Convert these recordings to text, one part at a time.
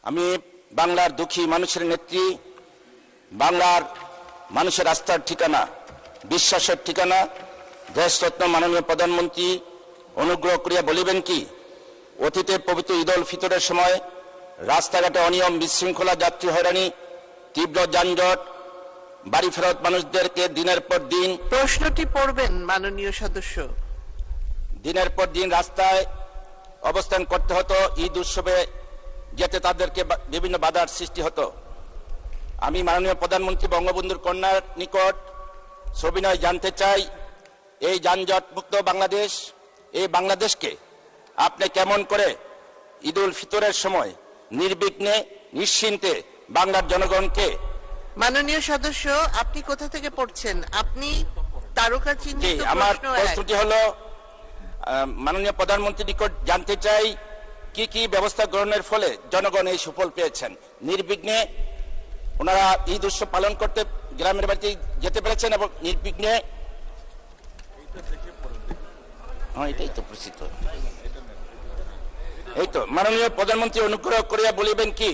আমি বাংলার দুঃখী মানুষের নেত্রী, বাংলার মানুষের আস্থার ঠিকানা, বিশ্বাসের ঠিকানা দেশরত্ন মাননীয় প্রধানমন্ত্রী অনুগ্রহ করিয়া বলিবেন কি, অতীতে পবিত্র ঈদ উল ফিতরের সময় রাস্তাঘাটে অনিয়ম, বিশৃঙ্খলা, যাত্রী হয়রানি, তীব্র যানজট, বাড়ি ফেরত মানুষদেরকে দিনের পর দিন প্রশ্নটি পড়বেন মাননীয় সদস্য। দিনের পর দিন রাস্তায় অবস্থান করতে হতো। ঈদ উৎসবে যেতে তাদেরকে বিভিন্ন বাধার সৃষ্টি হতো। আমি মাননীয় প্রধানমন্ত্রী বঙ্গবন্ধুর কন্যার নিকট সবিনয় জানতে চাই, এই যানজট মুক্ত বাংলাদেশ, এই বাংলাদেশকে আপনি কেমন করে ঈদ উল ফিতরের সময় নির্বিঘ্নে নিশ্চিন্তে বাংলার জনগণকে। মাননীয় সদস্য, আপনি কোথা থেকে পড়ছেন? আপনি তারকা চিহ্নিত আমার প্রশ্ন 1। প্রশ্নটি হলো, মাননীয় প্রধানমন্ত্রীর নিকট জানতে চাই কি কি ব্যবস্থা গ্রহণের ফলে জনগণ এই সুফল পেয়েছেন, নির্বিঘ্নে ওনারা ঈদ উৎসব পালন করতে গ্রামের বাড়িতে যেতে পেরেছেন এবং নির্বিঘ্নে। এটাই তো পরিচিত। এই তো মাননীয় প্রধানমন্ত্রী অনুগ্রহ করিয়া বলিবেন কি,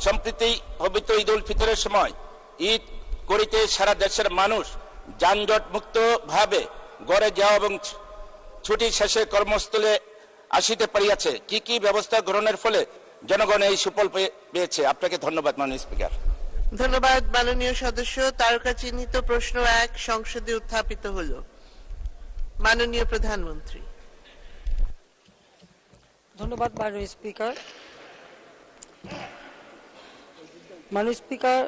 সম্প্রতি পবিত্র ঈদ উল ফিতরের সময় ঈদ করিতে সারা দেশের মানুষ যানজট মুক্ত ভাবে ঘরে যাওয়া এবং ছুটি শেষে কর্মস্থলে আসিতে পারিয়াছে, কি কি ব্যবস্থা গ্রহণের ফলে জনগণ এই সুফল পেয়েছে? আপনাকে ধন্যবাদ মাননীয় স্পিকার। ধন্যবাদ মাননীয় সদস্য। তারকা চিহ্নিত প্রশ্ন 1 সংসদে উত্থাপিত হল। মাননীয় প্রধানমন্ত্রী। ধন্যবাদ মাননীয় স্পিকার। মাননীয় স্পিকার,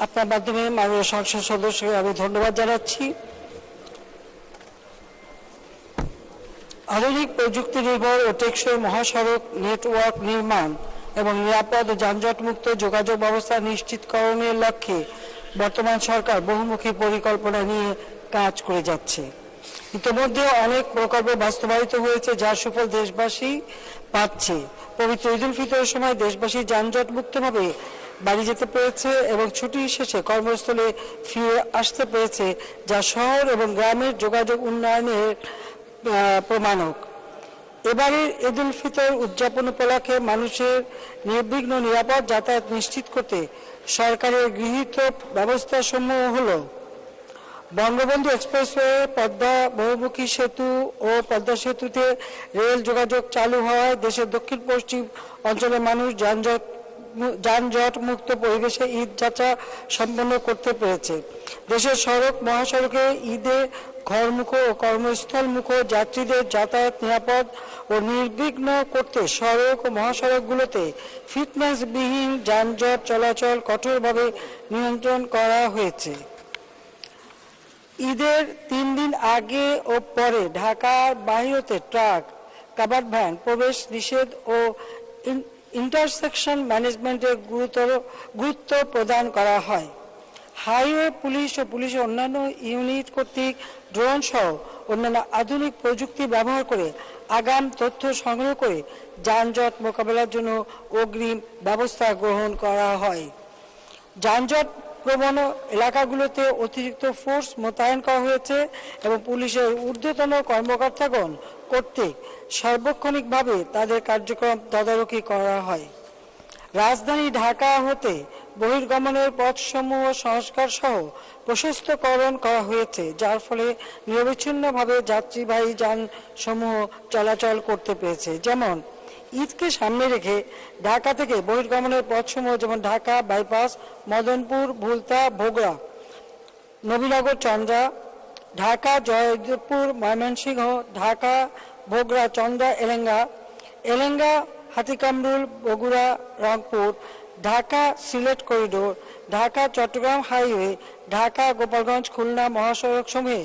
আপনার মাধ্যমে মাননীয় সংসদ সদস্যকে আমি ধন্যবাদ জানাচ্ছি। আধুনিক প্রযুক্তি নির্ভর ও টেকসই মহাসড়ক নেটওয়ার্ক নির্মাণ এবং নিরাপদ ও যানজটমুক্ত যোগাযোগ ব্যবস্থা নিশ্চিতকরণের লক্ষ্যে বর্তমান সরকার বহুমুখী পরিকল্পনা নিয়ে কাজ করে যাচ্ছে। ইতিমধ্যে অনেক প্রকল্প বাস্তবায়িত হয়েছে, যার সুফল দেশবাসী পাচ্ছে। পবিত্র ঈদ উল ফিতরের সময় দেশবাসী যানজট মুক্তভাবে বাড়ি যেতে পেরেছে এবং ছুটি শেষে কর্মস্থলে ফিরে আসতে পেরেছে, যা শহর এবং গ্রামের যোগাযোগ উন্নয়নের প্রমাণক। এবারের ঈদ উল ফিতর উদযাপন উপলক্ষে মানুষের নির্বিঘ্ন নিরাপদ যাতায়াত নিশ্চিত করতে সরকারের গৃহীত ব্যবস্থা সমূহ হল: বঙ্গবন্ধু এক্সপ্রেসওয়ে, পদ্মা বহুমুখী সেতু ও পদ্মা সেতুতে রেল যোগাযোগ চালু হওয়ায় দেশের দক্ষিণ পশ্চিম অঞ্চলের মানুষ যানজট মুক্ত পরিবেশে ঈদ যাত্রা সম্পন্ন করতে পেরেছে। দেশের সড়ক মহাসড়কে ঈদে ঘরমুখ ও কর্মস্থলমুখ যাত্রীদের যাতায়াত নিরাপদ ও নির্বিঘ্ন করতে সড়ক ও মহাসড়কগুলোতে ফিটনেসবিহীন যানজট চলাচল কঠোরভাবে নিয়ন্ত্রণ করা হয়েছে। ঈদের 3 দিন আগে ও পরে ঢাকার বাহিরতে ট্রাক, কাভার্ড ভ্যান প্রবেশ নিষেধ ও ইন্টারসেকশন ম্যানেজমেন্টের গুরুত্ব প্রদান করা হয়। হাইওয়ে পুলিশ ও পুলিশের অন্যান্য ইউনিট কর্তৃক ড্রোন সহ অন্যান্য আধুনিক প্রযুক্তি ব্যবহার করে আগাম তথ্য সংগ্রহ করে যানজট মোকাবেলার জন্য অগ্রিম ব্যবস্থা গ্রহণ করা হয়। যানজট প্রবণ এলাকাগুলোতে অতিরিক্ত ফোর্স মোতায়েন করা হয়েছে এবং পুলিশের ঊর্ধ্বতন কর্মকর্তাগণ কর্তৃক সার্বক্ষণিকভাবে তাদের কার্যক্রম তদারকি করা হয়। রাজধানী ঢাকা হতে বহির্গমনের পথসমূহ সংস্কার সহ প্রশস্তকরণ করা হয়েছে, যার ফলে নিরবিচ্ছিন্নভাবে যাত্রীবাহী যানসমূহ চলাচল করতে পেরেছে। যেমন ঈদকে সামনে রেখে ঢাকা থেকে বহির্গমনের পথসমূহ যেমন Dhaka bypass, Madanpur, Bhulta, Bhogra, Nabinagar, Chandra, Dhaka Joydebpur, Mymensingh, Dhaka Bhogra, Chandra, Elenga, Hatikamrul, Bogura, Rangpur, Dhaka Sylhet corridor, Dhaka Chattogram highway, Dhaka Gopalganj, Khulna মহাসড়ক সমূহে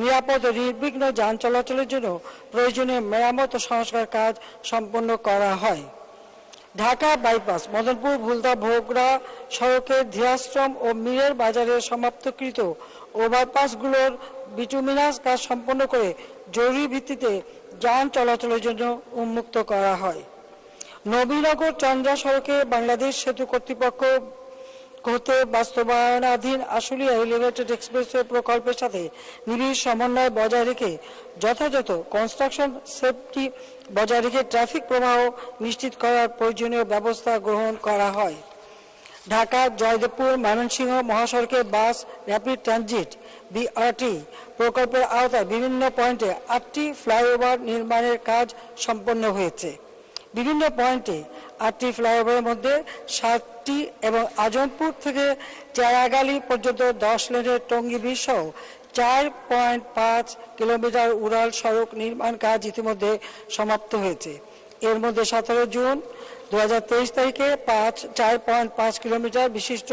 নিরাপদ ও নির্বিঘ্ন যান চলাচলের জন্য প্রয়োজনীয় মেরামত ও সংস্কার কাজ সম্পন্ন করা হয়। ঢাকা বাইপাস, মদনপুর, ভুলতা, ভোগড়া সড়কের ধীরাশ্রম ও মীরের বাজারের সমাপ্তকৃত ওভারপাসগুলোর বিটুমিনাস কাজ সম্পন্ন করে জরুরি ভিত্তিতে যান চলাচলের জন্য উন্মুক্ত করা হয়। নবীনগর চন্দ্রা সড়কে বাংলাদেশ সেতু কর্তৃপক্ষ হতে বাস্তবায়নাধীন আশুলিয়া এলিভেটেড এক্সপ্রেসওয়ে প্রকল্পের সাথে নিবিড় সমন্বয় বজায় রেখে যথাযথ কনস্ট্রাকশন সেফটি বজায় রেখে ট্রাফিক প্রবাহ নিশ্চিত করার প্রয়োজনীয় ব্যবস্থা গ্রহণ করা হয়। ঢাকা জয়দেবপুর ময়মনসিংহ মহাসড়কে বাস র্যাপিড ট্রানজিট বিআরটি প্রকল্পের আওতায় বিভিন্ন পয়েন্টে 8টি ফ্লাইওভার নির্মাণের কাজ সম্পন্ন হয়েছে। বিভিন্ন পয়েন্টে 8টি ফ্লাইওভারের মধ্যে 7টি এবং আজমপুর থেকে চেরাগালি পর্যন্ত 10 লেনের টঙ্গী ব্রিজ সহ 4.5 কিলোমিটার উড়াল সড়ক নির্মাণ কাজ ইতিমধ্যে সমাপ্ত হয়েছে। এর মধ্যে 17 জুন 2023 তারিখে 4.5 কিলোমিটার বিশিষ্ট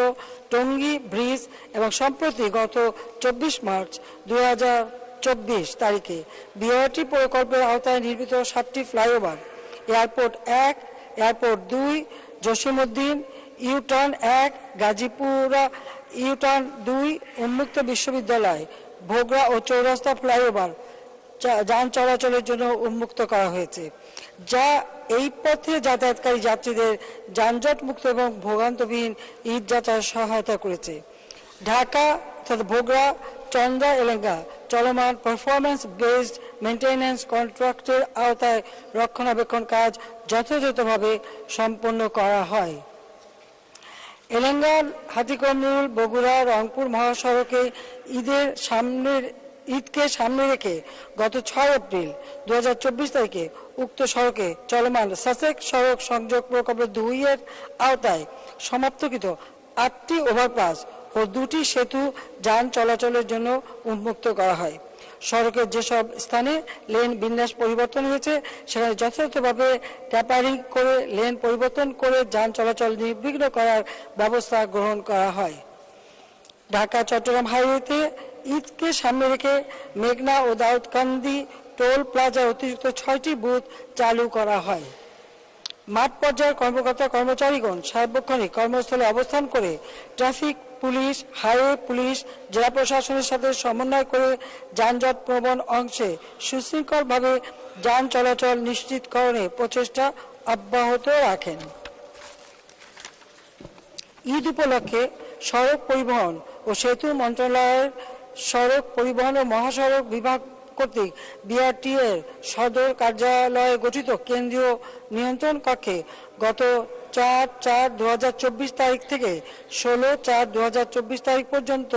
টঙ্গী ব্রিজ এবং সম্প্রতি গত 24 মার্চ 2024 তারিখে বিআরটি প্রকল্পের আওতায় নির্মিত 7টি ফ্লাইওভার এয়ারপোর্ট 1, এয়ারপোর্ট 2, জসিমউদ্দিন ইউটার্ন 1, গাজীপুরা ইউটার্ন 2, উন্মুক্ত বিশ্ববিদ্যালয়, ভোগড়া ও চৌরাস্তা ফ্লাইওভার যান চলাচলের জন্য উন্মুক্ত করা হয়েছে, যা এই পথে যাতায়াতকারী যাত্রীদের যানজট মুক্ত এবং ভোগান্তবিহীন ঈদ যাত্রায় সহায়তা করেছে। ঢাকা তথা ভোগড়া চন্দ্রা এলেঙ্গা চলমান পারফরমেন্স বেসড মেইনটেন্যান্স কন্ট্রাক্টের আওতায় রক্ষণাবেক্ষণ কাজ যথাযথভাবে সম্পন্ন করা হয়। এলেঙ্গার হাতিকরনুল বগুড়া রংপুর মহাসড়কে ঈদকে সামনে রেখে গত 6 এপ্রিল 2024 তারিখে উক্ত সড়কে চলমান সাসেক্স সড়ক সংযোগ প্রকল্প 2 এর আওতায় সমাপ্তকৃত 8টি ওভারপাস ও 2টি সেতু যান চলাচলের জন্য উন্মুক্ত করা হয়। সড়কের যেসব স্থানে লেন বিন্যাস পরিবর্তন হয়েছে সেখানে যথাযথভাবে ট্যাপারিং করে লেন পরিবর্তন করে যান চলাচল নির্বিঘ্ন করার ব্যবস্থা গ্রহণ করা হয়। ঢাকা চট্টগ্রাম হাইওয়েতে ঈদকে সামনে রেখে মেঘনা ও দাউদকান্দি টোল প্লাজার অতিরিক্ত 6টি বুথ চালু করা হয়। মাঠ পর্যায়ের কর্মকর্তা কর্মচারীগণ সার্বক্ষণিক কর্মস্থলে অবস্থান করে ট্রাফিক পুলিশ, হাইওয়ে পুলিশ, জেলা প্রশাসনের সাথে সমন্বয় করে যানজট প্রবণ অংশে সুশৃঙ্খলভাবে যান চলাচল নিশ্চিতকরণে প্রচেষ্টা অব্যাহত রাখেন। ঈদ উপলক্ষে সড়ক পরিবহন ও সেতু মন্ত্রণালয়ের সড়ক পরিবহন ও মহাসড়ক বিভাগ কর্তৃক বিআরটি এর সদর কার্যালয়ে গঠিত কেন্দ্রীয় নিয়ন্ত্রণ কক্ষে গত 4/4/2024 তারিখ থেকে 16/4/2024 তারিখ পর্যন্ত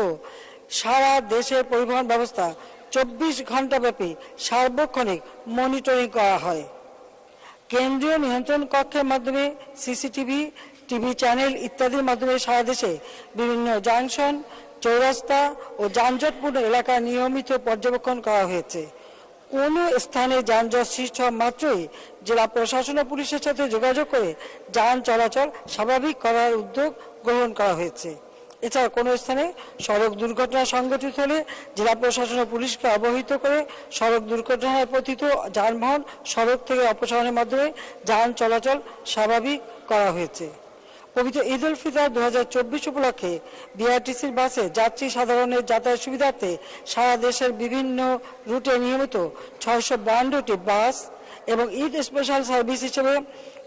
সারা দেশের পরিবহন ব্যবস্থা 24 ঘণ্টাব্যাপী সার্বক্ষণিক মনিটরিং করা হয়। কেন্দ্রীয় নিয়ন্ত্রণ কক্ষের মাধ্যমে সিসিটিভি, টিভি চ্যানেল ইত্যাদির মাধ্যমে সারা দেশে বিভিন্ন জাংশন, চৌরাস্তা ও যানজটপূর্ণ এলাকা নিয়মিত পর্যবেক্ষণ করা হয়েছে। কোনো স্থানে যানজট সৃষ্টি হওয়া মাত্রই জেলা প্রশাসন ও পুলিশের সাথে যোগাযোগ করে যান চলাচল স্বাভাবিক করার উদ্যোগ গ্রহণ করা হয়েছে। এছাড়া কোনো স্থানে সড়ক দুর্ঘটনা সংঘটিত হলে জেলা প্রশাসন ও পুলিশকে অবহিত করে সড়ক দুর্ঘটনায় পতিত যানবাহন সড়ক থেকে অপসারণের মাধ্যমে যান চলাচল স্বাভাবিক করা হয়েছে। পবিত্র ঈদ উল ফিতর 2024 উপলক্ষে বিআরটিসির বাসে যাত্রী সাধারণের যাতায়াত সুবিধার্থে সারা দেশের বিভিন্ন রুটে নিয়মিত 652টি বাস এবং ঈদ স্পেশাল সার্ভিস হিসেবে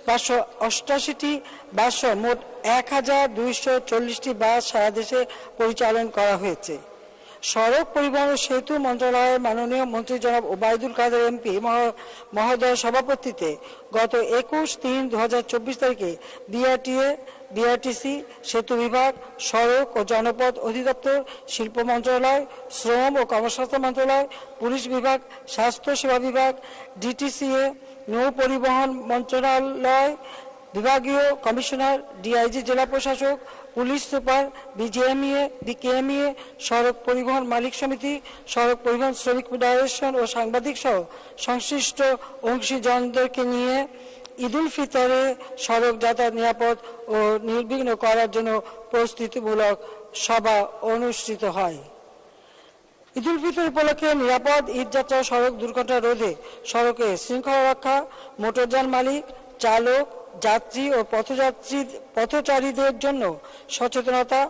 588টি বাস মোট 1240টি বাস সারা দেশে পরিচালন করা হয়েছে। সড়ক পরিবহন ও সেতু মন্ত্রণালয়ের মাননীয় মন্ত্রী জনাব ওবায়দুল কাদের এমপি মহোদয়ের সভাপতিত্বে গত 21/3/2024 তারিখে বিআরটিসি, সেতু বিভাগ, সড়ক ও জনপথ অধিদপ্তর, শিল্প মন্ত্রণালয়, শ্রম ও কর্মসংস্থান মন্ত্রণালয়, পুলিশ বিভাগ, স্বাস্থ্য সেবা বিভাগ, ডিটিসিএ, নৌ পরিবহন মন্ত্রণালয়, বিভাগীয় কমিশনার, ডিআইজি, জেলা প্রশাসক, পুলিশ সুপার, বিকেএমইএ, সড়ক পরিবহন মালিক সমিতি, সড়ক পরিবহন শ্রমিক ফেডারেশন ও সাংবাদিক সহ সংশ্লিষ্ট অংশীজনদেরকে নিয়ে ঈদ উল ফিতরে সড়ক যাতায়াত নিরাপদ ও নির্বিঘ্ন করার জন্য প্রস্তুতিমূলক সভা অনুষ্ঠিত হয়। ঈদ উল ফিতর উপলক্ষে নিরাপদ ঈদযাত্রা সড়ক দুর্ঘটনা রোধে সড়কে শৃঙ্খলা রক্ষা, মোটরযান মালিক, চালক, যাত্রী ও পথচারীদের জন্য সচেতনতা,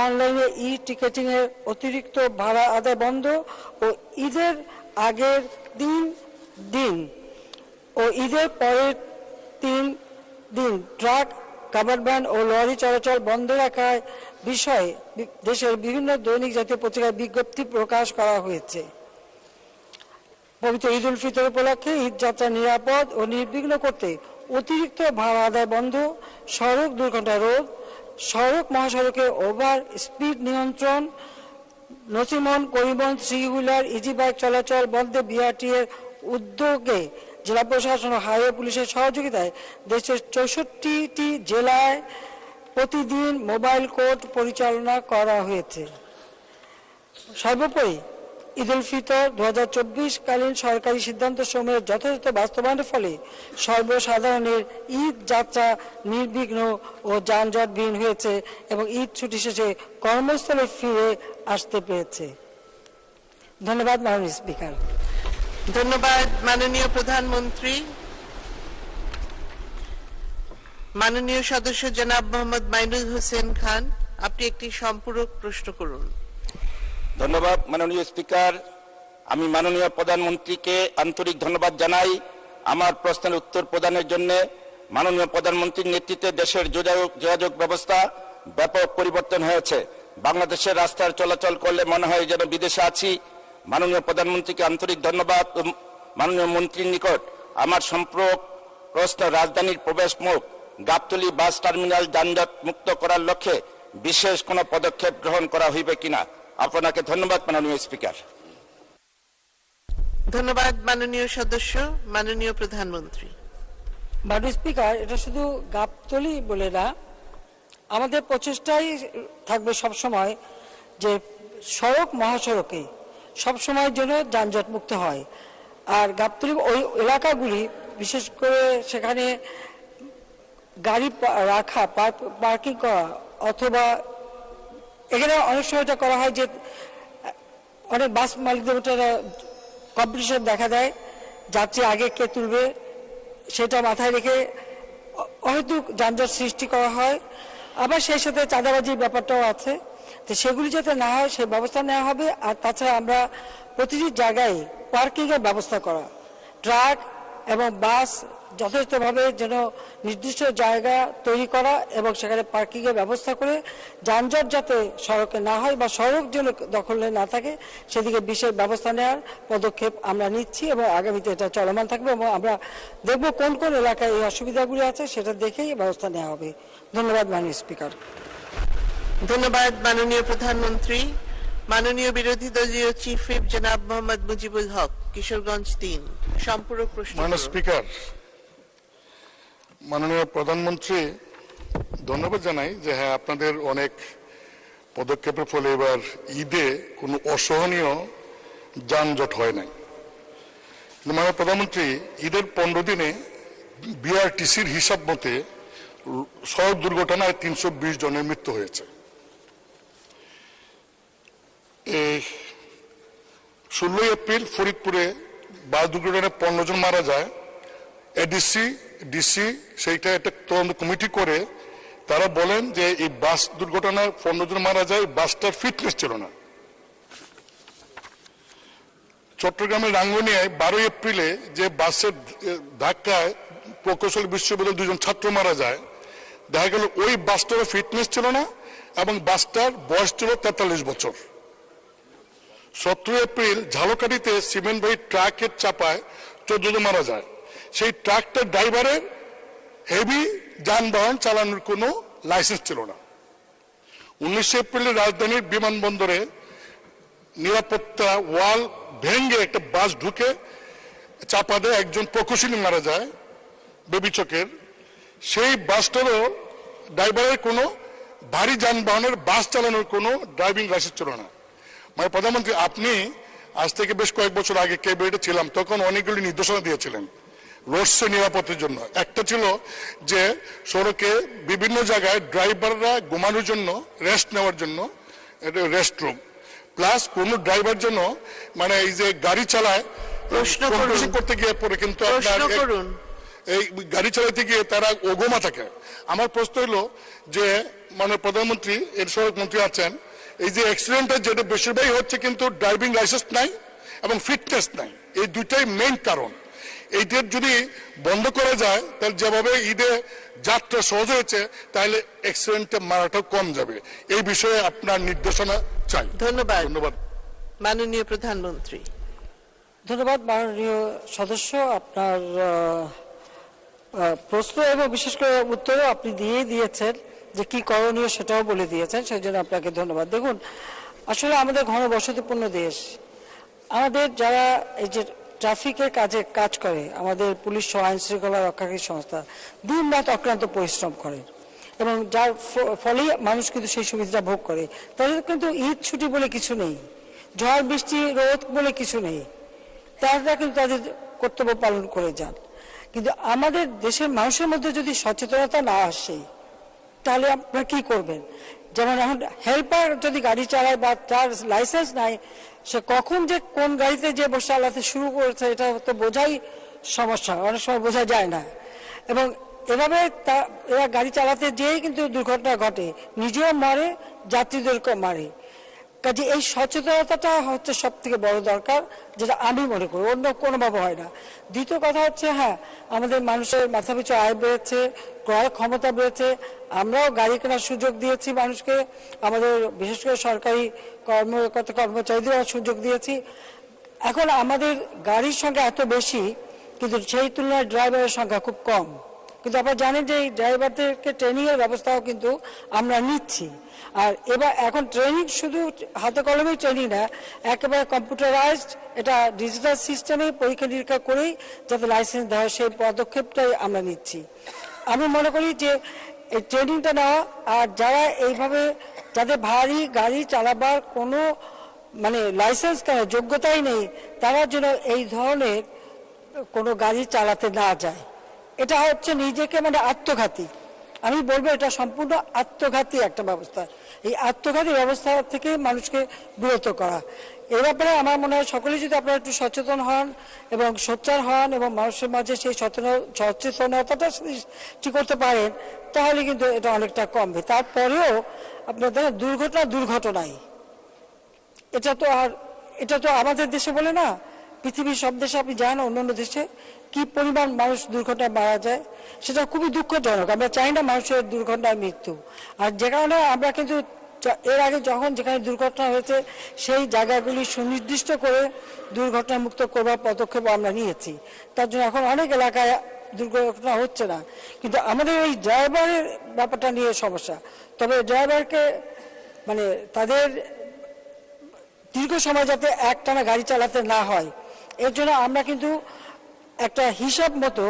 অনলাইনে টিকেটিং এর অতিরিক্ত ভাড়া আদায় বন্ধ ও ঈদের আগের দিন ও ঈদের পরের 3 দিন ট্রাক কাভার্ড ভ্যান ও লরি চলাচল বন্ধ রাখার বিষয়ে দেশের বিভিন্ন দৈনিক জাতীয় পত্রিকায় বিজ্ঞপ্তি প্রকাশ করা হয়েছে। পবিত্র ঈদ উল ফিতর উপলক্ষে ঈদ যাত্রা নিরাপদ ও নির্বিঘ্ন করতে অতিরিক্ত ভাড়া আদায় বন্ধ, সড়ক দুর্ঘটনা রোধ, সড়ক মহাসড়কে ওভার স্পিড নিয়ন্ত্রণ, nosimon, Karimganj, three wheeler, easy bike চলাচল বন্ধে বিআরটি এর উদ্যোগে জেলা প্রশাসন ও হাইওয়ে পুলিশের সহযোগিতায় দেশের 64টি জেলায় প্রতিদিন মোবাইল কোর্ট পরিচালনা করা হয়েছে। সর্বোপরি ঈদ উল ফিতর 2024 কালীন সরকারি সিদ্ধান্ত সমূহের যথাযথ বাস্তবায়নের ফলে সর্বসাধারণের ঈদ যাত্রা নির্বিঘ্ন ও যানজটবিহীন হয়েছে এবং ঈদ ছুটি শেষে কর্মস্থলে ফিরে আসতে পেরেছে। ধন্যবাদ মাননীয় স্পিকার। ধন্যবাদ মাননীয় প্রধানমন্ত্রী। মাননীয় সদস্য জনাব মোহাম্মদ মাইনুল হোসেন খান, আপনি একটি সম্পূরক প্রশ্ন করুন। ধন্যবাদ মাননীয় স্পিকার। আমি মাননীয় প্রধানমন্ত্রীকে আন্তরিক ধন্যবাদ জানাই আমার প্রশ্নের উত্তর প্রদানের জন্য। মাননীয় প্রধানমন্ত্রীর নেতৃত্বে দেশের যোগাযোগ ব্যবস্থা ব্যাপক পরিবর্তন হয়েছে। বাংলাদেশের রাস্তার চলাচল করলে মনে হয় যেন বিদেশে আছি। মাননীয় প্রধানমন্ত্রীকে আন্তরিক ধন্যবাদ। মাননীয় মন্ত্রীর নিকট আমার সম্পূরক প্রশ্ন, রাজধানীর প্রবেশ মুখ গাবতলী বাস টার্মিনাল যানজট মুক্ত করার লক্ষ্যে বিশেষ কোনো পদক্ষেপ গ্রহণ করা হইবে কিনা? আপনাকে ধন্যবাদ মাননীয় স্পিকার। ধন্যবাদ মাননীয় সদস্য। মাননীয় প্রধানমন্ত্রী। মাননীয় স্পিকার, এটা শুধু গাবতলী বলে না, আমাদের প্রচেষ্টাই থাকবে সবসময় যে সড়ক মহাসড়কে সবসময় যেন যানজট মুক্ত হয়। আর গাবতলী ওই এলাকাগুলি বিশেষ করে সেখানে গাড়ি রাখা, পার্কিং করা, অথবা এখানে অনেক সময় এটা করা হয় যে অনেক বাস মালিকদের কম্পিটিশন দেখা দেয়, যাত্রী আগে কে তুলবে সেটা মাথায় রেখে অহেতুক যানজট সৃষ্টি করা হয়। আবার সেই সাথে চাঁদাবাজির ব্যাপারটাও আছে, তো সেগুলি যাতে না হয় সে ব্যবস্থা নেওয়া হবে। আর তাছাড়া আমরা প্রতিটি জায়গায় পার্কিংয়ের ব্যবস্থা করা, ট্রাক এবং বাস যথেষ্টভাবে যেন নির্দিষ্ট জায়গা তৈরি করা এবং সেখানে পার্কিংয়ের ব্যবস্থা করে যানজট যাতে সড়কে না হয় বা সড়ক যেন দখলে না থাকে সেদিকে বিশেষ ব্যবস্থা নেওয়ার পদক্ষেপ আমরা নিচ্ছি এবং আগামীতে এটা চলমান থাকবে এবং আমরা দেখব কোন কোন এলাকায় এই অসুবিধাগুলি আছে সেটা দেখেই ব্যবস্থা নেওয়া হবে। ধন্যবাদ মাননীয় স্পিকার। ধন্যবাদ মাননীয় প্রধানমন্ত্রী। মাননীয় বিরোধী দলীয় চিফ হুইপ জনাব মোহাম্মদ মুজিবুল হক, কিশোরগঞ্জ 3, সম্পূরক প্রশ্ন। মাননীয় স্পিকার, মাননীয় প্রধানমন্ত্রী, ধন্যবাদ জানাই যে হ্যাঁ আপনাদের অনেক পদক্ষেপের ফলে এবার ঈদে কোনো অসহনীয় যানজট হয় নাই। মাননীয় প্রধানমন্ত্রী, ঈদের 15 দিনে বিআরটিসির হিসাব মতে সড়ক দুর্ঘটনায় 320 জনের মৃত্যু হয়েছে। 16 এপ্রিল ফরিদপুরে বাস দুর্ঘটনায় 15 জন মারা যায়। এডিসি ডিসি সেইটা একটা তদন্ত কমিটি করে তারা বলেন যে এই বাস দুর্ঘটনায় 15 জন মারা যায়, বাসটার ফিটনেস ছিল না। চট্টগ্রামের রাঙ্গুনিয়ায় 12 এপ্রিলে যে বাসের ধাক্কায় প্রকৌশল বিশ্ববিদ্যালয়ের 2 জন ছাত্র মারা যায়, দেখা গেল ওই বাসটারও ফিটনেস ছিল না এবং বাসটার বয়স ছিল 43 বছর। 17 এপ্রিল ঝালকাঠিতে সিমেন্টবাহী ট্রাকের চাপায় 14 জন মারা যায়। সেই ট্রাকটার ড্রাইভারের হেভি যানবাহন চালানোর কোনো লাইসেন্স ছিল না। 19 এপ্রিলে রাজধানীর বিমানবন্দরে নিরাপত্তা ওয়াল ভেঙে একটা বাস ঢুকে চাপা দেয়, একজন প্রকৌশলী মারা যায় বেবিচকের। সেই বাসটারও ড্রাইভারের কোনো ভারী যানবাহনের বাস চালানোর কোনো ড্রাইভিং লাইসেন্স ছিল না। মানে প্রধানমন্ত্রী, আপনি আজ থেকে বেশ কয়েক বছর আগে ক্যাবিনেটে ছিলাম, তখন অনেকগুলি নির্দেশনা দিয়েছিলেন রোডসে নিরাপত্তার জন্য। একটা ছিল যে সড়কে বিভিন্ন জায়গায় ড্রাইভাররা ঘুমানোর জন্য, রেস্ট নেওয়ার জন্য রেস্ট রুম, প্লাস কোন ড্রাইভার জন্য মানে এই যে গাড়ি চালায় করতে গিয়ে পরে কিন্তু এই গাড়ি চালাইতে গিয়ে তারা ওগোমা থাকে। আমার প্রশ্ন হলো যে মানে প্রধানমন্ত্রী, এর সড়ক মন্ত্রী আছেন, এই যে অ্যাক্সিডেন্টের যেটা বেশিরভাগই হচ্ছে কিন্তু ড্রাইভিং লাইসেন্স নাই এবং ফিটনেস নাই, এই দুইটাই মেইন কারণ। এইটার যদি বন্ধ করা যায় তাহলে যেভাবে ঈদে যাত্রা সহজ হয়েছে তাহলে অ্যাক্সিডেন্টে মারাটাও কম যাবে। এই বিষয়ে আপনার নির্দেশনা চাই। ধন্যবাদ। ধন্যবাদ মাননীয় প্রধানমন্ত্রী। ধন্যবাদ মাননীয় সদস্য, আপনার প্রশ্ন এবং বিশেষ করে উত্তরও আপনি দিয়েছেন, যে কি করণীয় সেটাও বলে দিয়েছেন, সেই জন্য আপনাকে ধন্যবাদ। দেখুন, আসলে আমাদের ঘনবসতিপূর্ণ দেশ, আমাদের যারা এই যে ট্রাফিকের কাজ করে, আমাদের পুলিশ সহ আইন শৃঙ্খলা রক্ষাকারী সংস্থা দিন রাত অক্লান্ত পরিশ্রম করে এবং যার ফলে মানুষ কিন্তু সেই সুবিধাটা ভোগ করে। তাদের কিন্তু ঈদ ছুটি বলে কিছু নেই, ঝড় বৃষ্টি রোদ বলে কিছু নেই, তারা কিন্তু তাদের কর্তব্য পালন করে যান। কিন্তু আমাদের দেশের মানুষের মধ্যে যদি সচেতনতা না আসে তাহলে আপনারা কি করবেন? যেমন এখন হেল্পার যদি গাড়ি চালায় বা তার লাইসেন্স নাই, সে কখন যে কোন গাড়িতে যে বসে চালাতে শুরু করেছে এটা তো বোঝাই সমস্যা, অনেক সময় বোঝা যায় না। এবং এভাবে এরা গাড়ি চালাতে যেয়েই কিন্তু দুর্ঘটনা ঘটে, নিজেও মরে, যাত্রীদেরকেও মারে। কাজে এই সচেতনতাটা হচ্ছে সব থেকে বড় দরকার, যেটা আমি মনে করি, অন্য কোনোভাবে হয় না। দ্বিতীয় কথা হচ্ছে, হ্যাঁ, আমাদের মানুষের মাথাপিছু আয় বেড়েছে, ক্রয় ক্ষমতা বেড়েছে, আমরাও গাড়ি কেনার সুযোগ দিয়েছি মানুষকে, আমাদের বিশেষ করে সরকারি কর্মচারীদের সুযোগ দিয়েছি। এখন আমাদের গাড়ির সংখ্যা এত বেশি, কিন্তু সেই তুলনায় ড্রাইভারের সংখ্যা খুব কম। কিন্তু আপনারা জানেন যে এই ড্রাইভারদেরকে ট্রেনিং এর ব্যবস্থাও কিন্তু আমরা নিচ্ছি। আর এবার এখন ট্রেনিং শুধু হাতে কলমেই ট্রেনিং না, একেবারে কম্পিউটারাইজড, এটা ডিজিটাল সিস্টেমে পরীক্ষা নিরীক্ষা করেই যাতে লাইসেন্স দেওয়া হয়, সেই পদক্ষেপটাই আমরা নিচ্ছি। আমি মনে করি যে এই ট্রেনিংটা নেওয়া, আর যারা এইভাবে যাদের ভারী গাড়ি চালাবার কোনো লাইসেন্স কেন যোগ্যতাই নেই, তারা যেন এই ধরনের কোনো গাড়ি চালাতে না যায়। এটা হচ্ছে নিজেকে আত্মঘাতী, আমি বলবো এটা সম্পূর্ণ আত্মঘাতী একটা ব্যবস্থা। এই আত্মঘাতী ব্যবস্থা থেকে মানুষকে বিরত করা, এ ব্যাপারে আমার মনে হয় সকলেই যদি আপনারা একটু সচেতন হন এবং সোচ্চার হন এবং মানুষের মাঝে সেই সচেতনতাটা সৃষ্টি করতে পারেন, তাহলে কিন্তু এটা অনেকটা কমবে। তারপরেও আপনার দেখেন দুর্ঘটনাই, এটা তো আমাদের দেশে বলে না, পৃথিবীর সব দেশে আপনি যান, অন্যান্য দেশে কি পরিমাণ মানুষ দুর্ঘটনায় মারা যায়, সেটা খুবই দুঃখজনক। আমরা চাই না মানুষের দুর্ঘটনায় মৃত্যু। আর যে কারণে আমরা কিন্তু এর আগে যেখানে দুর্ঘটনা হয়েছে সেই জায়গাগুলি সুনির্দিষ্ট করে দুর্ঘটনা মুক্ত করবার পদক্ষেপ আমরা নিয়েছি। তার জন্য এখন অনেক এলাকায় দুর্ঘটনা হচ্ছে না। কিন্তু আমাদের এই ড্রাইভারের ব্যাপারটা নিয়ে সমস্যা। তবে ড্রাইভারকে তাদের দীর্ঘ সময় যাতে একটানা গাড়ি চালাতে না হয়, এর জন্য আমরা কিন্তু একটা হিসাব মতো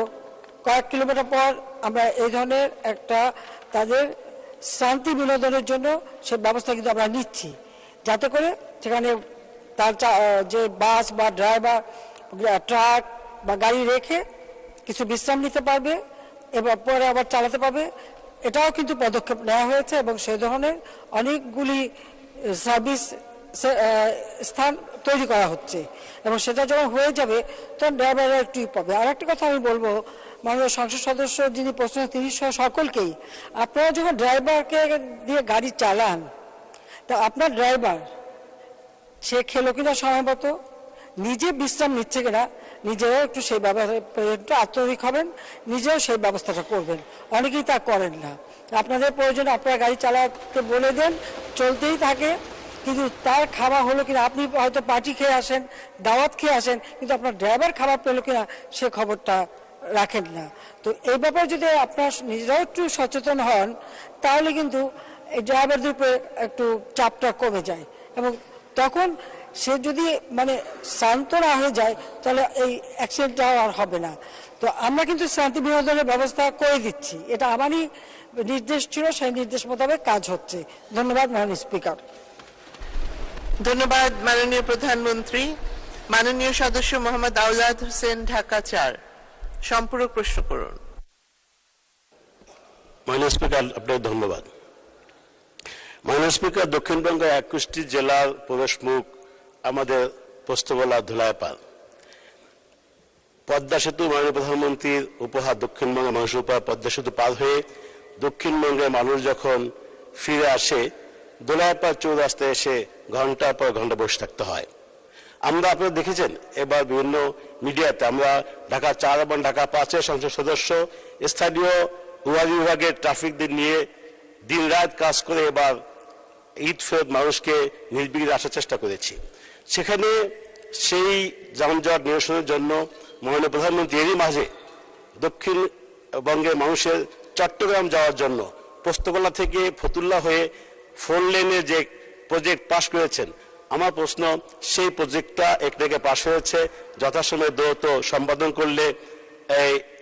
কয়েক কিলোমিটার পর আমরা এই ধরনের একটা তাদের শান্তি বিনোদনের জন্য সে ব্যবস্থা কিন্তু আমরা নিচ্ছি, যাতে করে সেখানে তার যে বাস বা ড্রাইভার ট্রাক বা গাড়ি রেখে কিছু বিশ্রাম নিতে পারবে এবং পরে আবার চালাতে পারবে। এটাও কিন্তু পদক্ষেপ নেওয়া হয়েছে এবং সেই ধরনের অনেকগুলি সার্ভিস স্থান তৈরি করা হচ্ছে এবং সেটা যখন হয়ে যাবে তখন ড্রাইভাররা একটু পাবে। আর একটা কথা আমি বলবো, মাননীয় সংসদ সদস্য যিনি প্রশ্ন, তিনি সকলকেই, আপনারা যখন ড্রাইভারকে দিয়ে গাড়ি চালান, তা আপনার ড্রাইভার সে খেলো কিনা সময় মতো, নিজে বিশ্রাম নিচ্ছে কিনা, নিজেরাও একটু সেই ব্যবস্থা আত্মনিক হবেন, নিজেও সেই ব্যবস্থাটা করবেন। অনেকেই তা করেন না। আপনাদের প্রয়োজন আপনারা গাড়ি চালাতে বলে দেন, চলতেই থাকে, কিন্তু তার খাওয়া হলো কিনা, আপনি হয়তো পার্টি খেয়ে আসেন, দাওয়াত খেয়ে আসেন, কিন্তু আপনার ড্রাইভার খাবার পেলো কিনা সে খবরটা রাখেন না। তো এই ব্যাপারে যদি আপনার নিজেরাও একটু সচেতন হন, তাহলে কিন্তু এই ড্রাইভারদের উপরে একটু চাপটা কমে যায় এবং তখন সে যদি শান্ত না হয়ে যায় তাহলে এই অ্যাক্সিডেন্টটা আর হবে না। তো আমরা কিন্তু শান্তি বিনোদনের ব্যবস্থা করে দিচ্ছি, এটা আমারই নির্দেশ ছিল, সেই নির্দেশ মোতাবেক কাজ হচ্ছে। ধন্যবাদ মাননীয় স্পিকার। ধন্যবাদ মাননীয় প্রধানমন্ত্রী। মাননীয় সদস্য মোহাম্মদ আওলাদ হোসেন, ঢাকা ৪, সম্পূরক প্রশ্ন করুন। মাননীয় স্পিকার, আপনাকে ধন্যবাদ। মাননীয় স্পিকার, দক্ষিণবঙ্গের 21টি জেলার প্রবেশ মুখ আমাদের পোস্তগোলা ধুলাইপাল। পদ্মা সেতু মাননীয় প্রধানমন্ত্রীর উপহার, দক্ষিণবঙ্গের মানুষের উপহার। পদ্মা সেতু পার হয়ে দক্ষিণবঙ্গের মানুষ যখন ফিরে আসে, ধুলাইপাল চৌরাস্তায় এসে ঘন্টার পর ঘন্টা বসে থাকতে হয়। আমরা আপনারা দেখেছেন এবার বিভিন্ন মিডিয়াতে আমরা ঢাকা 4 এবং ঢাকা 5-এর সংসদ সদস্য স্থানীয় ওয়ারি বিভাগের ট্রাফিকদের নিয়ে দিনরাত কাজ করে এবার ঈদ ফেরত মানুষকে নির্বিঘ্নে আসার চেষ্টা করেছি। সেখানে সেই যানজট নিরসনের জন্য মাননীয় প্রধানমন্ত্রী এরই মাঝে দক্ষিণবঙ্গের মানুষের চট্টগ্রাম যাওয়ার জন্য পোস্তগোলা থেকে ফতুল্লা হয়ে 4 লেনের যে প্রজেক্ট পাশ করেছেন। আমার প্রশ্ন, সেই প্রজেক্টটা একটাকে পাশ হয়েছে, যথাসময়ে দ্রুত সম্পাদন করলে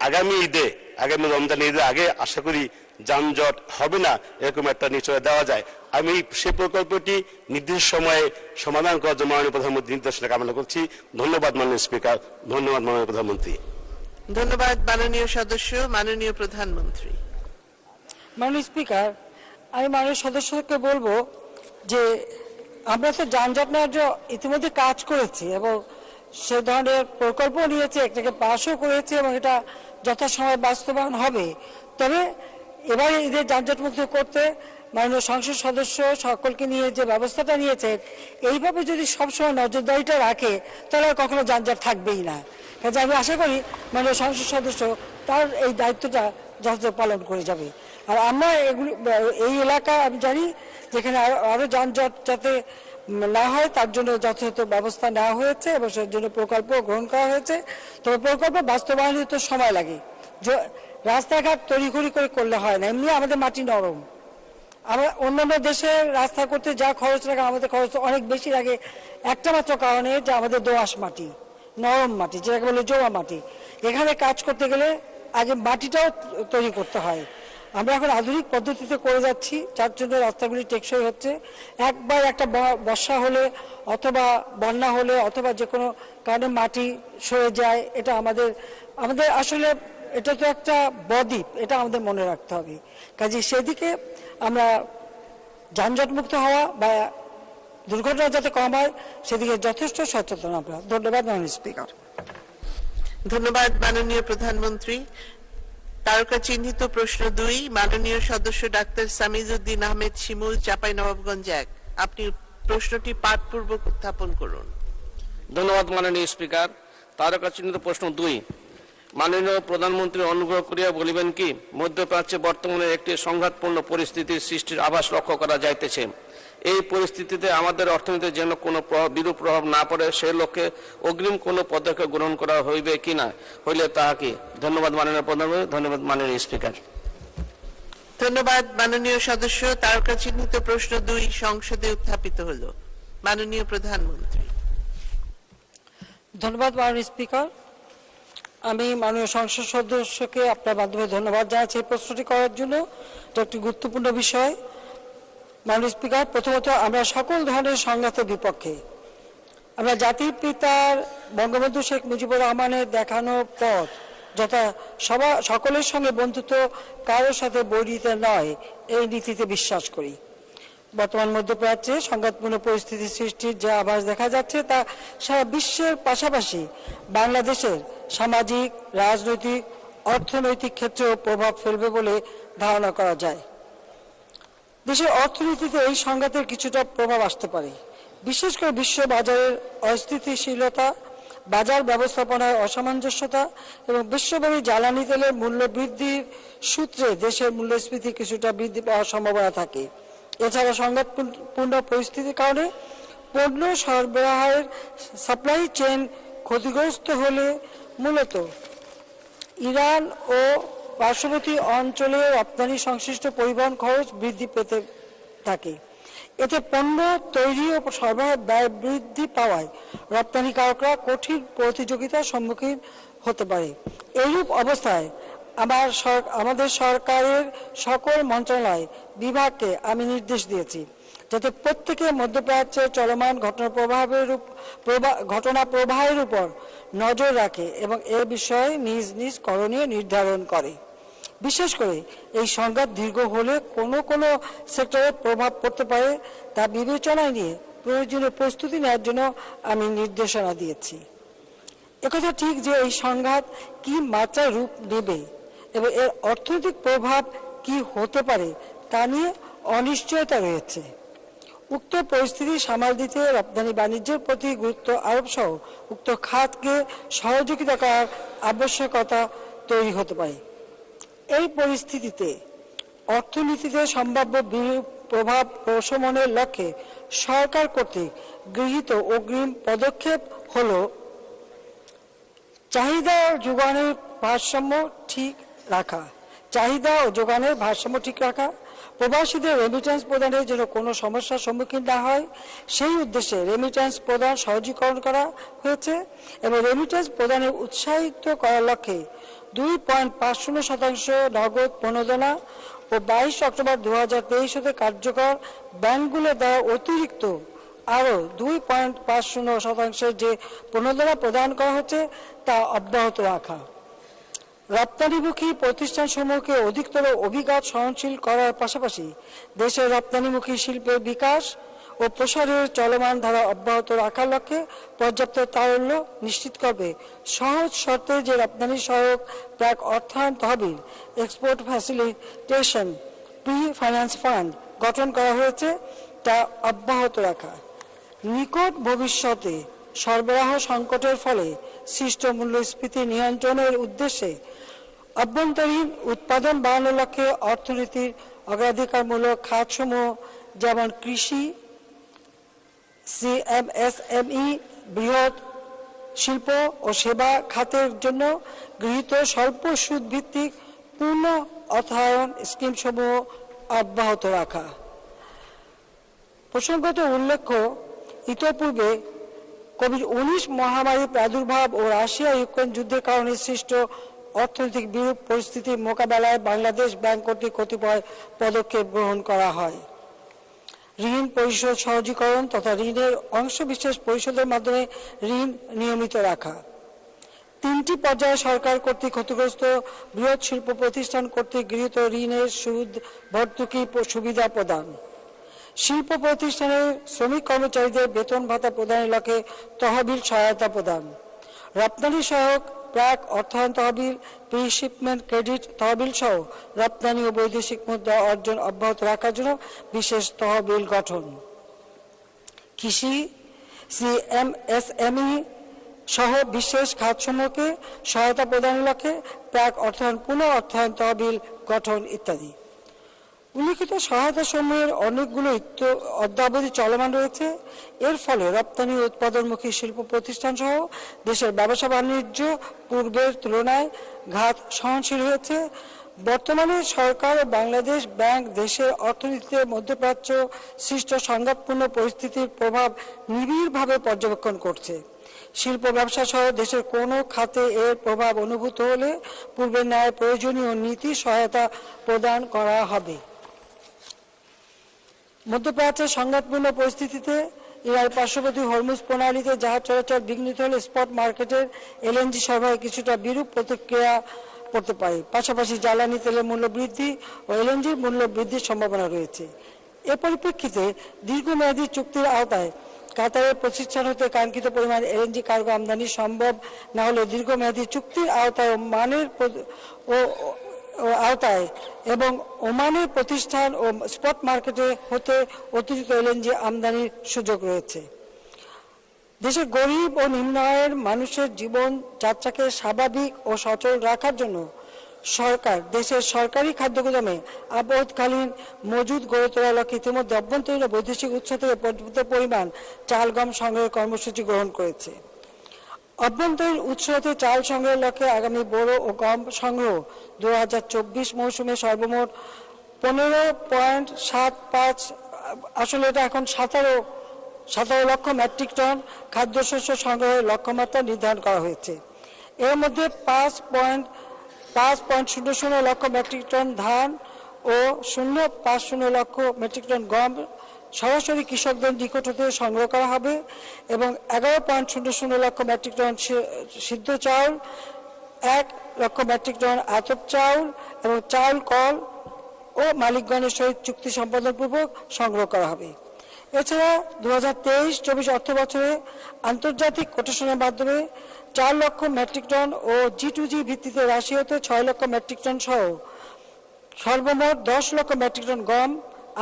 আগামী রমজান ঈদের আগে আশা করি যানজট হবে না, এরকম একটা নিশ্চয় দেওয়া যায়। আমি সেই প্রকল্পটি নির্দিষ্ট সময়ে সমাধান করার জন্য মাননীয় প্রধানমন্ত্রী নির্দেশনা কামনা করছি। ধন্যবাদ মাননীয় স্পিকার, ধন্যবাদ মাননীয় প্রধানমন্ত্রী। ধন্যবাদ মাননীয় সদস্য। মাননীয় প্রধানমন্ত্রী। মাননীয় স্পিকার, আমি মাননীয় সদস্যকে বলবো যে আমরা তো যানজট নিয়ে ইতিমধ্যে কাজ করেছি এবং সে ধরনের প্রকল্প নিয়েছে, একটাকে পাশও করেছে এবং এটা যথাসময়ে বাস্তবায়ন হবে। তবে এবারে ঈদের যানজট মুক্ত করতে মাননীয় সংসদ সদস্য সকলকে নিয়ে যে ব্যবস্থাটা নিয়েছে, এইভাবে যদি সবসময় নজরদারিটা রাখে তাহলে আর কখনো যানজট থাকবেই না। কাজে আমি আশা করি মাননীয় সংসদ সদস্য তার এই দায়িত্বটা যথাযথ পালন করে যাবে। আর আমরা এই এলাকা আমি জানি যেখানে আরো যানজট যাতে না হয় তার জন্য যথাযথ ব্যবস্থা নেওয়া হয়েছে এবং সেই জন্য প্রকল্প গ্রহণ করা হয়েছে। তবে প্রকল্প বাস্তবায়নে তো সময় লাগে, রাস্তাঘাট তড়িঘড়ি করে করলে হয় না। এমনি আমাদের মাটি নরম, আমরা অন্যান্য দেশে রাস্তা করতে যা খরচ লাগে আমাদের খরচ অনেক বেশি লাগে, একটা মাত্র কারণে যে আমাদের দোআঁশ মাটি, নরম মাটি, যেটাকে বলে জোয়া মাটি। এখানে কাজ করতে গেলে আগে মাটিটাও তৈরি করতে হয়। আমরা এখন আধুনিক পদ্ধতিতে করে যাচ্ছি, যার জন্য রাস্তাগুলি টেকসই হচ্ছে। একবার একটা বর্ষা হলে অথবা বন্যা হলে অথবা যে কোনো কারণে মাটি সরে যায়, এটা আমাদের আসলে এটা তো একটা বদ্বীপ, এটা আমাদের মনে রাখতে হবে। কাজে সেদিকে আমরা যানজট মুক্ত হওয়া বা দুর্ঘটনা যাতে কম হয় সেদিকে যথেষ্ট সচেতন আমরা। ধন্যবাদ মাননীয় স্পিকার। ধন্যবাদ মাননীয় প্রধানমন্ত্রী। তারকা চিহ্নিত প্রশ্ন 2, মাননীয় সদস্য ডাক্তার সামিজউদ্দিন আহমেদ শিমুল, চাঁপাইনবাবগঞ্জ 1। আপনি প্রশ্নটি পাঠপূর্বক উত্থাপন করুন। ধন্যবাদ মাননীয় স্পিকার। তারকা চিহ্নিত প্রশ্ন 2, মাননীয় প্রধানমন্ত্রী অনুগ্রহ করিয়া বলিবেন কি, মধ্যপ্রাচ্যে বর্তমানে একটি সংঘাতপূর্ণ পরিস্থিতির সৃষ্টির আভাস লক্ষ্য করা যাইতেছে। এই পরিস্থিতিতে আমাদের অর্থনীতির যেন কোনো বিরূপ প্রভাব না পড়ে সে লক্ষ্যে অগ্রিম কোনো পদক্ষেপ গ্রহণ করা হইবে কিনা, হইলে তাহা কি? ধন্যবাদ মাননীয় প্রধানমন্ত্রী। ধন্যবাদ মাননীয় স্পিকার। ধন্যবাদ মাননীয় সদস্য। তারকা চিহ্নিত প্রশ্ন 2 সংসদে উত্থাপিত হলো। মাননীয় প্রধানমন্ত্রী। ধন্যবাদ মাননীয় স্পিকার। আমি মাননীয় সংসদ সদস্যকে আপনার মাধ্যমে ধন্যবাদ জানাচ্ছি এই প্রশ্নটি করার জন্য। এটা একটি গুরুত্বপূর্ণ বিষয়। মাননীয় স্পিকার, প্রথমত আমরা সকল ধরনের সংঘাতের বিপক্ষে। আমরা জাতির পিতার বঙ্গবন্ধু শেখ মুজিবুর রহমানের দেখানো পথ, যথা সকলের সঙ্গে বন্ধুত্ব, কারোর সাথে বৈরিতা নয়, এই নীতিতে বিশ্বাস করি। বর্তমান মধ্যপ্রাচ্যে সংঘাতপূর্ণ পরিস্থিতি সৃষ্টির যে আভাস দেখা যাচ্ছে তা সারা বিশ্বের পাশাপাশি বাংলাদেশের সামাজিক, রাজনৈতিক, অর্থনৈতিক ক্ষেত্রেও প্রভাব ফেলবে বলে ধারণা করা যায়। দেশের অর্থনীতিতে এই সংঘাতের কিছুটা প্রভাব আসতে পারে, বিশেষ করে বিশ্ব বাজারের অস্থিতিশীলতা, বাজার ব্যবস্থাপনায় অসামঞ্জস্যতা এবং বিশ্বব্যাপী জ্বালানি তেলের মূল্য বৃদ্ধির সূত্রে দেশের মূল্যস্ফীতি কিছুটা বৃদ্ধি পাওয়ার সম্ভাবনা থাকে। এছাড়া সংঘাতপূর্ণ পরিস্থিতির কারণে পণ্য সরবরাহের সাপ্লাই চেইন ক্ষতিগ্রস্ত হলে মূলত ইরান ও পার্শ্ববর্তী অঞ্চলে রপ্তানি সংশ্লিষ্ট পরিবহন খরচ বৃদ্ধি পেতে থাকে। এতে পণ্য তৈরি ও সরবরাহ ব্যয় বৃদ্ধি পাওয়ায় রপ্তানিকারকরা কঠিন প্রতিযোগিতার সম্মুখীন হতে পারে। এইরূপ অবস্থায় আমাদের সরকারের সকল মন্ত্রণালয় বিভাগকে আমি নির্দেশ দিয়েছি যাতে প্রত্যেকে মধ্যপ্রাচ্যের চলমান ঘটনা প্রবাহের উপর নজর রাখে এবং এ বিষয়ে নিজ নিজ করণীয় নির্ধারণ করে। বিশেষ করে এই সংঘাত দীর্ঘ হলে কোনো সেক্টরে প্রভাব পড়তে পারে তা বিবেচনায় নিয়ে প্রয়োজনীয় প্রস্তুতি নেওয়ার জন্য আমি নির্দেশনা দিয়েছি। একথা ঠিক যে এই সংঘাত কি মাত্রায় রূপ নেবে এবং এর অর্থনৈতিক প্রভাব কি হতে পারে তা নিয়ে অনিশ্চয়তা রয়েছে। উক্ত পরিস্থিতি সামাল দিতে রপ্তানি বাণিজ্যের প্রতি গুরুত্ব আরোপ সহ উক্ত খাতকে সহযোগিতা করার আবশ্যকতা তৈরি হতে পারে। এই পরিস্থিতিতে অর্থনীতিতে সম্ভাব্য বিরূপ প্রভাব প্রশমনের লক্ষ্যে সরকার কর্তৃক গৃহীত অগ্রিম পদক্ষেপ হল চাহিদা ও যোগানের ভারসাম্য ঠিক রাখা, প্রবাসীদের রেমিটেন্স প্রদানের জন্য কোনো সমস্যার সম্মুখীন না হয় সেই উদ্দেশ্যে রেমিটেন্স প্রদান সহজীকরণ করা হয়েছে এবং রেমিটেন্স প্রদানে উৎসাহিত করার লক্ষ্যে 2.50% নগদ প্রণোদনা ও 22 অক্টোবর 2023 হতে কার্যকর ব্যাংকগুলো দ্বারা অতিরিক্ত আরও 2.50% যে প্রণোদনা প্রদান করা হচ্ছে তা অব্যাহত রাখা, রপ্তানিমুখী প্রতিষ্ঠানসমূহকে অধিকতর অভিঘাত সহনশীল করার পাশাপাশি দেশের রপ্তানিমুখী শিল্পের বিকাশ ও প্রসারের চলমান ধারা অব্যাহত রাখার লক্ষ্যে পর্যাপ্ত তারল্য নিশ্চিত করবে সহজ শর্তে যে রপ্তানি সহায়ক প্রাক অর্থায়ন তহবিল export facilitation pre finance fund গঠন করা হয়েছে তা অব্যাহত রাখা, নিকট ভবিষ্যতে সরবরাহ সংকটের ফলে সৃষ্ট মূল্যস্ফীতি নিয়ন্ত্রণের উদ্দেশ্যে অভ্যন্তরীণ উৎপাদন বাড়ানোর লক্ষ্যে অর্থনীতির অগ্রাধিকারমূলক খাতসমূহ যেমন কৃষি, সিএমএসএমই, বৃহৎ শিল্প ও সেবা খাতের জন্য গৃহীত স্বল্প সুদ ভিত্তিক পূর্ণ অর্থায়ন স্কিমসমূহ অব্যাহত রাখা। প্রসঙ্গত উল্লেখ্য, ইতোপূর্বে কোভিড-19 মহামারী প্রাদুর্ভাব ও রাশিয়া ইউক্রেন যুদ্ধের কারণে সৃষ্ট অর্থনৈতিক বিরূপ পরিস্থিতির মোকাবেলায় বাংলাদেশ ব্যাংক কর্তৃক কতিপয় পদক্ষেপ গ্রহণ করা হয়। ঋণ পরিশোধ সহজীকরণ তথা ঋণের অংশবিশেষ পরিশোধের মাধ্যমে ঋণ নিয়মিত রাখা, 3টি পর্যায়ে সরকার কর্তৃক ক্ষতিগ্রস্ত বৃহৎ শিল্প প্রতিষ্ঠান কর্তৃক গৃহীত ঋণের সুদ ভর্তুকি সুবিধা প্রদান, শিল্প প্রতিষ্ঠানের শ্রমিক কর্মচারীদের বেতন ভাতা প্রদানের লক্ষ্যে তহবিল সহায়তা প্রদান, রপ্তানি সহায়ক প্রাক অর্থায়ন তহবিল, প্রি শিপমেন্ট ক্রেডিট তহবিল সহ রপ্তানি ও বৈদেশিক মুদ্রা অর্জন অব্যাহত রাখার জন্য বিশেষ তহবিল গঠন, কৃষি, সিএমএসএমই সহ বিশেষ খাতসমূহকে সহায়তা প্রদানের লক্ষ্যে প্রাক অর্থায়ন পুনঃ অর্থায়ন তহবিল গঠন ইত্যাদি। উল্লিখিত সহায়তা সমূহের অনেকগুলো অদ্যাবধি চলমান রয়েছে। এর ফলে রপ্তানি উৎপাদনমুখী শিল্প প্রতিষ্ঠান সহ দেশের ব্যবসা বাণিজ্য পূর্বের তুলনায় ঘাত সহনশীল হয়েছে। বর্তমানে সরকার ও বাংলাদেশ ব্যাংক দেশের অর্থনীতিতে মধ্যপ্রাচ্য সৃষ্ট সংঘাতপূর্ণ পরিস্থিতির প্রভাব নিবিড়ভাবে পর্যবেক্ষণ করছে। শিল্প ব্যবসা সহ দেশের কোনো খাতে এর প্রভাব অনুভূত হলে পূর্বের ন্যায় প্রয়োজনীয় নীতি সহায়তা প্রদান করা হবে। মধ্যপ্রাচ্যের সংঘাতপূর্ণ পরিস্থিতিতে ইরান পার্শ্ববর্তী হরমুজ প্রণালীতে জাহাজ চলাচল বিঘ্নিত হলে স্পট মার্কেটের এলএনজি সরবরাহে কিছুটা বিরূপ প্রতিক্রিয়া পড়তে পারে। পাশাপাশি জ্বালানি তেলের মূল্য বৃদ্ধি ও এলএনজির মূল্য বৃদ্ধির সম্ভাবনা রয়েছে। এ পরিপ্রেক্ষিতে দীর্ঘমেয়াদী চুক্তির আওতায় কাতারের প্রতিষ্ঠান হতে কাঙ্ক্ষিত পরিমাণ এলএনজি কার্গো আমদানি সম্ভব না হলে দীর্ঘমেয়াদী চুক্তির আওতায় আওতায় এবং ওমানের প্রতিষ্ঠান ও স্পট মার্কেটে হতে অতিরিক্ত এলএনজি আমদানির সুযোগ রয়েছে। দেশের গরিব ও নিম্ন আয়ের মানুষের জীবন যাত্রাকে স্বাভাবিক ও সচল রাখার জন্য সরকার দেশের সরকারি খাদ্য গুদামে আপদকালীন মজুদ গড়ে তোলার লক্ষ্যে ইতিমধ্যে অভ্যন্তরীণ ও বৈদেশিক উৎস থেকে পর্যাপ্ত পরিমাণ চাল গম সংগ্রহের কর্মসূচি গ্রহণ করেছে। অভ্যন্তরীণ উৎস হতে চাল সংগ্রহের লক্ষ্যে আগামী বোরো ও গম সংগ্রহ 2024 মৌসুমে সর্বমোট 15.75 আসলে এটা এখন 17 লক্ষ মেট্রিক টন খাদ্যশস্য সংগ্রহের লক্ষ্যমাত্রা নির্ধারণ করা হয়েছে। এর মধ্যে 5.00 লক্ষ মেট্রিক টন ধান ও 0.50 লক্ষ মেট্রিক টন গম সরাসরি কৃষকদের নিকট হতে সংগ্রহ করা হবে এবং 11.00 লক্ষ মেট্রিক টন সিদ্ধ চাউল, 1 লক্ষ মেট্রিক টন আতপ চাউল এবং চাউল কল ও মালিকগণের সহিত চুক্তি সম্পাদনপূর্বক সংগ্রহ করা হবে। এছাড়া 2023-24 অর্থ বছরে আন্তর্জাতিক কোটেশনের মাধ্যমে 4 লক্ষ মেট্রিক টন ও G2G ভিত্তিতে রাশিয়াতে 6 লক্ষ মেট্রিক টন সহ সর্বমোট 10 লক্ষ মেট্রিক টন গম,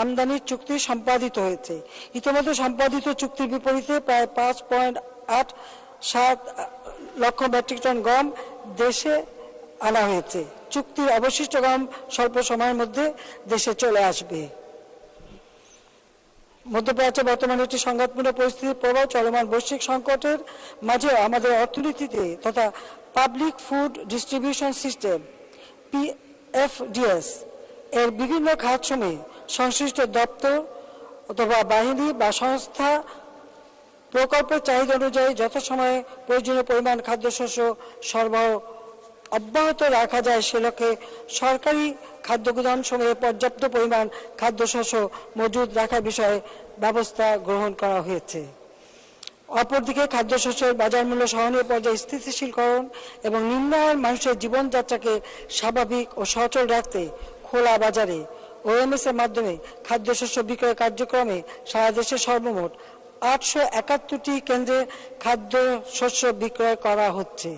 আমদানির চুক্তি সম্পাদিত হয়েছে। ইতিমধ্যে সম্পাদিত চুক্তির বিপরীতে প্রায় 5.87 লক্ষ মেট্রিক টন গম দেশে আনা হয়েছে। চুক্তির অবশিষ্ট গম স্বল্প সময়ের মধ্যে দেশে চলে আসবে। মধ্যপ্রাচ্যে বর্তমানে একটি সংঘাতপূর্ণ পরিস্থিতির প্রভাব চলমান বৈশ্বিক সংকটের মাঝে আমাদের অর্থনীতিতে তথা public food distribution system PFDS এর বিভিন্ন খাতসমূহে সংশ্লিষ্ট দপ্তর অথবা বাহিনী বা সংস্থা প্রকল্পের চাহিদা অনুযায়ী যথাসময়ে প্রয়োজনীয় পরিমাণ খাদ্যশস্য সরবরাহ অব্যাহত রাখা যায় সে লক্ষ্যে সরকারি খাদ্য গুদামসমূহে পর্যাপ্ত পরিমাণ খাদ্যশস্য মজুদ রাখার বিষয়ে ব্যবস্থা গ্রহণ করা হয়েছে। অপরদিকে খাদ্যশস্যের বাজার মূল্য সহনীয় পর্যায়ে স্থিতিশীলকরণ এবং নিম্ন আয়ের মানুষের জীবনযাত্রাকে স্বাভাবিক ও সচল রাখতে খোলা বাজারে OMS এর মাধ্যমে খাদ্যশস্য বিক্রয় কার্যক্রমে সারা দেশে সর্বমোট 871টি কেন্দ্রে খাদ্যশস্য বিক্রয় করা হচ্ছে।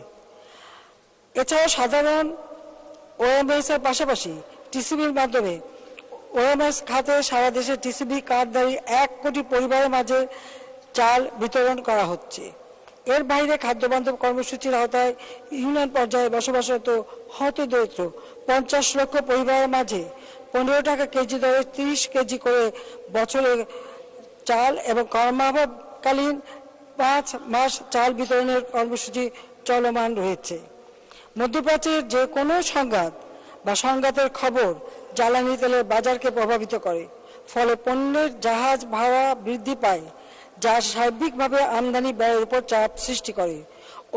এছাড়া সাধারণ OMS এর পাশাপাশি TCBর মাধ্যমে OMS খাতে সারা দেশে TCB কার্ডধারী 1 কোটি পরিবারের মাঝে চাল বিতরণ করা হচ্ছে। এর বাইরে খাদ্য বান্ধব কর্মসূচির আওতায় ইউনিয়ন পর্যায়ে বসবাসরত হতদরিদ্র 50 লক্ষ পরিবারের মাঝে 15 টাকা কেজি দরে 30 কেজি করে বছরে চাল এবং কর্মাভাবকালীন 5 মাস চাল বিতরণের কর্মসূচি চলমান রয়েছে। মধ্যপ্রাচ্যের যে কোনো সংঘাত বা সংঘাতের খবর জ্বালানি তেলের বাজারকে প্রভাবিত করে, ফলে পণ্যের জাহাজ ভাড়া বৃদ্ধি পায়, যা সার্বিকভাবে আমদানি ব্যয়ের উপর চাপ সৃষ্টি করে।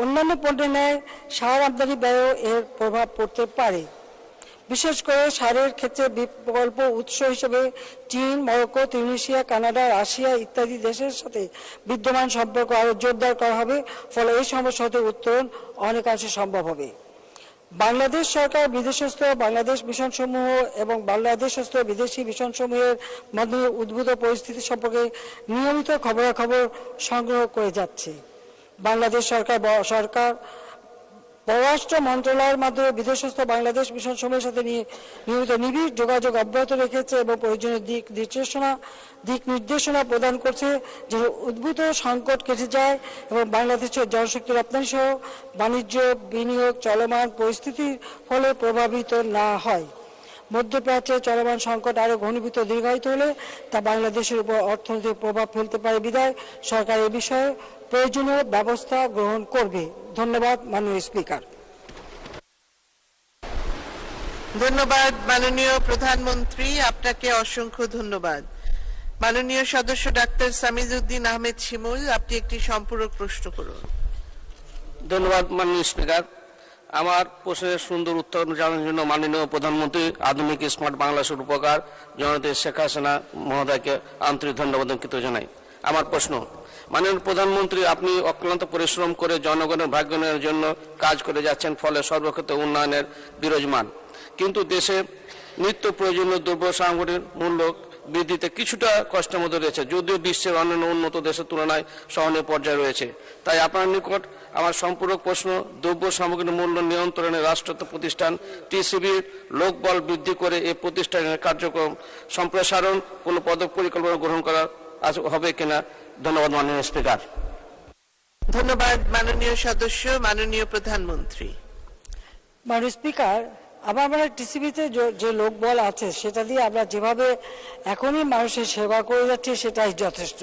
অন্যান্য পণ্যের ন্যায় সার আমদানি ব্যয়েও এর প্রভাব পড়তে পারে। বিশেষ করে সারের ক্ষেত্রে বিকল্প উৎস হিসেবে চীন, মরক্কো, তিউনিসিয়া, কানাডা, রাশিয়া ইত্যাদি দেশের সাথে বিদ্যমান সম্পর্ক আরো জোরদার করা হবে, ফলে এই সমস্যা হতে উত্তরণ অনেকাংশে সম্ভব হবে। বাংলাদেশ সরকার বিদেশস্থ বাংলাদেশ মিশনসমূহ এবং বাংলাদেশস্থ বিদেশি মিশনসমূহের মাধ্যমে উদ্ভূত পরিস্থিতি সম্পর্কে নিয়মিত খবরাখবর সংগ্রহ করে যাচ্ছে। বাংলাদেশ সরকার পররাষ্ট্র মন্ত্রণালয়ের মাধ্যমে বিদেশস্থ বাংলাদেশ মিশনসমূহের সাথে নিয়মিত নিবিড় যোগাযোগ অব্যাহত রেখেছে এবং প্রয়োজনীয় দিক নির্দেশনা প্রদান করছে, যে উদ্ভূত সংকট কেটে যায় এবং বাংলাদেশের জনশক্তি রপ্তানি সহ বাণিজ্য বিনিয়োগ চলমান পরিস্থিতির ফলে প্রভাবিত না হয়। মধ্যপ্রাচ্যে চলমান সংকট আরো ঘনীভূত দীর্ঘায়িত হলে তা বাংলাদেশের উপর অর্থনৈতিক প্রভাব ফেলতে পারে বিধায় সরকার এ বিষয়ে প্রয়োজনীয় ব্যবস্থা গ্রহণ করবে। ধন্যবাদ মাননীয় স্পিকার। ধন্যবাদ মাননীয় প্রধানমন্ত্রী, আপনাকে অসংখ্য ধন্যবাদ। মাননীয় সদস্য ডাক্তার সামিজউদ্দিন আহমেদ শিমুল, আপনি একটি সম্পূরক প্রশ্ন করুন। ধন্যবাদ মাননীয় স্পিকার। আমার প্রশ্নের সুন্দর উত্তর জানার জন্য মাননীয় প্রধানমন্ত্রী আধুনিক স্মার্ট বাংলাদেশের উপকার জননেত্রী শেখ হাসিনা মহোদয়কে আন্তরিক ধন্যবাদ ও কৃতজ্ঞতা জানাই। আমার প্রশ্ন, মাননীয় প্রধানমন্ত্রী, আপনি অক্লান্ত পরিশ্রম করে জনগণের ভাগ্যের জন্য কাজ করে যাচ্ছেন, ফলে সর্বক্ষেত্রে উন্নয়নের বিরাজমান। কিন্তু দেশে নিত্য প্রয়োজনীয় দ্রব্য সামগ্রীর মূল্য বৃদ্ধিতে কিছুটা কষ্টের মধ্যে রয়েছে, যদিও বিশ্বের অন্যান্য উন্নত দেশের তুলনায় সহনীয় পর্যায়ে রয়েছে। তাই আপনার নিকট আমার সম্পূরক প্রশ্ন, দ্রব্য সামগ্রীর মূল্য নিয়ন্ত্রণে রাষ্ট্রায়ত্ত প্রতিষ্ঠান TCBর লোকবল বৃদ্ধি করে এই প্রতিষ্ঠানের কার্যক্রম সম্প্রসারণ কোনো পরিকল্পনা গ্রহণ করা হবে কিনা? ধন্যবাদ মাননীয় স্পিকার। ধন্যবাদ মাননীয় সদস্য। মাননীয় প্রধানমন্ত্রী। মাননীয় স্পিকার, আমার TCBতে যে লোকবল আছে সেটা দিয়ে আমরা যেভাবে এখনই মানুষের সেবা করে যাচ্ছি সেটাই যথেষ্ট।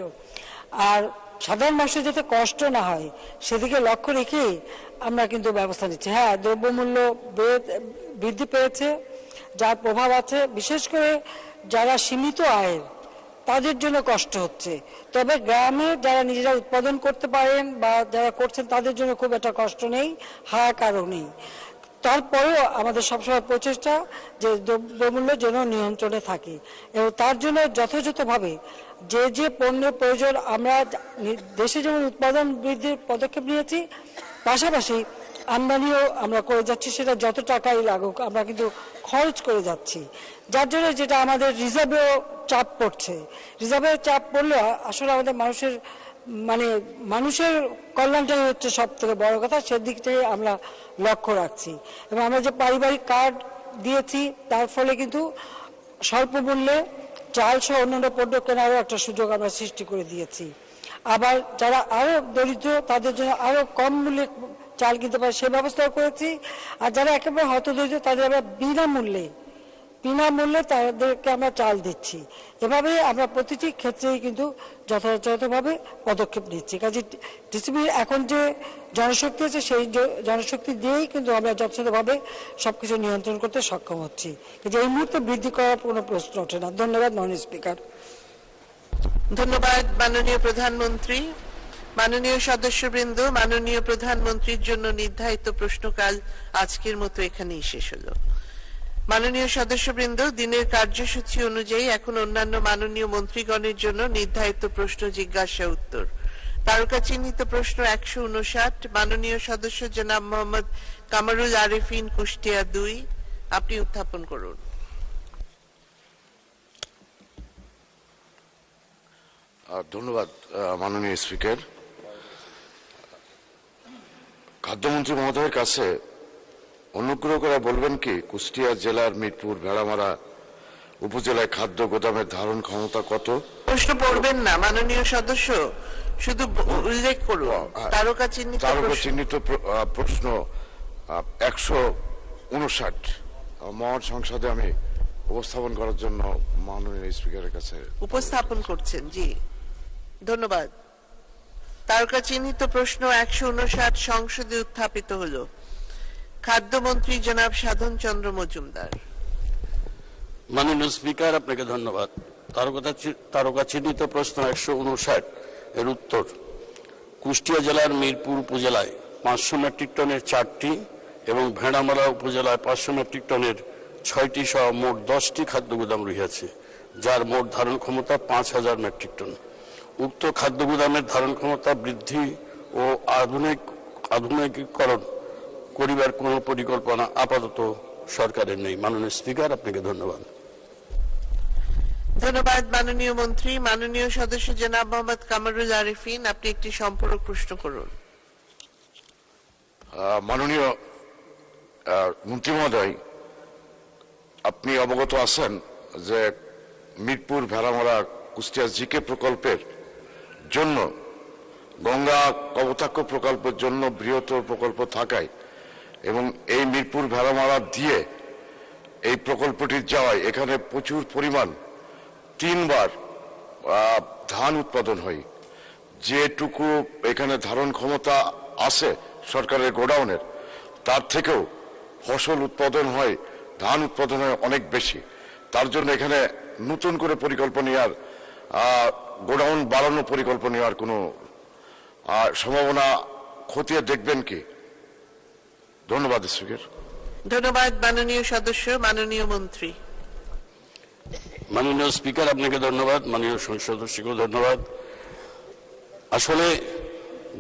আর সাধারণ মানুষের যাতে কষ্ট না হয় সেদিকে লক্ষ্য রেখেই আমরা কিন্তু ব্যবস্থা নিচ্ছি। হ্যাঁ, দ্রব্যমূল্য বৃদ্ধি পেয়েছে, যার প্রভাব আছে বিশেষ করে যারা সীমিত আয়ের তাদের জন্য কষ্ট হচ্ছে। তবে গ্রামে যারা নিজেরা উৎপাদন করতে পারেন বা যারা করছেন তাদের জন্য খুব একটা কষ্ট নেই, হাহাকারও নেই। তারপরেও আমাদের সবসময় প্রচেষ্টা যে দ্রব্যমূল্য যেন নিয়ন্ত্রণে থাকে এবং তার জন্য যথাযথভাবে যে পণ্যের প্রয়োজন আমরা দেশে যেমন উৎপাদন বৃদ্ধির পদক্ষেপ নিয়েছি, পাশাপাশি আমদানিও আমরা করে যাচ্ছি। সেটা যত টাকাই লাগুক আমরা কিন্তু খরচ করে যাচ্ছি, যার জন্য যেটা আমাদের রিজার্ভেও চাপ পড়ছে। রিজার্ভের চাপ পড়লে আসলে আমাদের মানুষের কল্যাণটাই হচ্ছে সব থেকে বড় কথা, সেদিকটাই আমরা লক্ষ্য রাখছি। এবং আমরা যে পারিবারিক কার্ড দিয়েছি তার ফলে কিন্তু স্বল্প মূল্যে চাল সহ অন্যান্য পণ্য কেনারও একটা সুযোগ আমরা সৃষ্টি করে দিয়েছি। আবার যারা আরো দরিদ্র তাদের জন্য আরো কম মূল্যে চাল কিনতে পারে সে ব্যবস্থাও করেছি। আর যারা একেবারে হতদরিদ্র তাদের আমরা বিনামূল্যে তাদেরকে আমরা চাল দিচ্ছি। এভাবে আমরা প্রতিটি ক্ষেত্রেই কিন্তু যথাযথভাবে পদক্ষেপ নিচ্ছি। কাজে টিসিবির এখন যে জনশক্তি আছে সেই জনশক্তি দিয়েই কিন্তু আমরা যথাযথভাবে সবকিছু নিয়ন্ত্রণ করতে সক্ষম হচ্ছি। কিন্তু এই মুহূর্তে বৃদ্ধি করার কোনো প্রশ্ন ওঠে না। ধন্যবাদ মাননীয় স্পিকার। ধন্যবাদ মাননীয় প্রধানমন্ত্রী। মাননীয় সদস্যবৃন্দ, মাননীয় প্রধানমন্ত্রীর জন্য নির্ধারিত প্রশ্নকাল আজকের মতো এখানেই শেষ হলো। মাননীয় সদস্যবৃন্দ, দিনের কার্যসূচি অনুযায়ী এখন অন্যান্য মাননীয় মন্ত্রীগণের জন্য নির্ধারিত প্রশ্ন জিজ্ঞাসা উত্তর। তারকা চিহ্নিত প্রশ্ন 159, মাননীয় সদস্য জনাব মোহাম্মদ কামারুল আরেফিন, কুষ্টিয়া 2, আপনি উত্থাপন করুন। ধন্যবাদ মাননীয় স্পিকার। খাদ্যমন্ত্রী মহোদয়ের কাছে অনুগ্রহ করে বলবেন কি কুষ্টিয়া জেলার মিরপুর ভেড়ামারা উপজেলায় খাদ্য গোদামের ধারণ ক্ষমতা কত? প্রশ্ন পড়বেন না মাননীয় সদস্য, শুধু উল্লেখ করুন। তারকা চিহ্নিত প্রশ্ন 159 মহান সংসদে আমি উপস্থাপন করার জন্য মাননীয় স্পিকারের কাছে উপস্থাপন করছেন। জি, ধন্যবাদ। তারকা চিহ্নিত প্রশ্ন 159 সংসদে উত্থাপিত হলো। খাদ্যমন্ত্রী জনাব সাধন চন্দ্র মজুমদার। মাননীয় স্পিকার, আপনাকে ধন্যবাদ। তারকা চিহ্নিত প্রশ্ন 159 এর উত্তর, কুষ্টিয়া জেলার মিরপুর উপজেলায় 500 মেট্রিক টনের 4টি এবং ভেড়ামারা উপজেলায় 500 মেট্রিক টনের 6টি সহ মোট 10টি খাদ্য গুদাম রয়েছে, যার মোট ধারণ ক্ষমতা 5000 মেট্রিক টন। উক্ত খাদ্য গুদামের ধারণ ক্ষমতা বৃদ্ধি ও আধুনিকীকরণ করিবার কোন পরিকল্পনা আপাতত সরকারের নেই। মাননীয় স্পিকার, আপনাকে ধন্যবাদ। ধন্যবাদ মাননীয় মন্ত্রী। মাননীয় সদস্য জনাব মোহাম্মদ কামারুল আরেফিন, আপনি একটি সম্পূরক প্রশ্ন করুন। মাননীয় মন্ত্রী মহোদয়, আপনি অবগত আছেন যে মিরপুর ভেড়ামারা কুষ্টিয়া জিকে প্রকল্পের জন্য গঙ্গা কপোতাক্ষ প্রকল্পের জন্য বৃহত্তর প্রকল্প থাকায় এবং এই মিরপুর ভেড়ামারা দিয়ে এই প্রকল্পটি যাওয়ায় এখানে প্রচুর পরিমাণ 3 বার ধান উৎপাদন হয়। যেটুকু এখানে ধারণ ক্ষমতা আছে সরকারের গোডাউনের, তার থেকেও ফসল উৎপাদন হয়, ধান উৎপাদন হয় অনেক বেশি। তার জন্য এখানে নতুন করে পরিকল্পনা নেওয়ার, গোডাউন বাড়ানোর পরিকল্পনা নেওয়ার কোনো সম্ভাবনা খতিয়ে দেখবেন কি? ধন্যবাদ স্পিকার। ধন্যবাদ মাননীয় সদস্য। মাননীয় মন্ত্রী। মাননীয় স্পিকার, আপনাকে ধন্যবাদ। মাননীয় সংসদ সদস্যকেও ধন্যবাদ। আসলে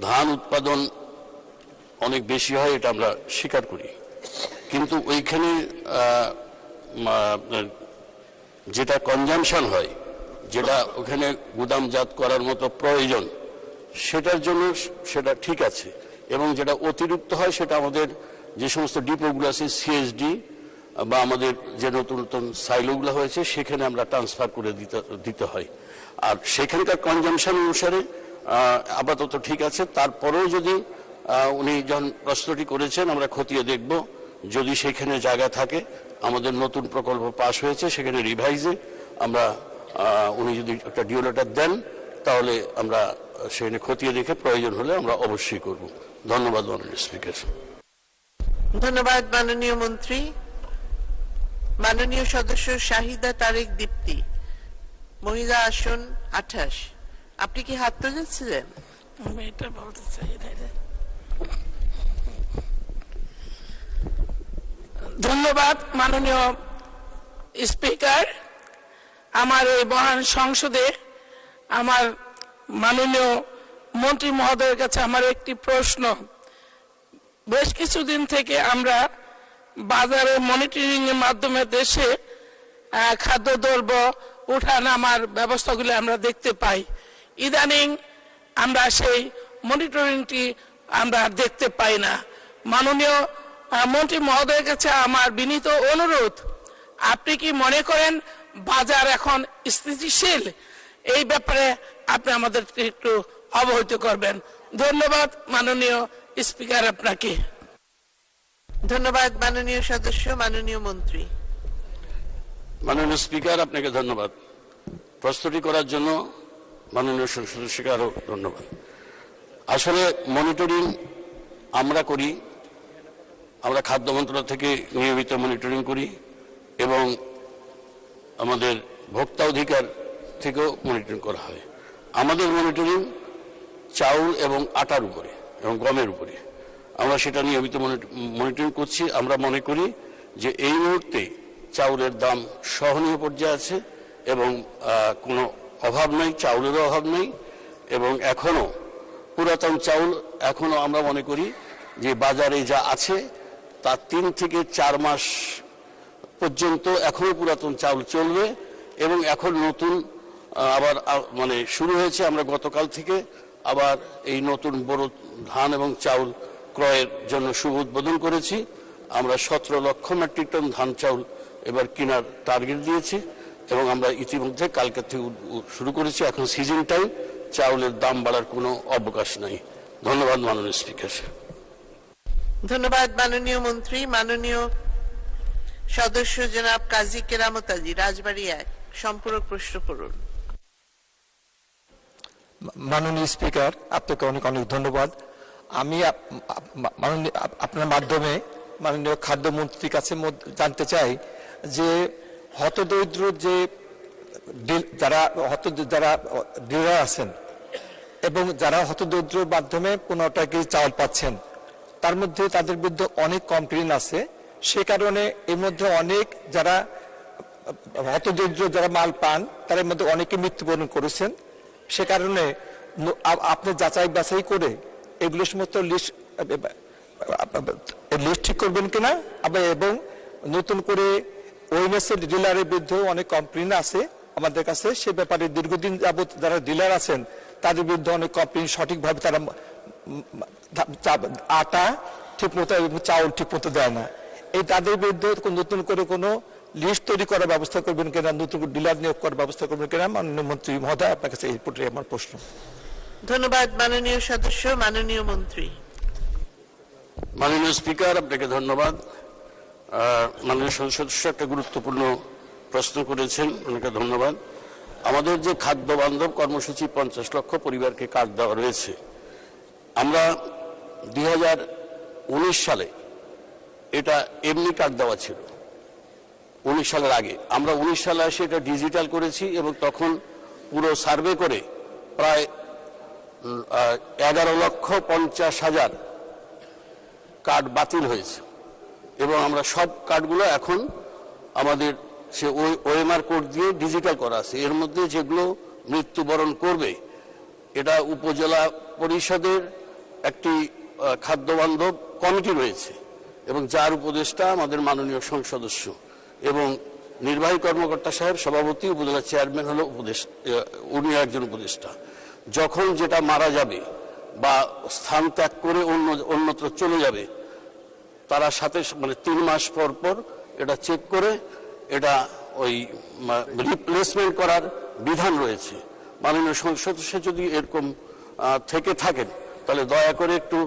ধান উৎপাদন অনেক বেশি হয়, এটা আমরা স্বীকার করি, কিন্তু ওইখানে যেটা কনজামশন হয়, যেটা ওখানে গুদামজাত করার মতো প্রয়োজন, সেটার জন্য সেটা ঠিক আছে, এবং যেটা অতিরিক্ত হয় সেটা আমাদের যে সমস্ত ডিপোগুলো আছে সিএসডি বা আমাদের যে নতুন নতুন সাইলোগুলো হয়েছে সেখানে আমরা ট্রান্সফার করে দিতে হয়। আর সেখানকার কনজামশন অনুসারে আপাতত ঠিক আছে। তারপরেও যদি উনি যখন প্রশ্নটি করেছেন আমরা খতিয়ে দেখব, যদি সেখানে জায়গা থাকে, আমাদের নতুন প্রকল্প পাশ হয়েছে সেখানে রিভাইজে আমরা উনি যদি একটা ডিও লেটার দেন তাহলে আমরা সেখানে খতিয়ে দেখে প্রয়োজন হলে আমরা অবশ্যই করব। ধন্যবাদ মাননীয় স্পিকার। ধন্যবাদ মাননীয় মন্ত্রী। মাননীয় সদস্য শাহিদা তারেক দীপ্তি, মহিলা আসন 28, আপনি কি হাত তুলেছিলেন? আমি এটা বলতে চাই। ধন্যবাদ মাননীয় স্পিকার। আমার এই মহান সংসদে আমার মাননীয় মন্ত্রী মহোদয়ের কাছে আমার একটি প্রশ্ন। বেশ কিছুদিন থেকে আমরা বাজারে মনিটরিং এর মাধ্যমে দেশে খাদ্যদ্রব্য উঠা নামার ব্যবস্থাগুলো আমরা দেখতে পাই। ইদানিং আমরা সেই মনিটরিংটি আমরা দেখতে পাই না। মাননীয় মন্ত্রী মহোদয়ের কাছে আমার বিনীত অনুরোধ, আপনি কি মনে করেন বাজার এখন স্থিতিশীল, এই ব্যাপারে আপনি আমাদেরকে একটু অবহিত করবেন। ধন্যবাদ মাননীয় স্পিকার আপনাকে। ধন্যবাদ মাননীয় সদস্য। মাননীয় মন্ত্রী। মাননীয় স্পিকার, আপনাকে ধন্যবাদ। প্রস্তুতি করার জন্য মাননীয় সদস্যকে আরো ধন্যবাদ। আসলে মনিটরিং আমরা করি, আমরা খাদ্য মন্ত্রণালয় থেকে নিয়মিত মনিটরিং করি এবং আমাদের ভোক্তা অধিকার থেকেও মনিটরিং করা হয়। আমাদের মনিটরিং চাউল এবং আটার উপরে এবং গমের উপরে, আমরা সেটা নিয়মিত মনিটরিং করছি। আমরা মনে করি যে এই মুহূর্তে চাউলের দাম সহনীয় পর্যায়ে আছে এবং কোনো অভাব নেই, চাউলেরও অভাব নেই। এবং এখনো পুরাতন চাউল এখনো আমরা মনে করি যে বাজারে যা আছে তা 3 থেকে 4 মাস পর্যন্ত এখনো পুরাতন চাউল চলবে। এবং এখন নতুন আবার মানে শুরু হয়েছে, আমরা গতকাল থেকে আবার এই নতুন বড় ধান এবং চাউল ক্রয়ের জন্য শুভ উদ্বোধন করেছি। আমরা 17 লক্ষ মেট্রিক টন ধান চাউল এবার কেনার টার্গেট দিয়েছি এবং আমরা ইতিমধ্যে কালকে থেকে শুরু করেছি। এখন সিজন টাইম, চাউলের দাম বাড়ার কোনো অবকাশ নাই। ধন্যবাদ মাননীয় স্পিকার। ধন্যবাদ মাননীয় মন্ত্রী। মাননীয় সদস্য জনাব কাজী কেরামত আলী, রাজবাড়ী 1, সম্পূরক প্রশ্ন করুন। মাননীয় স্পিকার, আপনাকে অনেক অনেক ধন্যবাদ। আমি আপনার মাধ্যমে মাননীয় খাদ্যমন্ত্রীর কাছে জানতে চাই যে হতদরিদ্র যে যারা ডিলার আছেন এবং যারা হতদরিদ্রের মাধ্যমে 15 কেজি চাউল পাচ্ছেন, তার মধ্যে তাদের বিরুদ্ধে অনেক কমপ্লেইন আছে। সে কারণে এর মধ্যে অনেক যারা হতদরিদ্র যারা মাল পান তার মধ্যে অনেকে মৃত্যুবরণ করেছেন। সে কারণে আপনি যাচাই বাছাই করে এগুলো সমস্ত লিস্ট ঠিক করবেন কিনা, এবং নতুন করে ওএমএস এর ডিলারের বিরুদ্ধে অনেক কমপ্লেইন আছে আমাদের কাছে। সে ব্যাপারে দীর্ঘদিন যাবত যারা ডিলার আছেন তাদের বিরুদ্ধে অনেক কমপ্লেইন, সঠিকভাবে তারা আটা ঠিক মতো এবং চাউল ঠিক মতো দেয় না। এই তাদের বিরুদ্ধে নতুন করে কোনো লিস্ট তৈরি করার ব্যবস্থা করবেন কিনা, নতুন করে ডিলার নিয়োগ করার ব্যবস্থা করবেন কিনা, মাননীয় মন্ত্রী মহোদয়, আপনার কাছে এই আমার প্রশ্ন। ধন্যবাদ মাননীয় সদস্য। মাননীয় মন্ত্রী। মাননীয় স্পিকার, আপনাকে ধন্যবাদ। মাননীয় সদস্য একটা গুরুত্বপূর্ণ প্রশ্ন করেছেন, অনেক ধন্যবাদ। আমাদের যে খাদ্য বান্ধব কর্মসূচি 50 লক্ষ পরিবারকে কার্ড দেওয়া রয়েছে, আমরা 2019 সালে এটা এমনি কার্ড দেওয়া ছিল। 19 সালের আগে আমরা 19 সালে এসে এটা ডিজিটাল করেছি এবং তখন পুরো সার্ভে করে প্রায় 11,50,000 কার্ড বাতিল হয়েছে এবং আমরা সব কার্ডগুলো এখন আমাদের সে ওএমআর কোড দিয়ে ডিজিটাল করা আছে। এর মধ্যে যেগুলো মৃত্যুবরণ করবে, এটা উপজেলা পরিষদের একটি খাদ্য বান্ধব কমিটি রয়েছে এবং যার উপদেষ্টা আমাদের মাননীয় সংসদ সদস্য এবং নির্বাহী কর্মকর্তা সাহেব সভাপতি, উপজেলা চেয়ারম্যান হলো উনি একজন উপদেষ্টা। যখন যেটা মারা যাবে বা স্থান ত্যাগ করে অন্যত্র চলে যাবে, তারা সাথে মানে 3 মাস পর পর এটা চেক করে এটা ওই রিপ্লেসমেন্ট করার বিধান রয়েছে। মাননীয় সংসদ সদস্য যদি এরকম থেকে থাকেন তাহলে দয়া করে একটু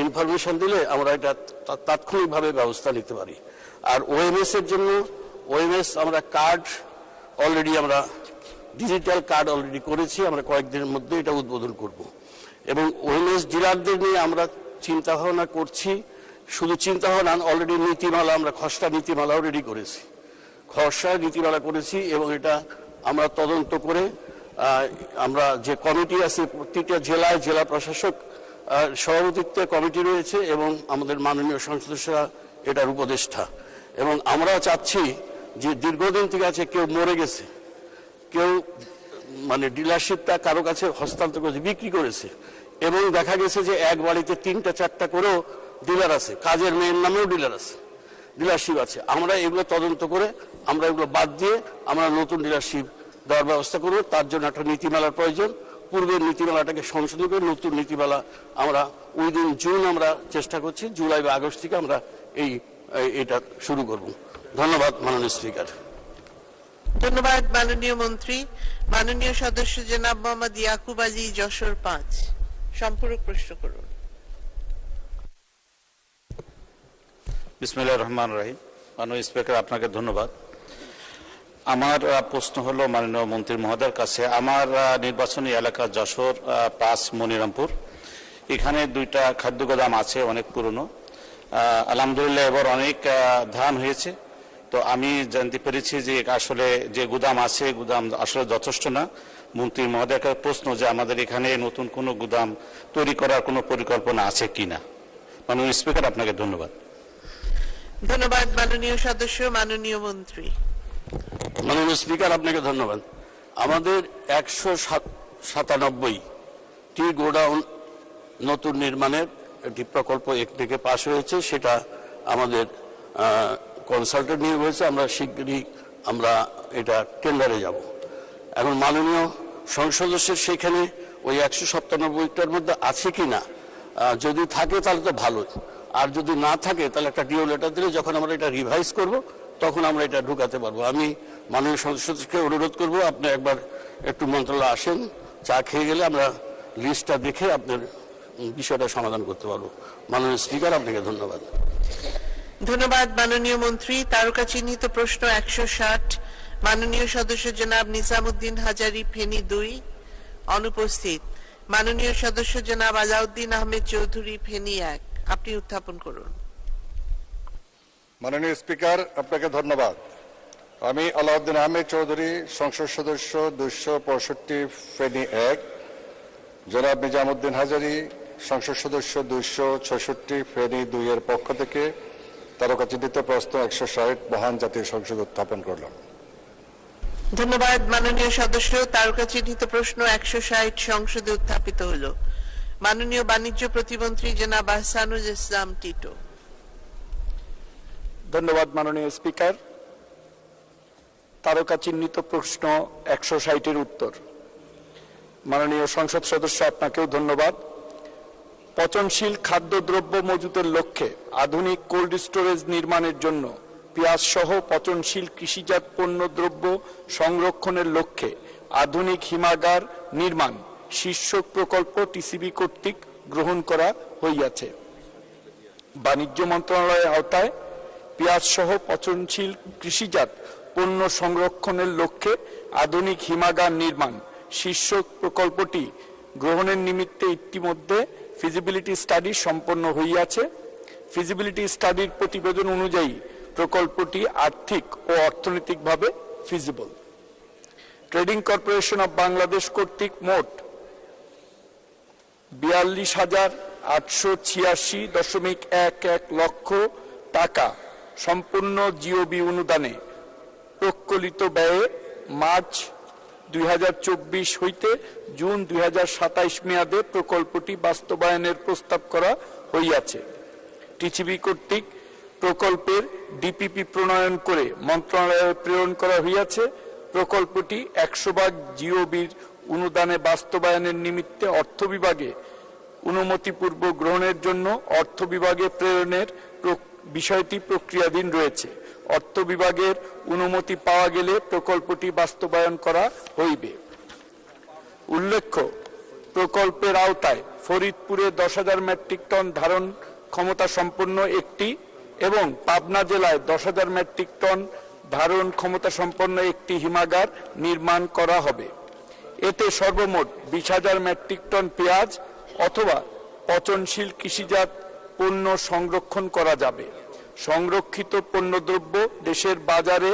ইনফরমেশন দিলে আমরা এটা তাৎক্ষণিকভাবে ব্যবস্থা নিতে পারি। আর ওএমএস এর জন্য ওএমএস আমরা কার্ড অলরেডি আমরা ডিজিটাল কার্ড অলরেডি করেছি, আমরা কয়েকদিনের মধ্যে এটা উদ্বোধন করব এবং ওএমএস ডিলারদের নিয়ে আমরা চিন্তা ভাবনা করছি। শুধু চিন্তা ভাবনা, অলরেডি নীতিমালা, আমরা খসড়া নীতিমালাও রেডি করেছি, খসড়া নীতিমালা করেছি এবং এটা আমরা তদন্ত করে আমরা যে কমিটি আছে প্রতিটা জেলায় জেলা প্রশাসক সভাপতিত্বে কমিটি রয়েছে এবং আমাদের মাননীয় সংসদ সদস্যরা এটার উপদেষ্টা। এবং আমরাও চাচ্ছি যে দীর্ঘদিন থেকে আছে কেউ মরে গেছে, কেউ মানে ডিলারশিপটা কারো কাছে হস্তান্তর করেছে, বিক্রি করেছে এবং দেখা গেছে যে এক বাড়িতে 3টা-4টা করেও ডিলার আছে, কাজের মেয়ের নামেও ডিলার আছে, ডিলারশিপ আছে। আমরা এগুলো তদন্ত করে আমরা এগুলো বাদ দিয়ে আমরা নতুন ডিলারশিপ দেওয়ার ব্যবস্থা করব। তার জন্য একটা নীতিমালার প্রয়োজন। পূর্বের নীতিমালাটাকে সংশোধন করে নতুন নীতিমালা আমরা উইদিন জুন আমরা চেষ্টা করছি, জুলাই বা আগস্ট থেকে আমরা এটা শুরু করব। ধন্যবাদ মাননীয় স্পিকার। ধন্যবাদ মাননীয় মন্ত্রী। মাননীয় সদস্য জনাব মোহাম্মদ ইয়াকুব আলী, যশোর 5, সম্পূরক প্রশ্ন করুন। বিসমিল্লাহির রহমানির রহিম। মাননীয় স্পিকার, আপনাকে ধন্যবাদ। আমার প্রশ্ন হলো মাননীয় মন্ত্রী মহোদয়ের কাছে। আমার নির্বাচনী এলাকা যশোর 5 মনিরামপুর, এখানে 2টা খাদ্য গোদাম আছে, অনেক পুরনো। আলহামদুলিল্লাহ এবার অনেক ধান হয়েছে। তো আমি জানতে পেরেছি যে আসলে যে গুদাম আছে, গুদাম আসলে যথেষ্ট না। মন্ত্রী মহোদয়ের কাছে প্রশ্ন যে আমাদের এখানে নতুন কোনো গুদাম তৈরি করার কোনো পরিকল্পনা আছে কিনা। মাননীয় স্পিকার, আপনাকে ধন্যবাদ। ধন্যবাদ মাননীয় সদস্য। মাননীয় মন্ত্রী। মাননীয় স্পিকার, আপনাকে ধন্যবাদ। আমাদের 197টি গোডাউন নতুন নির্মাণের একটি প্রকল্প থেকে পাশ হয়েছে, সেটা আমাদের কনসালটেন্ট নিয়োগ হয়েছে। আমরা শীঘ্রই আমরা এটা টেন্ডারে যাব। এখন মাননীয় সংসদ সদস্যের সেখানে ওই 197টার মধ্যে আছে কিনা, যদি থাকে তাহলে তো ভালোই, আর যদি না থাকে তাহলে একটা ডিও লেটার দিলে যখন আমরা এটা রিভাইজ করব তখন আমরা এটা ঢুকাতে পারবো। আমি মাননীয় সদস্যকে অনুরোধ করব, আপনি একবার একটু মন্ত্রণালয়ে আসেন, চা খেয়ে গেলে আমরা লিস্টটা দেখে আপনার বিষয়টা সমাধান করতে পারবো। মাননীয় স্পিকার, আপনাকে ধন্যবাদ। ধন্যবাদ মাননীয় মন্ত্রী। তারকা চিহ্নিত প্রশ্ন 160, মাননীয় সদস্য জনাব নিজামুদ্দিন হাজারি, ফেনী 2, অনুপস্থিত। মাননীয় সদস্য জনাব আলাউদ্দিন আহমেদ চৌধুরী, ফেনী 1, আপনি উত্থাপন করুন। মাননীয় স্পিকার, আপনাকে ধন্যবাদ। আমি আলাউদ্দিন আহমেদ চৌধুরী, সংসদ সদস্য 265, ফেনী 1, জনাব নিজামুদ্দিন হাজারি, সংসদ সদস্য 266, ফেনী 2 এর পক্ষ থেকে তারকাচিহ্নিত প্রশ্ন 160 মহান জাতীয় সংসদ উত্থাপন করলাম। ধন্যবাদ মাননীয় সদস্য। তারকা চিহ্নিত প্রশ্ন 160 সংসদে উত্থাপিত হলো। মাননীয় বাণিজ্য প্রতিমন্ত্রী জনাব আহসানুল ইসলাম টিটো। ধন্যবাদ মাননীয় স্পিকার। তারকা চিহ্নিত প্রশ্ন 160-এর উত্তর। মাননীয় সংসদ সদস্য, আপনাকেও ধন্যবাদ। পচনশীল খাদ্যদ্রব্য মজুতের লক্ষ্যে আধুনিক কোল্ড স্টোরেজ নির্মাণের জন্য পেঁয়াজ সহ পচনশীল কৃষিজাত পণ্য দ্রব্য সংরক্ষণের লক্ষ্যে আধুনিক হিমাগার নির্মাণ শীর্ষক প্রকল্প টিসিবি কর্তৃক গ্রহণ করা হইয়াছে। বাণিজ্য মন্ত্রণালয়ের আওতায় পেঁয়াজ সহ পচনশীল কৃষিজাত পণ্য সংরক্ষণের লক্ষ্যে আধুনিক হিমাগার নির্মাণ শীর্ষক প্রকল্পটি গ্রহণের নিমিত্তে ইতিমধ্যে ফিজিবিলিটি স্টাডি সম্পন্ন হইয়াছে। ফিজিবিলিটি স্টাডির প্রতিবেদন অনুযায়ী প্রকল্পটি আর্থিক ও অর্থনৈতিকভাবে feasible. Trading corporation of Bangladesh কর্তৃক মোট 42,886.11 লক্ষ টাকা সম্পূর্ণ জিওবি অনুদানে প্রকলিত ব্যয়ে মার্চ 2024 হইতে জুন 2027 মেয়াদে প্রকল্পটি বাস্তবায়নের প্রস্তাব করা হইয়াছে। টিসিবি কর্তৃক প্রকল্পের ডিপিপি প্রণয়ন করে মন্ত্রণালয়ে প্রেরণ করা হইয়াছে। প্রকল্পটি 100% জিওবির অনুদানে বাস্তবায়নের নিমিত্তে অর্থ বিভাগে অনুমতিপূর্ব গ্রহণের জন্য অর্থ বিভাগে প্রেরণের বিষয়টি প্রক্রিয়াধীন রয়েছে। অর্থ বিভাগের অনুমতি পাওয়া গেলে প্রকল্পটি বাস্তবায়ন করা হইবে। উল্লেখ্য, প্রকল্পের আওতায় ফরিদপুরে 10,000 মেট্রিক টন ধারণ ক্ষমতা সম্পন্ন একটি এবং পাবনা জেলায় 10,000 মেট্রিক টন ধারণ ক্ষমতা সম্পন্ন একটি হিমাগার নির্মাণ করা হবে। এতে সর্বমোট 20,000 মেট্রিক টন পেঁয়াজ অথবা পচনশীল কৃষিজাত পণ্য সংরক্ষণ করা যাবে। সংরক্ষিত পণ্যদ্রব্য দেশের বাজারে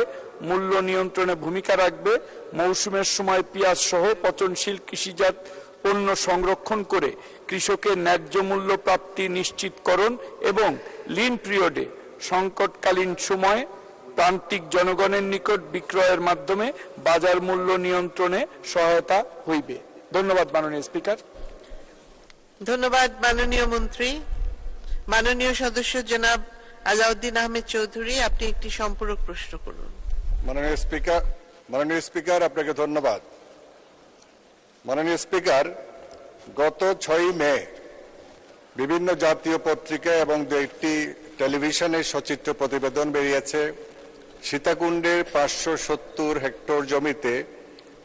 মূল্য নিয়ন্ত্রণে ভূমিকা রাখবে। মৌসুমের সময় পেঁয়াজ সহ পচনশীল কৃষিজাত পণ্য সংরক্ষণ করে কৃষকের ন্যায্য মূল্য প্রাপ্তি নিশ্চিতকরণ এবং লিন পিরিয়ডে সংকটকালীন সময়ে প্রান্তিক জনগণের নিকট বিক্রয়ের মাধ্যমে বাজার মূল্য নিয়ন্ত্রণে সহায়তা হইবে। ধন্যবাদ মাননীয় স্পিকার। ধন্যবাদ মাননীয় মন্ত্রী। মাননীয় সদস্য জনাব আলাউদ্দিন আহমেদ চৌধুরী, আপনি একটি সম্পূরক প্রশ্ন করুন। মাননীয় স্পিকার, আপনাকে ধন্যবাদ। মাননীয় স্পিকার, গত 6 মে বিভিন্ন জাতীয় পত্রিকা এবং 2টি টেলিভিশনের সচিত্র প্রতিবেদন বেরিয়েছে সীতাকুণ্ডের 570 হেক্টর জমিতে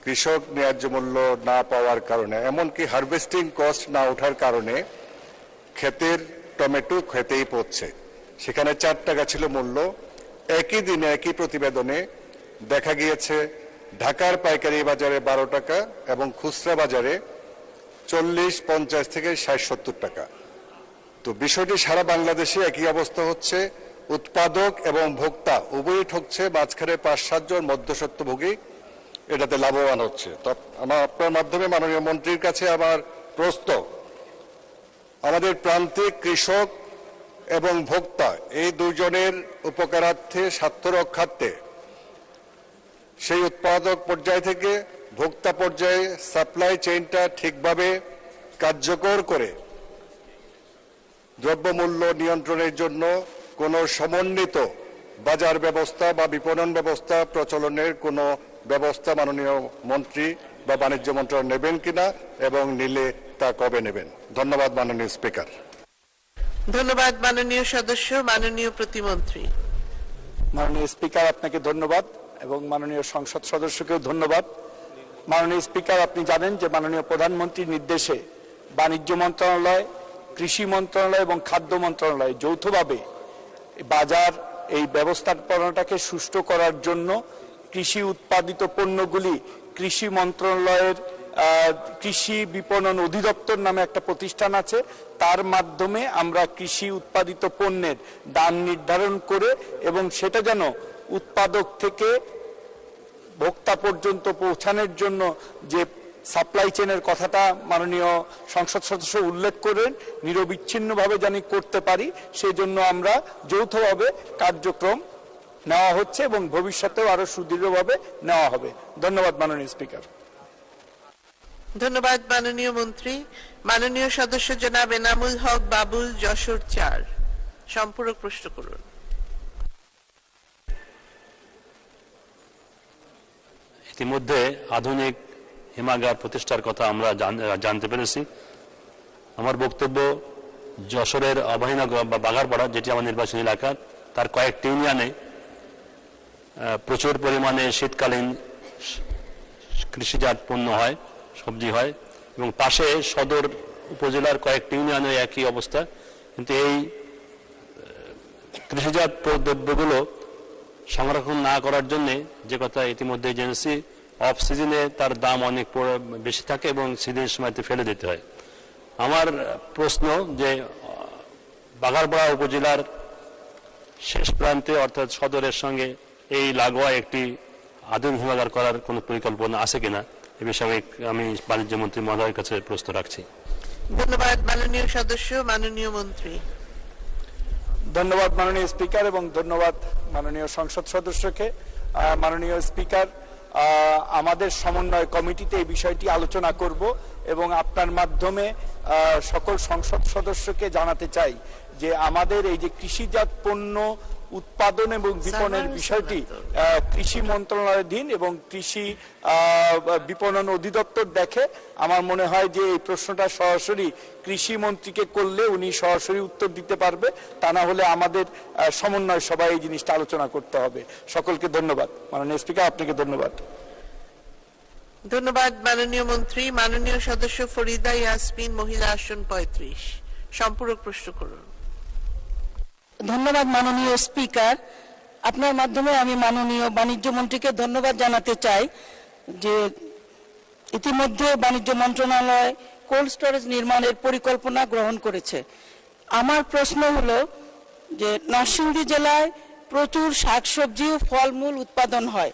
কৃষক ন্যায্য মূল্য না পাওয়ার কারণে, এমনকি হারভেস্টিং কস্ট না ওঠার কারণে ক্ষেতের টমেটো খেতেই পড়ছে। সেখানে 4 টাকা ছিল মূল্য। একই দিনে একই প্রতিবেদনে দেখা গিয়েছে ঢাকার পাইকারি বাজারে 12 টাকা এবং খুচরা বাজারে 40, 50 থেকে 60, 70 টাকা। তো বিষয়টি সারা বাংলাদেশে একই অবস্থা হচ্ছে। উৎপাদক এবং ভোক্তা উভয়ই ঠকছে, মাঝখানে 5-7 জন মধ্যস্বত্বভোগী এটাতে লাভবান হচ্ছে। তো আমার আপনার মাধ্যমে মাননীয় মন্ত্রীর কাছে আমার প্রশ্ন, আমাদের প্রান্তিক কৃষক এবং ভোক্তা এই দুজনের উপকারার্থে, স্বার্থ রক্ষার্থে সেই উৎপাদক পর্যায় থেকে ভোক্তা পর্যায়ে সাপ্লাই চেইনটা ঠিকভাবে কার্যকর করে দ্রব্যমূল্য নিয়ন্ত্রণের জন্য কোনো সমন্বিত বাজার ব্যবস্থা বা বিপণন ব্যবস্থা প্রচলনের কোনো ব্যবস্থা মাননীয় মন্ত্রী বা বাণিজ্য মন্ত্রণালয় নেবেন কিনা এবং নিলে তা কবে নেবেন? ধন্যবাদ মাননীয় স্পিকার। ধন্যবাদ মাননীয় সদস্য। মাননীয় প্রতিমন্ত্রী। মাননীয় স্পিকার, আপনাকে ধন্যবাদ এবং মাননীয় সংসদ সদস্যকেও ধন্যবাদ। মাননীয় স্পিকার, আপনি জানেন যে মাননীয় প্রধানমন্ত্রীর নির্দেশে বাণিজ্য মন্ত্রণালয়, কৃষি মন্ত্রণালয় এবং খাদ্য মন্ত্রণালয় যৌথভাবে বাজার এই ব্যবস্থাপনাটাকে সুষ্ঠু করার জন্য কৃষি উৎপাদিত পণ্যগুলি কৃষি মন্ত্রণালয়ের কৃষি বিপণন অধিদপ্তর নামে একটা প্রতিষ্ঠান আছে, তার মাধ্যমে আমরা কৃষি উৎপাদিত পণ্যের দাম নির্ধারণ করে এবং সেটা যেন উৎপাদক থেকে ভোক্তা পর্যন্ত পৌঁছানোর জন্য যে সাপ্লাই চেনের কথাটা মাননীয় সংসদ সদস্য উল্লেখ করেন, নিরবিচ্ছিন্নভাবে জানি করতে পারি, সেই জন্য আমরা যৌথভাবে কার্যক্রম নেওয়া হচ্ছে এবং ভবিষ্যতেও আরো সুদৃঢ়ভাবে নেওয়া হবে। ধন্যবাদ মাননীয় স্পিকার। ধন্যবাদ মাননীয় মন্ত্রী। মাননীয় সদস্য জনাব এনামুল হক বাবুল, যশোর 4, সম্পূরক প্রশ্ন করুন। ইতিমধ্যে আধুনিক হিমাগার প্রতিষ্ঠার কথা আমরা জানতে পেরেছি। আমার বক্তব্য, যশোরের অভয়নগর বা বাগারপাড়া, যেটি আমার নির্বাচনী এলাকা, তার কয়েকটি ইউনিয়নে প্রচুর পরিমাণে শীতকালীন কৃষিজাত পণ্য হয়, সবজি হয়, এবং পাশে সদর উপজেলার কয়েকটি ইউনিয়নে একই অবস্থা। কিন্তু এই কৃষিজাত দ্রব্যগুলো সংরক্ষণ না করার জন্য, যে কথা ইতিমধ্যে জেনেছি, অফ সিজনে তার দাম অনেক বেশি থাকে এবং সিজনের সময়তে ফেলে দিতে হয়। আমার প্রশ্ন যে বাগারপাড়া উপজেলার শেষ প্রান্তে অর্থাৎ সদরের সঙ্গে এই লাগোয়া একটি আধুনিক হিমাগার করার কোনো পরিকল্পনা আছে কিনা, এ বিষয়ে আমি বাণিজ্য মন্ত্রী মহোদয়ের কাছে প্রশ্ন রাখছি। ধন্যবাদ মাননীয় সদস্য। মাননীয় মন্ত্রী। ধন্যবাদ মাননীয় স্পিকার এবং ধন্যবাদ মাননীয় সংসদ সদস্যকে। মাননীয় স্পিকার, আমাদের সমন্বয় কমিটিতে এই বিষয়টি আলোচনা করব এবং আপনার মাধ্যমে সকল সংসদ সদস্যকে জানাতে চাই যে আমাদের এই যে কৃষিজাত পণ্য উৎপাদন এবং বিপণনের বিষয়টি কৃষি মন্ত্রণালয়াধীন এবং কৃষি বিপণন অধিদপ্তর দেখে। আমার মনে হয় যে এই প্রশ্নটা সরাসরি কৃষি মন্ত্রীকে করলে উনি সরাসরি উত্তর দিতে পারবে, তা না হলে আমাদের সমন্বয় সবাই এই জিনিসটা আলোচনা করতে হবে। সকলকে ধন্যবাদ। মাননীয় স্পিকার, আপনাকে ধন্যবাদ। ধন্যবাদ মাননীয় মন্ত্রী। মাননীয় সদস্য ফরিদা ইয়াসমিন, মহিলা আসন 35, সম্পূরক প্রশ্ন করুন। ধন্যবাদ মাননীয় স্পিকার। আপনার মাধ্যমে আমি মাননীয় বাণিজ্য মন্ত্রীকে ধন্যবাদ জানাতে চাই যে ইতিমধ্যে বাণিজ্য মন্ত্রণালয় কোল্ড স্টোরেজ নির্মাণের পরিকল্পনা গ্রহণ করেছে। আমার প্রশ্ন হলো যে নরসিংদী জেলায় প্রচুর শাকসবজি ও ফলমূল উৎপাদন হয়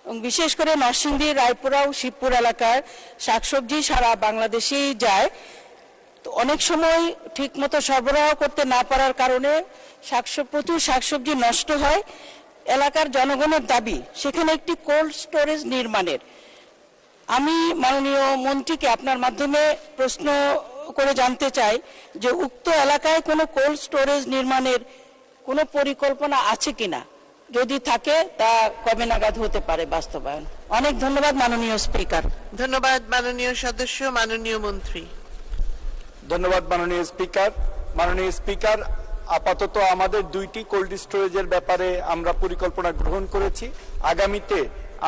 এবং বিশেষ করে নরসিংদী, রায়পুরা ও শিবপুর এলাকার শাকসবজি সারা বাংলাদেশেই যায়। তো অনেক সময় ঠিকমতো সরবরাহ করতে না পারার কারণে প্রচুর শাকসবজি নষ্ট হয়। এলাকার জনগণের দাবি সেখানে একটি কোল্ড স্টোরেজ নির্মাণের। আমি মাননীয় মন্ত্রীকে আপনার মাধ্যমে প্রশ্ন করে জানতে চাই যে উক্ত এলাকায় কোনো কোল্ড স্টোরেজ নির্মাণের কোনো পরিকল্পনা আছে কিনা, যদি থাকে তা কবে নাগাদ হতে পারে বাস্তবায়ন। অনেক ধন্যবাদ মাননীয় স্পিকার। ধন্যবাদ মাননীয় সদস্য। মাননীয় মন্ত্রী। ধন্যবাদ মাননীয় স্পিকার। মাননীয় স্পিকার, আপাতত আমাদের 2টি কোল্ড স্টোরেজের ব্যাপারে আমরা পরিকল্পনা গ্রহণ করেছি। আগামীতে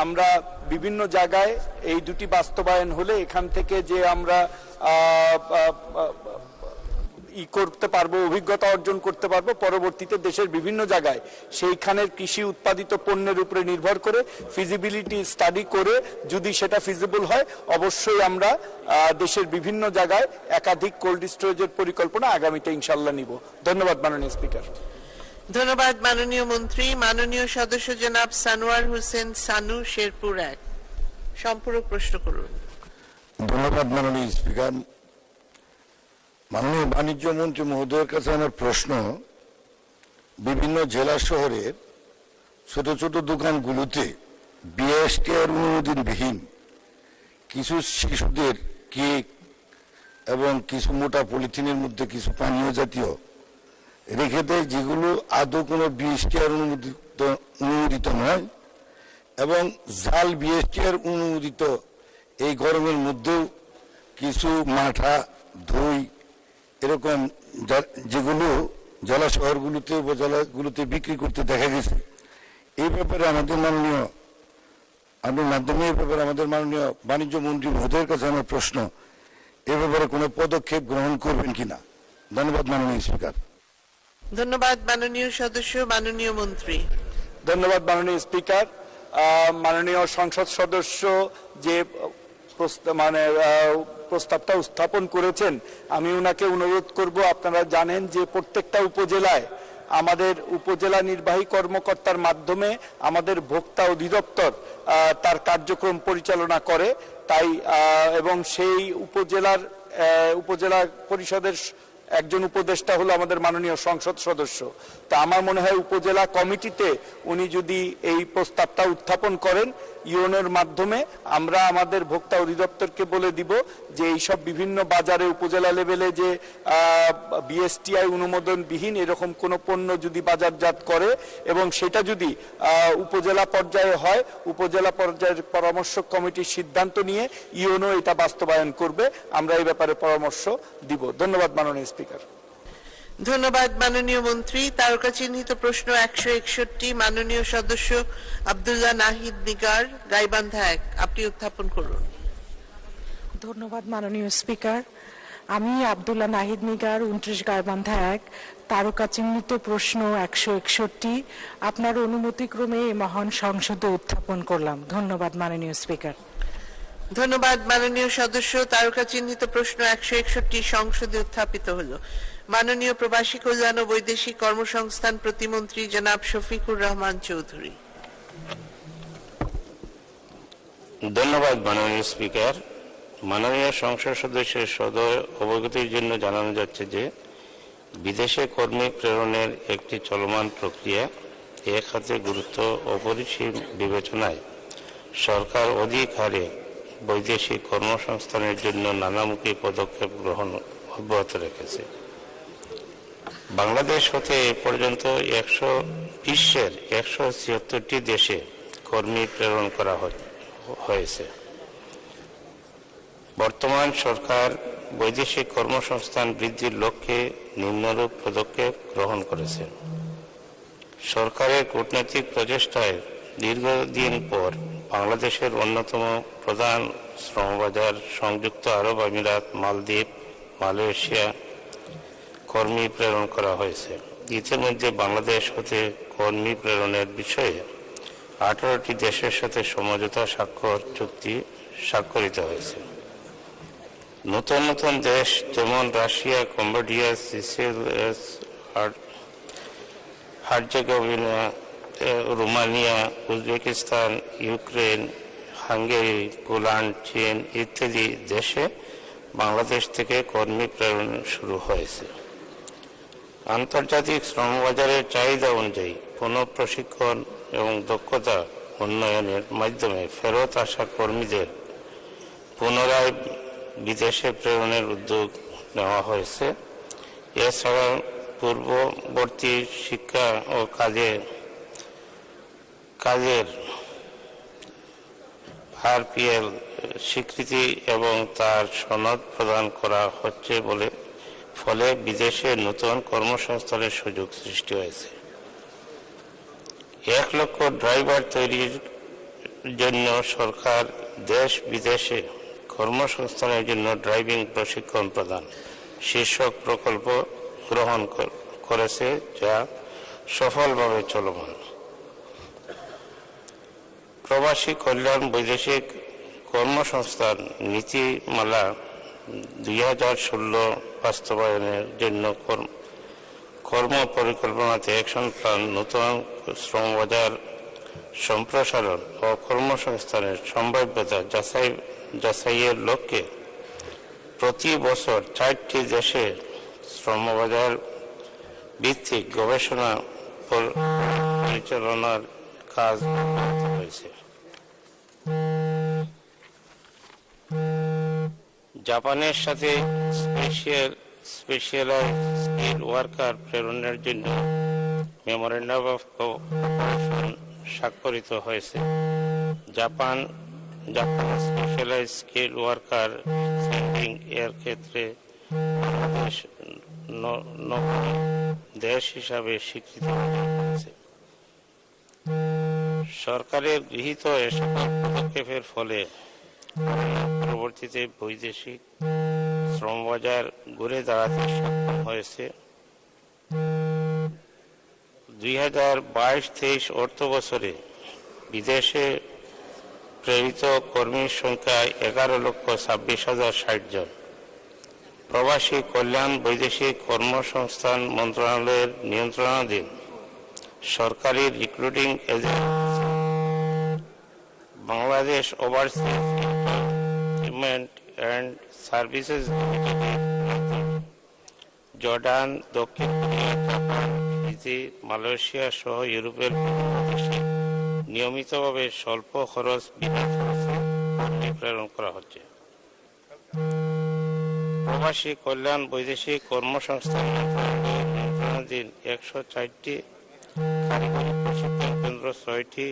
আমরা বিভিন্ন জায়গায় এই 2টি বাস্তবায়ন হলে এখান থেকে যে আমরা করতে পারবো, অভিজ্ঞতা অর্জন করতে পারবো, পরবর্তীতে দেশের বিভিন্ন জায়গায় সেইখানের কৃষি উৎপাদিত পণ্যের উপরে নির্ভর করে ফিজিবিলিটি স্টাডি করে যদি সেটা ফিজিবল হয় অবশ্যই আমরা দেশের বিভিন্ন জায়গায় একাধিক কোল্ড স্টোরেজের পরিকল্পনা আগামীতে ইনশাল্লাহ নিব। ধন্যবাদ মাননীয় স্পিকার। ধন্যবাদ মাননীয় মন্ত্রী। মাননীয় সদস্য জনাব সানোয়ার হোসেন সানু, শেরপুর 1, সম্পূরক প্রশ্ন করুন। ধন্যবাদ মাননীয় স্পিকার। মাননীয় বাণিজ্য মন্ত্রী মহোদয়ের কাছে আমার প্রশ্ন, বিভিন্ন জেলা শহরের ছোট ছোট দোকানগুলোতে বিএসটিআর অনুমোদনবিহীন কিছু শিশুদের কেক এবং কিছু মোটা পলিথিনের মধ্যে কিছু পানীয় জাতীয় রেখে দেয়, যেগুলো আদৌ কোনো বিএসটিআর অনুমোদিত নয়, এবং জাল বিএসটিআর অনুমোদিত এই গরমের মধ্যেও কিছু মাঠা, দই এরকম যেগুলো জেলা শহরগুলোতে উপজেলাগুলোতে বিক্রি করতে দেখা গেছে। এই ব্যাপারে আমাদের মাননীয় বাণিজ্য মন্ত্রী মহোদয়ের কাছে আমার প্রশ্ন, এ ব্যাপারে কোনো পদক্ষেপ গ্রহণ করবেন কিনা? ধন্যবাদ মাননীয় স্পিকার। ধন্যবাদ মাননীয় সদস্য। মাননীয় মন্ত্রী। ধন্যবাদ মাননীয় স্পিকার। মাননীয় সংসদ সদস্য যে প্রস্তাবটা উত্থাপন করেছেন, আমি ওনাকে অনুরোধ করব, আপনারা জানেন যে প্রত্যেকটা উপজেলায় আমাদের উপজেলা নির্বাহী কর্মকর্তার মাধ্যমে আমাদের ভোক্তা অধিদপ্তর তার কার্যক্রম পরিচালনা করে, তাই এবং সেই উপজেলা পরিষদের একজন উপদেষ্টা হলো আমাদের মাননীয় সংসদ সদস্য। তা আমার মনে হয় উপজেলা কমিটিতে উনি যদি এই প্রস্তাবটা উত্থাপন করেন ইউনোর মাধ্যমে, আমরা আমাদের ভোক্তা অধিদপ্তরকে বলে দিব যে এইসব বিভিন্ন বাজারে উপজেলা লেভেলে যে বিএসটিআই অনুমোদনবিহীন এরকম কোনো পণ্য যদি বাজারজাত করে এবং সেটা যদি উপজেলা পর্যায়ে হয়, উপজেলা পর্যায়ের পরামর্শ কমিটির সিদ্ধান্ত নিয়ে ইউনো এটা বাস্তবায়ন করবে। আমরা এই ব্যাপারে পরামর্শ দিব। ধন্যবাদ মাননীয় স্পিকার। ধন্যবাদ মাননীয় মন্ত্রী। তারকা চিহ্নিত প্রশ্ন 161, মাননীয় সদস্য আব্দুল্লাহ নাহিদ নিগার, গাইবান্ধা 1, আপনি উত্থাপন করুন। ধন্যবাদ মাননীয় স্পিকার। আমি আব্দুল্লাহ নাহিদ নিগার, 29 গাইবান্ধা 1, তারকা চিহ্নিত প্রশ্ন 161 আপনার অনুমতিক্রমে এই মহান সংসদে উত্থাপন করলাম। ধন্যবাদ মাননীয় স্পিকার। ধন্যবাদ মাননীয় সদস্য। তারকা চিহ্নিত প্রশ্ন 161 সংসদে উত্থাপিত হলো। মাননীয় প্রবাসী কল্যাণ ও বৈদেশিক কর্মসংস্থান প্রতিমন্ত্রী জনাব শফিকুর রহমান চৌধুরী। ধন্যবাদ মাননীয় স্পিকার। মাননীয় সংসদ সদস্যের সদয় অবগতির জন্য জানানো যাচ্ছে যে বিদেশে কর্মী প্রেরণের একটি চলমান প্রক্রিয়া, এ খাতে গুরুত্ব অপরিসীম বিবেচনায় সরকার অধিক হারে বৈদেশিক কর্মসংস্থানের জন্য নানামুখী পদক্ষেপ গ্রহণ অব্যাহত রেখেছে। বাংলাদেশ হতে এ পর্যন্ত বিশ্বের 176টি দেশে কর্মী প্রেরণ করা হয়েছে। বর্তমান সরকার বৈদেশিক কর্মসংস্থান বৃদ্ধির লক্ষ্যে নিম্নরূপ পদক্ষেপ গ্রহণ করেছে। সরকারের কূটনৈতিক প্রচেষ্টায় দীর্ঘদিন পর বাংলাদেশের অন্যতম প্রধান শ্রমবাজার সংযুক্ত আরব আমিরাত, মালদ্বীপ, মালয়েশিয়া কর্মী প্রেরণ করা হয়েছে। ইতিমধ্যে বাংলাদেশ হতে কর্মী প্রেরণের বিষয়ে 18টি দেশের সাথে সমঝোতা চুক্তি স্বাক্ষরিত হয়েছে। নতুন নতুন দেশ যেমন Russia, Cambodia, সিসেলস, Herzegovina, Romania, Uzbekistan, Ukraine, Hungary, Poland, চীন ইত্যাদি দেশে বাংলাদেশ থেকে কর্মী প্রেরণ শুরু হয়েছে। আন্তর্জাতিক শ্রমবাজারের চাহিদা অনুযায়ী পুনঃপ্রশিক্ষণ এবং দক্ষতা উন্নয়নের মাধ্যমে ফেরত আসা কর্মীদের পুনরায় বিদেশে প্রেরণের উদ্যোগ নেওয়া হয়েছে। এছাড়া পূর্ববর্তী শিক্ষা ও কাজের আরপিএল স্বীকৃতি এবং তার সনদ প্রদান করা হচ্ছে বলে ফলে বিদেশে নতুন কর্মসংস্থানের সুযোগ সৃষ্টি হয়েছে। 1 লক্ষ ড্রাইভার তৈরির জন্য সরকার দেশ বিদেশে কর্মসংস্থানের জন্য ড্রাইভিং প্রশিক্ষণ প্রদান শীর্ষক প্রকল্প গ্রহণ করেছে, যা সফলভাবে চলমান। প্রবাসী কল্যাণ বৈদেশিক কর্মসংস্থান নীতিমালা 2016 বাস্তবায়নের জন্য কর্ম পরিকল্পনাতে অ্যাকশন প্ল্যান নতুন শ্রমবাজার সম্প্রসারণ ও কর্মসংস্থানের সম্ভাব্যতা যাচাইয়ের লক্ষ্যে প্রতি বছর 4টি দেশে শ্রমবাজার ভিত্তিক গবেষণা পরিচালনার কাজ হয়েছে। জাপানের সাথে স্পেশালাইজড স্কিল ওয়ার্কার প্রেরণের জন্য মেমোরেন্ডাম অফ কোঅপারেশন স্বাক্ষরিত হয়েছে। Japan specialised skill worker sending এর ক্ষেত্রে দেশ হিসাবে স্বীকৃতি করেছে। সরকারের গৃহীত এসব পদক্ষেপের ফলে পরবর্তীতে বৈদেশিক শ্রমবাজার ঘুরে দাঁড়াতে সক্ষম হয়েছে। 2022-23 অর্থ বছরে বিদেশে প্রেরিত কর্মীর সংখ্যা 11,26,060 জন। প্রবাসী কল্যাণ বৈদেশিক কর্মসংস্থান মন্ত্রণালয়ের নিয়ন্ত্রণাধীন সরকারি recruiting agency Bangladesh overseas employment and services লিমিটেডের জর্ডান, দক্ষিণ কোরিয়া, জাপান, ফিজি, মালয়েশিয়া সহ ইউরোপের বিভিন্ন দেশে নিয়মিতভাবে স্বল্প খরচ বিনা খরচে কর্মী প্রেরণ করা হচ্ছে। প্রবাসী কল্যাণ বৈদেশিক কর্মসংস্থান মন্ত্রণালয়ের নিয়ন্ত্রণাধীন 104টি কারিগরি প্রশিক্ষণ কেন্দ্র, 6টি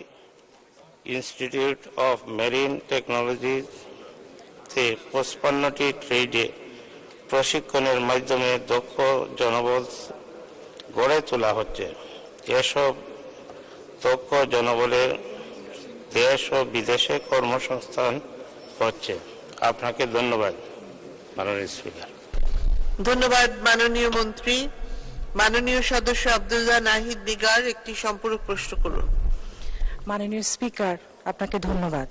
ইনস্টিটিউট অফ মেরিন টেকনোলজিতে 55টি ট্রেডে প্রশিক্ষণের মাধ্যমে দক্ষ জনবল গড়ে তোলা হচ্ছে। এসব দক্ষ জনবলের দেশ ও বিদেশে কর্মসংস্থান হচ্ছে। আপনাকে ধন্যবাদ মাননীয় স্পিকার। ধন্যবাদ মাননীয় মন্ত্রী। মাননীয় সদস্য আব্দুল্লাহ নাহিদ নিগার একটি সম্পূরক প্রশ্ন করুন। মাননীয় স্পিকার, আপনাকে ধন্যবাদ।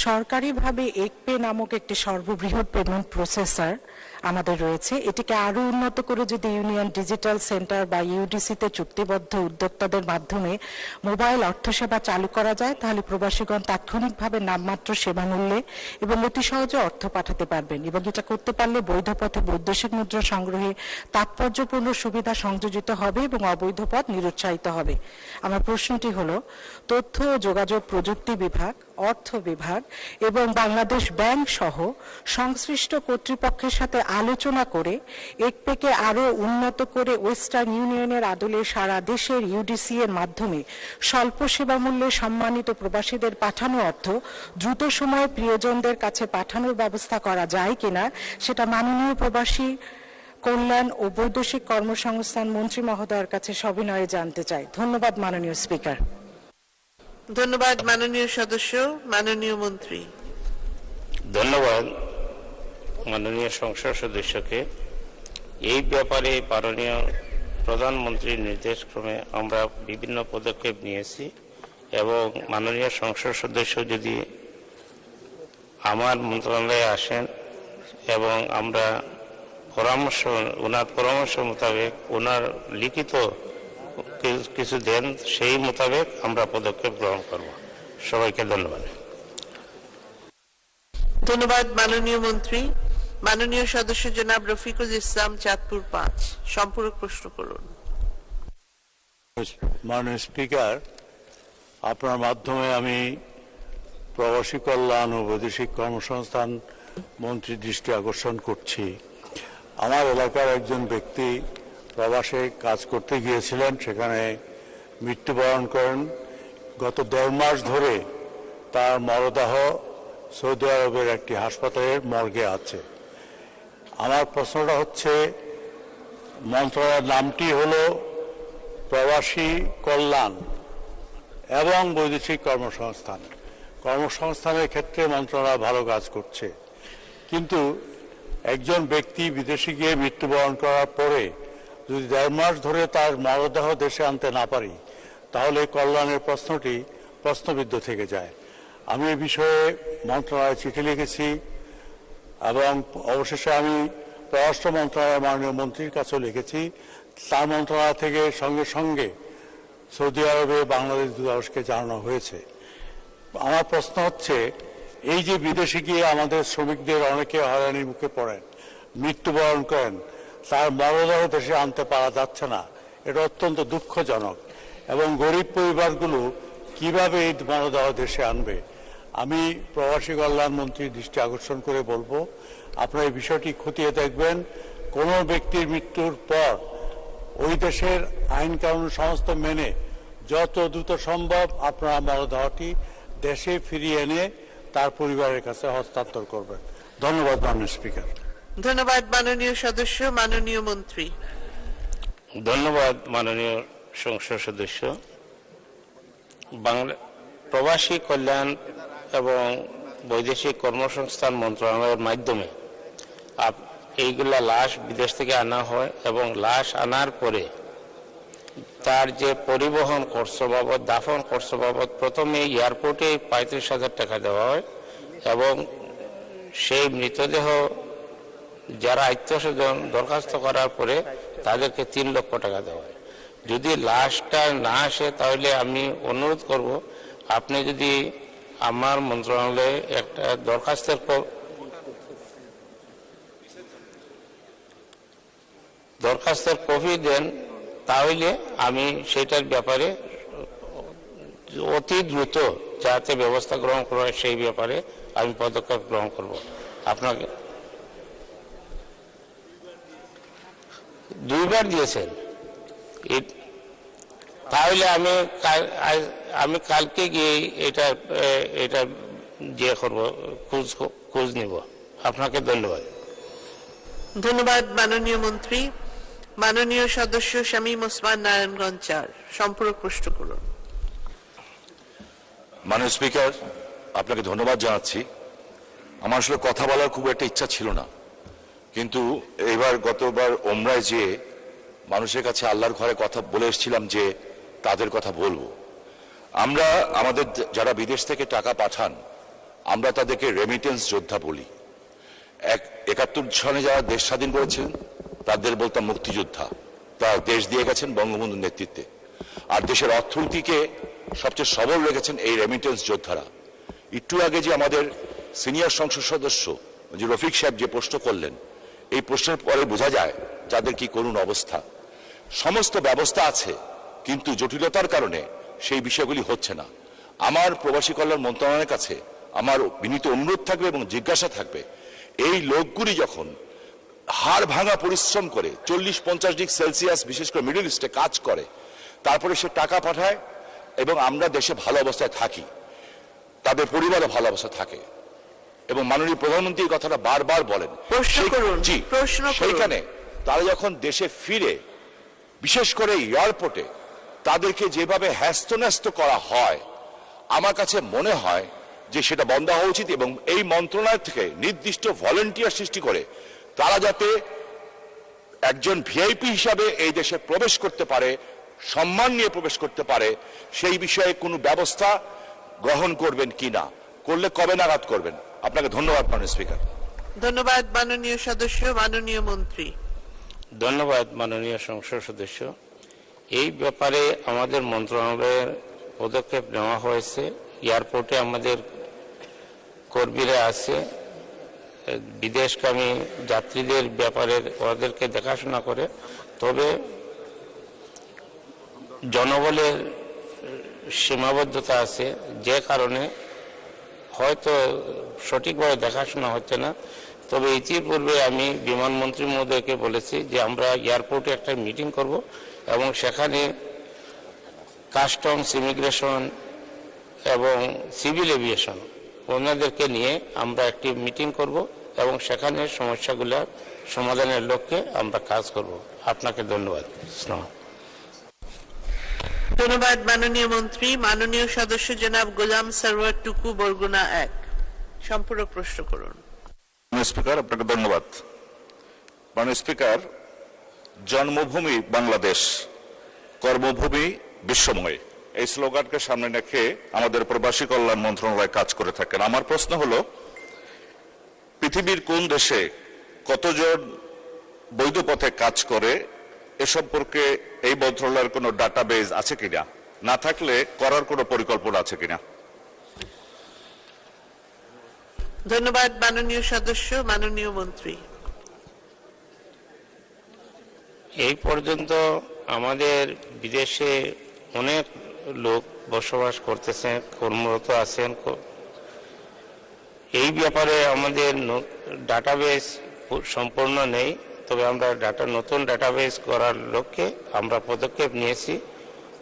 সরকারিভাবে একপে নামক একটি সর্ববৃহৎ পেমেন্ট প্রসেসর আমাদের রয়েছে। এটিকে আরো উন্নত করে যদি ইউনিয়ন ডিজিটাল সেন্টার বা ইউডিসিতে চুক্তিবদ্ধ উদ্যোক্তাদের মাধ্যমে মোবাইল অর্থসেবা চালু করা যায়, তাহলে প্রবাসীগণ তাৎক্ষণিকভাবে নামমাত্র সেবা মূল্যে এবং অতি সহজে অর্থ পাঠাতে পারবেন, এবং এটা করতে পারলে বৈধ পথে বৈদেশিক মুদ্রা সংগ্রহে তাৎপর্যপূর্ণ সুবিধা সংযোজিত হবে এবং অবৈধ পথ নিরুৎসাহিত হবে। আমার প্রশ্নটি হলো, তথ্য ও যোগাযোগ প্রযুক্তি বিভাগ, অর্থ বিভাগ এবং বাংলাদেশ ব্যাংক সহ সংশ্লিষ্ট কর্তৃপক্ষের সাথে আলোচনা করে একপেকে আরো উন্নত করে ওয়েস্টার্ন ইউনিয়নের আদলে সারা দেশের ইউডিসি এর মাধ্যমে স্বল্প সেবা মূল্যে সম্মানিত প্রবাসীদের পাঠানো অর্থ দ্রুত সময়ে প্রিয়জনদের কাছে পাঠানোর ব্যবস্থা করা যায় কিনা, সেটা মাননীয় প্রবাসী কল্যাণ ও বৈদেশিক কর্মসংস্থান মন্ত্রী মহোদয়ের কাছে সবিনয়ে জানতে চাই। ধন্যবাদ মাননীয় স্পিকার। ধন্যবাদ মাননীয় সদস্য। মাননীয় মন্ত্রী। ধন্যবাদ মাননীয় সংসদ সদস্যকে। এই ব্যাপারে মাননীয় প্রধানমন্ত্রীর নির্দেশক্রমে আমরা বিভিন্ন পদক্ষেপ নিয়েছি, এবং মাননীয় সংসদ সদস্য যদি আমার মন্ত্রণালয়ে আসেন এবং আমরা ওনার পরামর্শ মোতাবেক ওনার লিখিত কিছু দেন, সেই মোতাবেক আমরা পদক্ষেপ গ্রহণ করব। সবাইকে ধন্যবাদ। ধন্যবাদ মাননীয় মন্ত্রী। মাননীয় সদস্য জনাব রফিকুল ইসলাম, চাঁদপুর 5 সম্পূরক প্রশ্ন করুন। মাননীয় স্পিকার, আপনার মাধ্যমে আমি প্রবাসী কল্যাণ ও বৈদেশিক কর্মসংস্থান মন্ত্রীর দৃষ্টি আকর্ষণ করছি। আমার এলাকার একজন ব্যক্তি প্রবাসে কাজ করতে গিয়েছিলেন, সেখানে মৃত্যুবরণ করেন। গত 1.5 মাস ধরে তার মরদেহ সৌদি আরবের একটি হাসপাতালের মর্গে আছে। আমার প্রশ্নটা হচ্ছে, মন্ত্রণালয়ের নামটি হলো প্রবাসী কল্যাণ এবং বৈদেশিক কর্মসংস্থান। কর্মসংস্থানের ক্ষেত্রে মন্ত্রণালয় ভালো কাজ করছে, কিন্তু একজন ব্যক্তি বিদেশে গিয়ে মৃত্যুবরণ করার পরে যদি 1.5 মাস ধরে তার মরদেহ দেশে আনতে না পারি, তাহলে কল্যাণের প্রশ্নটি প্রশ্নবিদ্ধ থেকে যায়। আমি এ বিষয়ে মন্ত্রণালয়ে চিঠি লিখেছি এবং অবশেষে আমি পররাষ্ট্র মন্ত্রণালয়ের মাননীয় মন্ত্রীর কাছেও লিখেছি। তার মন্ত্রণালয় থেকে সঙ্গে সঙ্গে সৌদি আরবে বাংলাদেশ দূতাবাসকে জানানো হয়েছে। আমার প্রশ্ন হচ্ছে, এই যে বিদেশে গিয়ে আমাদের শ্রমিকদের অনেকে হয়রানির মুখে পড়েন, মৃত্যুবরণ করেন, তার মরদেহ দেশে আনতে পারা যাচ্ছে না, এটা অত্যন্ত দুঃখজনক। এবং গরিব পরিবারগুলো কিভাবে এই মরদেহ দেশে আনবে? আমি প্রবাসী কল্যাণ মন্ত্রীর দৃষ্টি আকর্ষণ করে বলবো, আপনারা এই বিষয়টি খতিয়ে দেখবেন। কোনো ব্যক্তির মৃত্যুর পর ওই দেশের আইন কানুন সমস্ত মেনে যত দ্রুত সম্ভব আপনারা মরদেহটি দেশে ফিরিয়ে এনে তার পরিবারের কাছে হস্তান্তর করবেন। ধন্যবাদ মাননীয় স্পিকার। ধন্যবাদ মাননীয় সদস্য। মাননীয় মন্ত্রী। ধন্যবাদ মাননীয় সংসদ সদস্য। প্রবাসী কল্যাণ এবং বৈদেশিক কর্মসংস্থান মন্ত্রণালয়ের মাধ্যমে এইগুলা লাশ বিদেশ থেকে আনা হয় এবং লাশ আনার পরে তার যে পরিবহন খরচ বাবদ, দাফন খরচ বাবদ প্রথমে এয়ারপোর্টে 35,000 টাকা দেওয়া হয় এবং সেই মৃতদেহ যারা আত্মীয়স্বজন দরখাস্ত করার পরে তাদেরকে 3 লক্ষ টাকা দেওয়া হয়। যদি লাশটা না আসে তাহলে আমি অনুরোধ করব, আপনি যদি আমার মন্ত্রণালয়ে একটা দরখাস্তের কপি দেন, তাহলে আমি সেটার ব্যাপারে অতি দ্রুত যাতে ব্যবস্থা গ্রহণ করা হয় সেই ব্যাপারে আমি পদক্ষেপ গ্রহণ করব। আপনাকে 2 বার দিয়েছেন, তাহলে আমি কালকে গিয়ে এটা দিয়ে করব, খোঁজ নিব। আপনাকে ধন্যবাদ। ধন্যবাদ মাননীয় মন্ত্রী। মাননীয় সদস্য শামীম ওসমান নারায়ণগঞ্জ 4 সম্পূরক প্রশ্ন করুন। মাননীয় স্পিকার, আপনাকে ধন্যবাদ জানাচ্ছি। আমার আসলে কথা বলার খুব একটা ইচ্ছা ছিল না, কিন্তু গতবার ওমরায় যেয়ে মানুষের কাছে আল্লাহর ঘরে কথা বলে এসেছিলাম যে তাদের কথা বলবো। আমরা আমাদের যারা বিদেশ থেকে টাকা পাঠান, আমরা তাদেরকে রেমিটেন্স যোদ্ধা বলি। 71 সালে যারা দেশ স্বাধীন করেছেন তাদের বলতাম মুক্তিযোদ্ধা। তারা দেশ দিয়ে গেছেন বঙ্গবন্ধুর নেতৃত্বে, আর দেশের অর্থনীতিকে সবচেয়ে সবল রেখেছেন এই রেমিটেন্স যোদ্ধারা। একটু আগে যে আমাদের সিনিয়র সংসদ সদস্য যে রফিক সাহেব যে প্রশ্ন করলেন, এই প্রশ্নের পরে বোঝা যায় যাদের কি করুণ অবস্থা। সমস্ত ব্যবস্থা আছে, কিন্তু জটিলতার কারণে সেই বিষয়গুলি হচ্ছে না। আমার প্রবাসী কল্যাণ মন্ত্রণালয়ের কাছে আমার বিনীত অনুরোধ থাকবে এবং জিজ্ঞাসা থাকবে, এই লোকগুলি যখন হাড় ভাঙা পরিশ্রম করে 40-50 ডিগ্রি সেলসিয়াস বিশেষ করে মিডল ইস্টে কাজ করে, তারপরে সে টাকা পাঠায় এবং আমরা দেশে ভালো অবস্থায় থাকি, তাদের পরিবারও ভালো অবস্থায় থাকে। এবং মাননীয় প্রধানমন্ত্রী এই কথাটা বারবার বলেন। সেইখানে তারা যখন দেশে ফিরে, বিশেষ করে এয়ারপোর্টে তাদেরকে যেভাবে হ্যাস্তন্যস্ত করা হয়, আমার কাছে মনে হয় যে সেটা বন্ধ হওয়া উচিত এবং এই মন্ত্রণালয় থেকে নির্দিষ্ট ভলেন্টিয়ার সৃষ্টি করে তারা যাতে একজন ভিআইপি হিসাবে এই দেশে প্রবেশ করতে পারে, সম্মান নিয়ে প্রবেশ করতে পারে, সেই বিষয়ে কোনো ব্যবস্থা গ্রহণ করবেন কিনা, করলে কবে নাগাদ করবেন? আপনাকে ধন্যবাদ মাননীয় স্পিকার। ধন্যবাদ মাননীয় সদস্য। মাননীয় মন্ত্রী। ধন্যবাদ মাননীয় সংসদ সদস্য। এই ব্যাপারে আমাদের মন্ত্রণালয়ের পদক্ষেপ নেওয়া হয়েছে। এয়ারপোর্টে আমাদের কর্মীরা আছে, বিদেশগামী যাত্রীদের ব্যাপারে ওদেরকে দেখাশোনা করে। তবে জনবলের সীমাবদ্ধতা আছে, যে কারণে হয়তো সঠিকভাবে দেখাশোনা হচ্ছে না। তবে ইতিপূর্বে আমি বিমানমন্ত্রী মহোদয়কে বলেছি যে আমরা এয়ারপোর্টে একটা মিটিং করব এবং সেখানে কাস্টমস, ইমিগ্রেশন এবং সিভিল এভিয়েশন ওনাদেরকে নিয়ে আমরা একটি মিটিং করব এবং সেখানে সমস্যাগুলোর সমাধানের লক্ষ্যে আমরা কাজ করব। আপনাকে ধন্যবাদ। ধন্যবাদ মাননীয় মন্ত্রী। মাননীয় সদস্য জনাব গোলাম সরওয়ার টুকু, বরগুনা 1, সম্পূরক প্রশ্ন করুন। স্পিকার, আপনাকে ধন্যবাদ। মাননীয় স্পিকার, জন্মভূমি বাংলাদেশ, কর্মভূমি বিশ্বময়, এই স্লোগানকে সামনে রেখে আমাদের প্রবাসী কল্যাণ মন্ত্রণালয় কাজ করে থাকেন। আমার প্রশ্ন হলো, পৃথিবীর কোন দেশে কতজন বৈধ পথে কাজ করে এ সম্পর্কে এই মন্ত্রণালয়ের কোনো ডাটাবেজ আছে কিনা, না থাকলে করার কোনো পরিকল্পনা আছে কিনা? ধন্যবাদ মাননীয় সদস্য। মাননীয় মন্ত্রী। এই পর্যন্ত আমাদের বিদেশে অনেক লোক বসবাস করতেছেন, কর্মরত আছেন। এই ব্যাপারে আমাদের ডাটাবেস সম্পূর্ণ নেই, তবে আমরা নতুন ডাটাবেস করার লক্ষ্যে আমরা পদক্ষেপ নিয়েছি।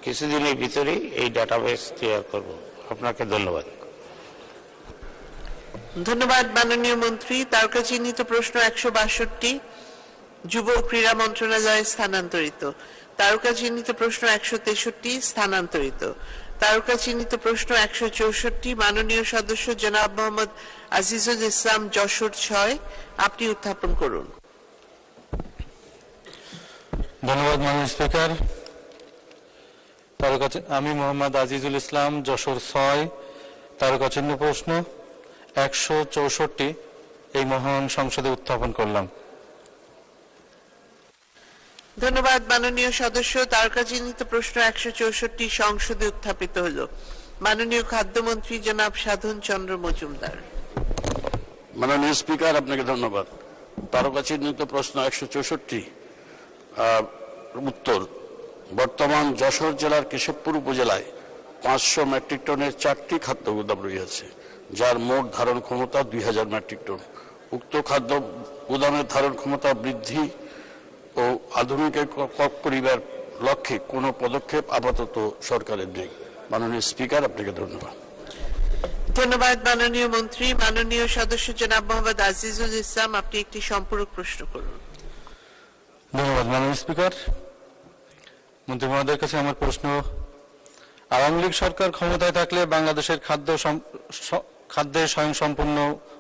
কিছুদিনের ভিতরেই এই ডাটাবেস তৈরি করব। আপনাকে ধন্যবাদ। ধন্যবাদ মাননীয় মন্ত্রী। তারকা চিহ্নিত প্রশ্ন 162 যুব ক্রীড়া মন্ত্রণালয়ে স্থানান্তরিত। তারকা চিহ্নিত প্রশ্ন 163 স্থানান্তরিত। তারকা চিহ্নিত প্রশ্ন 164 মাননীয় সদস্য জনাব মোহাম্মদ আজিজুল ইসলাম, যশোর 6, আপনি উত্থাপন করুন। ধন্যবাদ মাননীয় স্পিকার। আমি মোহাম্মদ আজিজুল ইসলাম, যশোর 6, তারকা চিহ্ন প্রশ্ন 164 এই মহান সংসদে উত্থাপন করলাম। ধন্যবাদ মাননীয় সদস্য। তারকা চিহ্নিত প্রশ্ন 164 সংসদে উত্থাপিত হলো। মাননীয় খাদ্যমন্ত্রী জনাব সাধন চন্দ্র মজুমদার। মাননীয় স্পিকার, আপনাকে ধন্যবাদ। তারকা চিহ্নিত প্রশ্ন 164 উত্তর, বর্তমান যশোর জেলার কেশবপুর উপজেলায় 500 মেট্রিক টনের 4টি খাদ্য গুদাম রয়েছে, যার মোট ধারণ ক্ষমতা 2000 মেট্রিক টন। উক্ত খাদ্য গুদামের ধারণ ক্ষমতা বৃদ্ধি ও আধুনিক করিবার লক্ষ্যে কোনো পদক্ষেপ আপাতত সরকারের নেই। মাননীয় স্পিকার, আপনাকে ধন্যবাদ। ধন্যবাদ মাননীয় মন্ত্রী। মাননীয় সদস্য জনাব মোহাম্মদ আজিজুল ইসলাম, আপনি একটি সম্পূরক প্রশ্ন করুন। ধন্যবাদ মাননীয় স্পিকার। মন্ত্রী মহোদয়ের কাছে আমার প্রশ্ন, আওয়ামী লীগ সরকার ক্ষমতায় থাকলে বাংলাদেশের খাদ্যের স্বয়ংসম্পূর্ণ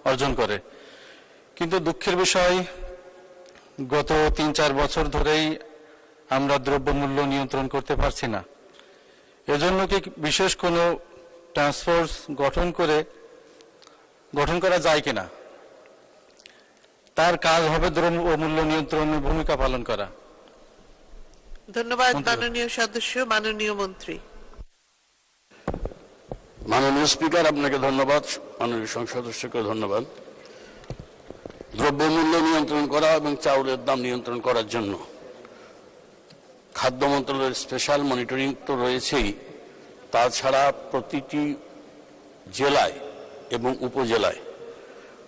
অর্জন করে, কিন্তু দুঃখের বিষয় গত 3-4 বছর ধরেই আমরা দ্রব্যমূল্য নিয়ন্ত্রণ করতে পারছি না। এজন্য কি বিশেষ কোনো টাস্ক ফোর্স গঠন করা যায় কিনা? তার কাজ হবে দ্রব্যমূল্য নিয়ন্ত্রণের ভূমিকা পালন করা। ধন্যবাদ মাননীয় সদস্য। মাননীয় মন্ত্রী। মাননীয় স্পিকার, আপনাকে ধন্যবাদ। মাননীয় সংসদ সদস্যকে ধন্যবাদ। দ্রব্যমূল্য নিয়ন্ত্রণ করা এবং চাউলের দাম নিয়ন্ত্রণ করার জন্য খাদ্য মন্ত্রণালয়ের স্পেশাল মনিটরিং তো রয়েছেই, তাছাড়া প্রতিটি জেলায় এবং উপজেলায়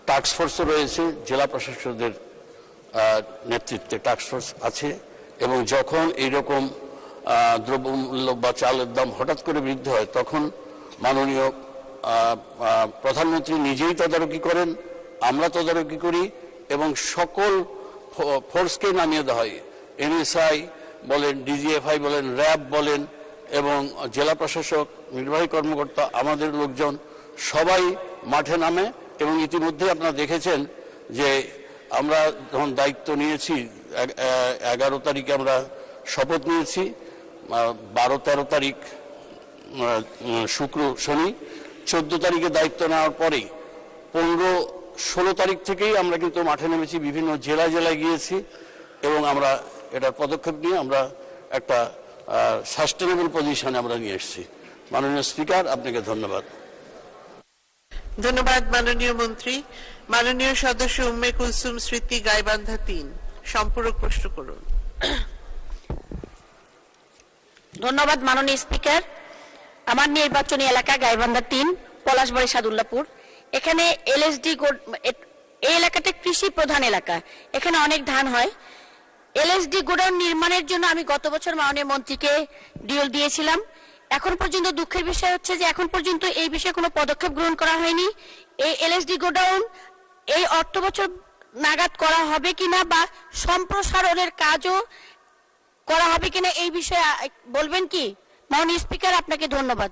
টাস্কফোর্সও রয়েছে। জেলা প্রশাসকদের নেতৃত্বে টাস্কফোর্স আছে, এবং যখন এইরকম দ্রব্যমূল্য বা চালের দাম হঠাৎ করে বৃদ্ধি হয়, তখন মাননীয় প্রধানমন্ত্রী নিজেই তদারকি করেন, আমরা তদারকি করি, এবং সকল ফোর্সকে নামিয়ে দেওয়া হয়। এনএসআই বলেন, ডিজিএফআই বলেন, র্যাব বলেন, এবং জেলা প্রশাসক, নির্বাহী কর্মকর্তা, আমাদের লোকজন সবাই মাঠে নামে। এবং ইতিমধ্যে আপনারা দেখেছেন যে আমরা যখন দায়িত্ব নিয়েছি, 11 তারিখে আমরা শপথ নিয়েছি, 12-13 তারিখ শুক্র শনি, 14 তারিখে দায়িত্ব নেওয়ার পরেই 15-16 তারিখ থেকেই আমরা কিন্তু মাঠে নেমেছি, বিভিন্ন জেলায় গিয়েছি, এবং আমরা এটার পদক্ষেপ নিয়ে আমরা একটা সাস্টেনেবল পজিশনে আমরা নিয়ে এসেছি। মাননীয় স্পিকার, আপনাকে ধন্যবাদ। ধন্যবাদ মাননীয় মন্ত্রী। মাননীয় সদস্য উম্মে কুলসুম স্মৃতি, গাইবান্ধা 3, সম্পূরক প্রশ্ন করুন। ধন্যবাদ মাননীয় স্পিকার। আমার নির্বাচনী এলাকা গাইবান্ধা 3, পলাশবাড়ি, সাদুল্লাপুর। এখানে এলএসডি, এই এলাকাটা কৃষি প্রধান এলাকা, এখানে অনেক ধান হয়। এলএসডি গোডাউন নির্মাণের জন্য আমি গত বছর মাননীয় মন্ত্রীকে ডিএল দিয়েছিলাম। এখন পর্যন্ত দুঃখের বিষয় হচ্ছে যে এখন পর্যন্ত এই বিষয়ে কোনো পদক্ষেপ গ্রহণ করা হয়নি। এই এলএসডি গোডাউন এই অর্থ বছর নাগাদ করা হবে কিনা, বা সম্প্রসারণের কাজও করা হবে কিনা এই বিষয়ে বলবেন কি? মাননীয় স্পিকার, আপনাকে ধন্যবাদ।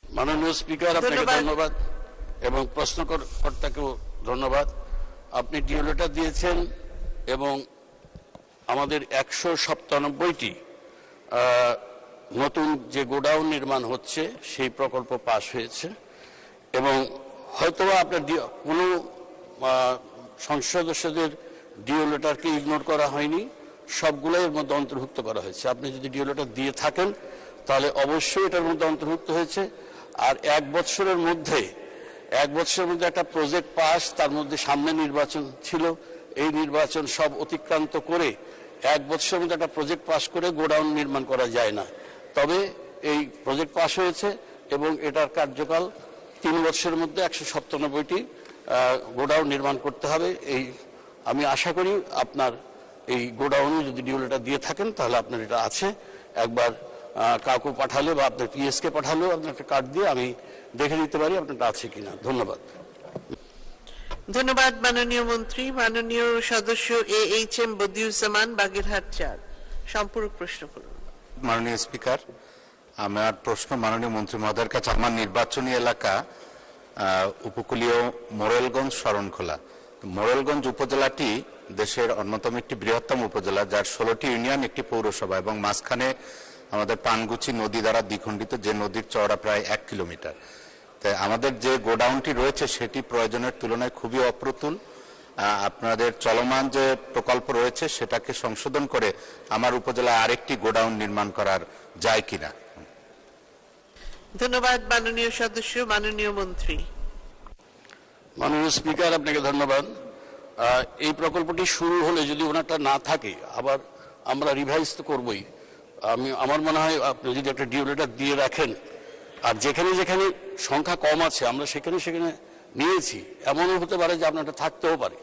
মাননীয় স্পিকার, আপনাকে ধন্যবাদ এবং প্রশ্নকর্তাকেও ধন্যবাদ। আপনি ডিওলেটার দিয়েছেন এবং আমাদের 197টি নতুন যে গোডাউন নির্মাণ হচ্ছে সেই প্রকল্প পাশ হয়েছে এবং হয়তোবা আপনার কোনো সংসদ সদস্যদের ডিওলেটারকে ইগনোর করা হয়নি, সবগুলোই এর মধ্যে অন্তর্ভুক্ত করা হয়েছে। আপনি যদি ডিওলেটার দিয়ে থাকেন তাহলে অবশ্যই এটার মধ্যে অন্তর্ভুক্ত হয়েছে। আর এক বছরের মধ্যে একটা প্রজেক্ট পাস, তার মধ্যে সামনে নির্বাচন ছিল, এই নির্বাচন সব অতিক্রান্ত করে এক বছরের মধ্যে একটা প্রজেক্ট পাস করে গোডাউন নির্মাণ করা যায় না। তবে এই প্রজেক্ট পাস হয়েছে এবং এটার কার্যকাল 3 বছরের মধ্যে 197টি গোডাউন নির্মাণ করতে হবে। আমি আশা করি আপনার এই গোডাউনে যদি ডিওলেটার দিয়ে থাকেন তাহলে আপনার এটা আছে। একবার কাউকে পাঠালে বা আপনার পিএসকে পাঠালেও আপনার একটা কার্ড দিয়ে আমি দেখে নিতে পারি আপনারটা আছে কিনা। ধন্যবাদ। ধন্যবাদ মাননীয় মন্ত্রী। মাননীয় সদস্য AHM বদিউজ্জামান, বাগেরহাট 4, সম্পূরক প্রশ্ন করুন। মাননীয় স্পিকার, আমার প্রশ্ন মাননীয় মন্ত্রী মহোদয়ের কাছে। আমার নির্বাচনী এলাকা উপকূলীয় মোরেলগঞ্জ শরণখোলা। মোরেলগঞ্জ উপজেলাটি দেশের অন্যতম একটি বৃহত্তম উপজেলা, যার 16টি ইউনিয়ন, একটি পৌরসভা এবং মাঝখানে আমাদের পানগুচি নদী দ্বারা দ্বিখণ্ডিত, যে নদীর চওড়া প্রায় 1 কিলোমিটার। তাই আমাদের যে গোডাউনটি রয়েছে সেটি প্রয়োজনের তুলনায় খুবই অপ্রতুল। আপনাদের চলমান যে প্রকল্প রয়েছে সেটাকে সংশোধন করে আমার উপজেলায় আরেকটি গোডাউন নির্মাণ করার যায় কিনা। ধন্যবাদ মাননীয় সদস্য। মাননীয় মন্ত্রী। মাননীয় স্পিকার, আপনাকে ধন্যবাদ। এই প্রকল্পটি শুরু হলে যদি ওনারটা না থাকে আবার আমরা রিভাইজ তো করবই। আমার মনে হয় আপনি যদি একটা ডিওলেটার দিয়ে রাখেন, আর যেখানে যেখানে সংখ্যা কম আছে আমরা সেখানে নিয়েছি, এমনও হতে পারে যে আপনারটা থাকতেও পারে।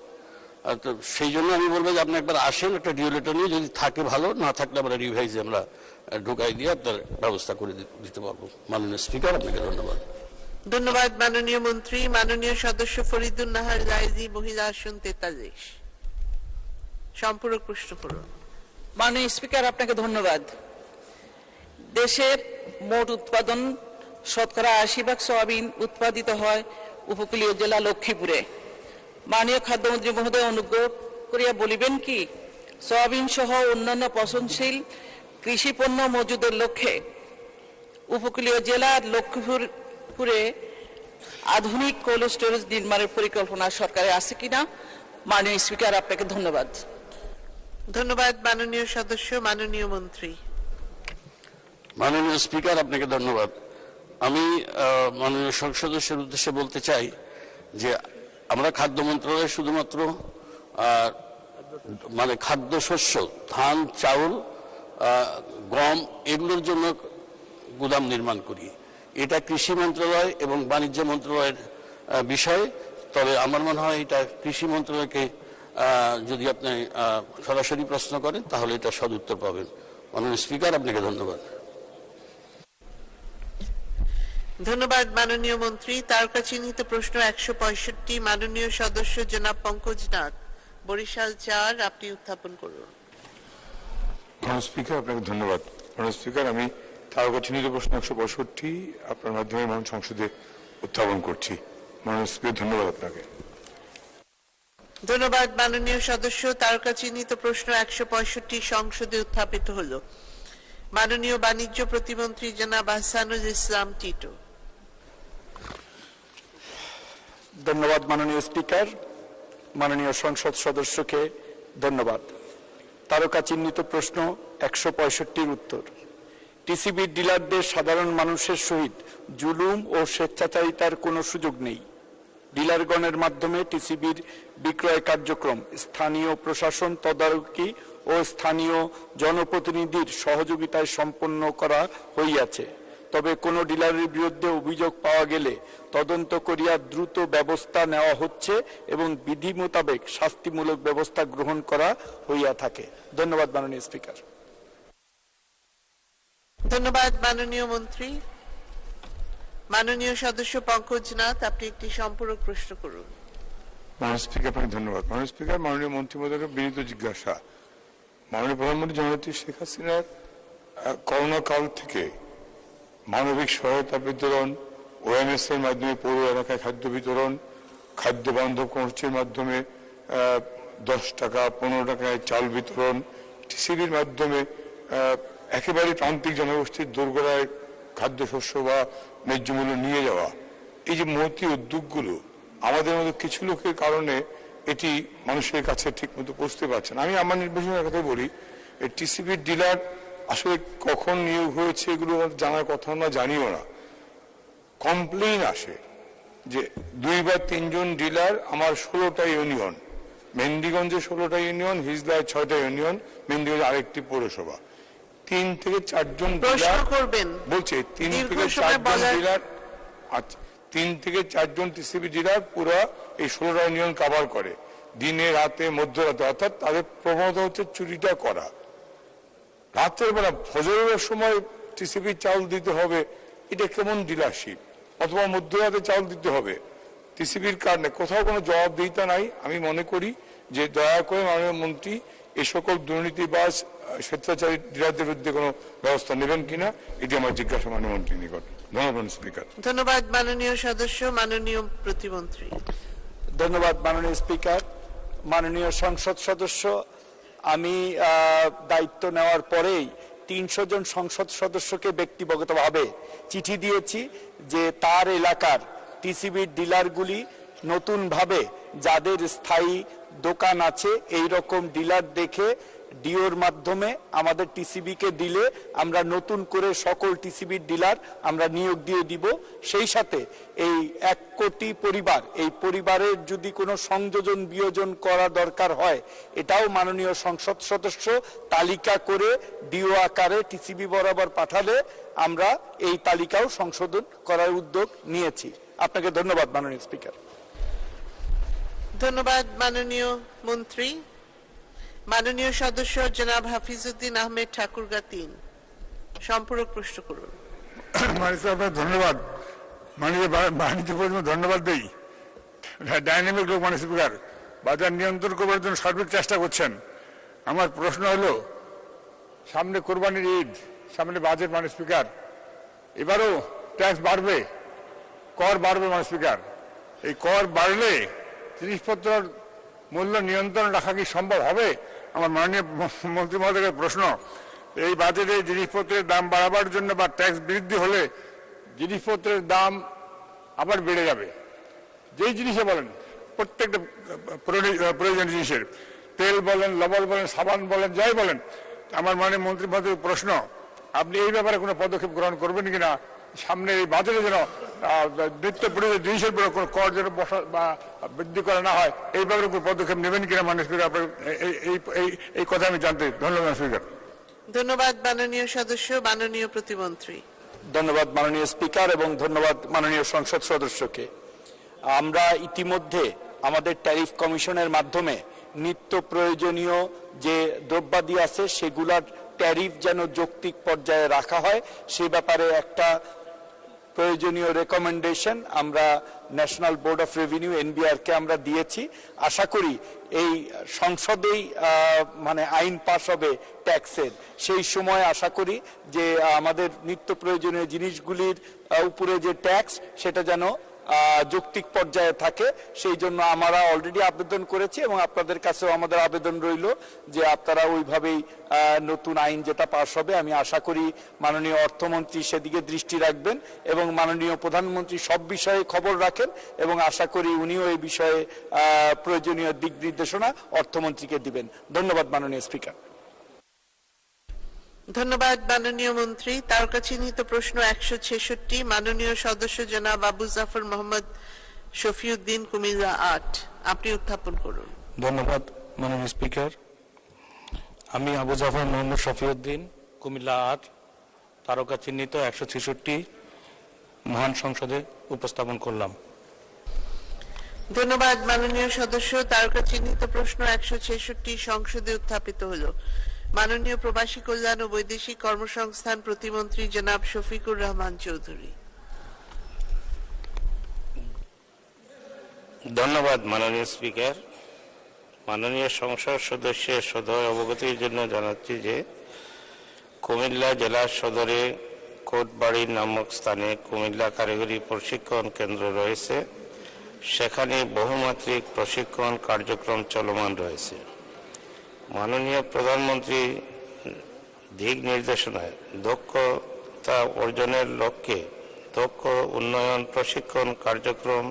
তো সেই জন্য আমি বলবো যে আপনি একবার আসেন, একটা ডিওলেটার নিয়ে, যদি থাকে ভালো, না থাকলে আমরা রিভাইজে আমরা ঢুকাই দিয়ে আপনার ব্যবস্থা করে দিতে পারবো। মাননীয় স্পিকার, আপনাকে ধন্যবাদ। ধন্যবাদ মাননীয় মন্ত্রী। মাননীয় সদস্য ফরিদুন নাহার জায়েজি, মহিলা আসন 43, সম্পূরক প্রশ্ন করুন। মাননীয় স্পিকার, আপনাকে ধন্যবাদ। দেশের মোট উৎপাদন শতকরা 80% সয়াবিন উৎপাদিত হয় উপকূলীয় জেলা লক্ষ্মীপুরে। মাননীয় খাদ্যমন্ত্রী মহোদয় অনুগ্রহ করিয়া বলিবেন কি, সয়াবিন সহ অন্যান্য পচনশীল কৃষি পণ্য মজুদের লক্ষ্যে উপকূলীয় জেলা লক্ষ্মীপুরে আধুনিক কোল্ড স্টোরেজ নির্মাণের পরিকল্পনা সরকারের আছে কিনা? মাননীয় স্পিকার, আপনাকে ধন্যবাদ। ধন্যবাদ মাননীয় সদস্য। মাননীয় মন্ত্রী। মাননীয় স্পিকার, আপনাকে ধন্যবাদ। আমি মাননীয় সংসদ সদস্যের উদ্দেশ্যে বলতে চাই যে আমরা খাদ্য মন্ত্রণালয় শুধুমাত্র খাদ্যশস্য, ধান, চাউল, গম এগুলোর জন্য গুদাম নির্মাণ করি। এটা কৃষি মন্ত্রণালয় এবং বাণিজ্য মন্ত্রণালয়ের বিষয়। তবে আমার মনে হয় এটা কৃষি মন্ত্রণালয়কে যদি আপনি সরাসরি প্রশ্ন করেন তাহলে এটা সদুত্তর পাবেন। মাননীয় স্পিকার, আপনাকে ধন্যবাদ। ধন্যবাদ মাননীয় মন্ত্রী। তারকা চিহ্নিত প্রশ্ন 165, মাননীয় সদস্য জনাব পঙ্কজ নাথ, বরিশাল 4, আপনি উত্থাপন করুন। মাননীয় স্পিকার, আপনাকে ধন্যবাদ। মাননীয় স্পিকার, আমি তারকা চিহ্নিত প্রশ্ন 165 আপনার মাধ্যমে মাননীয় সংসদে উত্থাপন করছি। মাননীয় স্পিকার, ধন্যবাদ আপনাকে। ধন্যবাদ মাননীয় সদস্য। তারকা চিহ্নিত প্রশ্ন 165 সংসদে উত্থাপিত হল। মাননীয় বাণিজ্য প্রতিমন্ত্রী জনাব আহসানুল ইসলাম টিটো। ধন্যবাদ মাননীয় স্পিকার। মাননীয় সংসদ সদস্যকে ধন্যবাদ। তারকা চিহ্নিত প্রশ্ন 165 উত্তর। টিসিবির ডিলারদের সাধারণ মানুষের সহিত জুলুম ও স্বেচ্ছাচারিতার কোনো সুযোগ নেই। ডিলারগণের মাধ্যমে টিসিবির বিক্রয় কার্যক্রম স্থানীয় প্রশাসন তদারকি ও স্থানীয় জনপ্রতিনিধির সহযোগিতায় সম্পন্ন করা হইয়াছে। তবে কোনো ডিলারের বিরুদ্ধে অভিযোগ পাওয়া গেলে তদন্ত করিয়া দ্রুত ব্যবস্থা নেওয়া হচ্ছে এবং বিধি মোতাবেক শাস্তিমূলক ব্যবস্থা গ্রহণ করা হইয়া থাকে। ধন্যবাদ মাননীয় স্পিকার। ধন্যবাদ মাননীয় মন্ত্রী। মাননীয় সদস্য পঙ্কজ নাথ, আপনি একটি সম্পূরক প্রশ্ন করুন। মাননীয় স্পিকার, আপনাকে ধন্যবাদ। মাননীয় স্পিকার, মাননীয় মন্ত্রী মহোদয়ের বিনীত জিজ্ঞাসা, মাননীয় প্রধানমন্ত্রী জননেত্রী শেখ হাসিনার করোনা কাল থেকে মানবিক সহায়তা বিতরণ, ওএমএস এর মাধ্যমে পৌর এলাকায় খাদ্য বিতরণ, খাদ্য বান্ধব কর্মসূচির মাধ্যমে 10 টাকা 15 টাকায় চাল বিতরণ, টিসিবির মাধ্যমে একেবারে প্রান্তিক জনগোষ্ঠীর দোরগোড়ায় খাদ্যশস্য বা ন্যায্য মূল্য নিয়ে যাওয়া, এই যে মহতী উদ্যোগগুলো আমাদের মধ্যে কিছু লোকের কারণে এটি মানুষের কাছে ঠিক মতো পৌঁছতে পারছে না। আমি আমার নির্বাচনের কথা বলি, এই টিসিবির ডিলার আসলে কখন নিয়োগ হয়েছে এগুলো জানার কথা আমরা জানিও না। কমপ্লেইন আসে যে 2 বা 3 জন ডিলার, আমার 16টা ইউনিয়ন, মেহেন্দিগঞ্জে 16টা ইউনিয়ন, হিজলায় 6টা ইউনিয়ন, মেহেন্দিগঞ্জে আরেকটি পৌরসভা, 3 থেকে 4 জন ডিলার বলছে, 3 থেকে 4 জন ডিলার, আচ্ছা 3 থেকে 4 জন টিসিবি ডিলার পুরো এই 16টা ইউনিয়ন কভার করে, দিনে রাতে মধ্যরাতে, অর্থাৎ তাদের প্রবণতা হচ্ছে চুরিটা করা। রাতের বেলা ফজরের সময় টিসিবি চাউল দিতে হবে, এটা কেমন ডিলারশিপ? অথবা মধ্যরাতে চাউল দিতে হবে, টিসিবির কারণে কোথাও কোনো জবাবদিহিতা নাই। আমি মনে করি যে দয়া করে মাননীয় মন্ত্রী এই সকল দুর্নীতিবাজ স্বেচ্ছাচারী ডিলারদের বিরুদ্ধে কোনো ব্যবস্থা নেবেন কিনা, এটি আমার জিজ্ঞাসা মাননীয় মন্ত্রীর নিকট। ধন্যবাদ স্পিকার। ধন্যবাদ মাননীয় সদস্য। মাননীয় প্রতিমন্ত্রী। ধন্যবাদ মাননীয় স্পিকার। মাননীয় সংসদ সদস্য, আমি দায়িত্ব নেওয়ার পরেই 300 জন সংসদ সদস্যকে ব্যক্তিগতভাবে চিঠি দিয়েছি যে তার এলাকার টিসিবির ডিলারগুলি নতুনভাবে যাদের স্থায়ী দোকান আছে এই রকম ডিলার দেখে ডিওর মাধ্যমে আমাদের টিসিবিকে দিলে আমরা নতুন করে সকল টিসিবির ডিলার আমরা নিয়োগ দিয়ে দিব। সেই সাথে এই 1 কোটি পরিবার, এই পরিবারের যদি কোনো সংযোজন বিয়োজন করা দরকার হয়, এটাও মাননীয় সংসদ সদস্য তালিকা করে ডিও আকারে টিসিবি বরাবর পাঠালে আমরা এই তালিকাও সংশোধন করার উদ্যোগ নিয়েছি। আপনাকে ধন্যবাদ মাননীয় স্পিকার। ধন্যবাদ মাননীয় মন্ত্রী। মাননীয় সদস্য জনাব হাফিজউদ্দিন আহমেদ ঠাকুরগা 3, সম্পূরক প্রশ্ন করুন। ধন্যবাদ মাননীয় বাণিজ্য প্রতিমন্ত্রী, ধন্যবাদ দেই। ডাইনামিক লোক মাননীয় স্পিকার, বাজার নিয়ন্ত্রণ করবার জন্য সার্বিক চেষ্টা করছেন। আমার প্রশ্ন হলো, সামনে কোরবানির ঈদ, সামনে বাজেট মাননীয় স্পিকার, এবারও ট্যাক্স বাড়বে, কর বাড়বে মাননীয় স্পিকার। এই কর বাড়লে জিনিসপত্রের মূল্য নিয়ন্ত্রণ রাখা কি সম্ভব হবে? আমার মাননীয় মন্ত্রী মহোদয়ের প্রশ্ন, এই বাজেটে জিনিসপত্রের দাম বাড়াবার জন্য বা ট্যাক্স বৃদ্ধি হলে জিনিসপত্রের দাম আবার বেড়ে যাবে। যেই জিনিসে বলেন, প্রত্যেকটা প্রয়োজনীয় জিনিসের, তেল বলেন, লবণ বলেন, সাবান বলেন, যাই বলেন। আমার মাননীয় মন্ত্রী মহোদয়ের প্রশ্ন, আপনি এই ব্যাপারে কোনো পদক্ষেপ গ্রহণ করবেন কিনা? সামনে এই বাজারে যেন নিত্য প্রয়োজনীয় জিনিসের উপরে কোনো কর যেন বসা বা বৃদ্ধি করা না হয়, এই ব্যাপারে কোনো পদক্ষেপ নেবেন কিনা মাননীয় স্পিকার? এই কথা আমি জানতে। ধন্যবাদ স্পিকার। ধন্যবাদ মাননীয় সদস্য। মাননীয় প্রতিমন্ত্রী। ধন্যবাদ মাননীয় স্পিকার এবং ধন্যবাদ মাননীয় সংসদ সদস্যকে। আমরা ইতিমধ্যে আমাদের ট্যারিফ কমিশনের মাধ্যমে নিত্য প্রয়োজনীয় যে দ্রব্যাদি আছে সেগুলার ট্যারিফ যেন যৌক্তিক পর্যায়ে রাখা হয় সে ব্যাপারে একটা প্রয়োজনীয় রেকমেন্ডেশন আমরা national board of revenue NBR কে আমরা দিয়েছি। আশা করি এই সংসদেই মানে আইন পাস হবে ট্যাক্সের, সেই সময় আশা করি যে আমাদের নিত্য প্রয়োজনীয় জিনিসগুলির উপরে যে ট্যাক্স সেটা যেন যৌক্তিক পর্যায়ে থাকে। সেই জন্য আমরা অলরেডি আবেদন করেছি এবং আপনাদের কাছেও আমাদের আবেদন রইল যে আপনারা ওইভাবেই নতুন আইন যেটা পাস হবে, আমি আশা করি মাননীয় অর্থমন্ত্রী সেদিকে দৃষ্টি রাখবেন এবং মাননীয় প্রধানমন্ত্রী সব বিষয়ে খবর রাখেন এবং আশা করি উনিও এই বিষয়ে প্রয়োজনীয় দিক নির্দেশনা অর্থমন্ত্রীকে দিবেন। ধন্যবাদ মাননীয় স্পিকার। ধন্যবাদ মাননীয় মন্ত্রী। তারকা চিহ্নিত প্রশ্ন 166, মাননীয় সদস্য জনাব আবু জাফর মোহাম্মদ শফিউদ্দিন, কুমিল্লা 8, আপনি উত্থাপন করুন। ধন্যবাদ মাননীয় স্পিকার। আমি আবু জাফর মোহাম্মদ শফিউদ্দিন, কুমিল্লা 8, তারকা চিহ্নিত 166 মহান সংসদে উপস্থাপন করলাম। ধন্যবাদ মাননীয় সদস্য। তারকা চিহ্নিত প্রশ্ন 166 সংসদে উত্থাপিত হলো। মাননীয় প্রবাসী কল্যাণ ও বৈদেশিক কর্মসংস্থান প্রতিমন্ত্রী জনাব শফিকুর রহমান চৌধুরী। ধন্যবাদ মাননীয় স্পিকার। মাননীয় সংসদ সদস্যের সদয় অবগতির জন্য জানাচ্ছি যে কুমিল্লা জেলার সদরে কোটবাড়ি নামক স্থানে কুমিল্লা কারিগরি প্রশিক্ষণ কেন্দ্র রয়েছে। সেখানে বহুমাত্রিক প্রশিক্ষণ কার্যক্রম চলমান রয়েছে। মাননীয় প্রধানমন্ত্রী দিক নির্দেশনায় দক্ষতা অর্জনের লক্ষ্যে দক্ষ উন্নয়ন প্রশিক্ষণ কার্যক্রম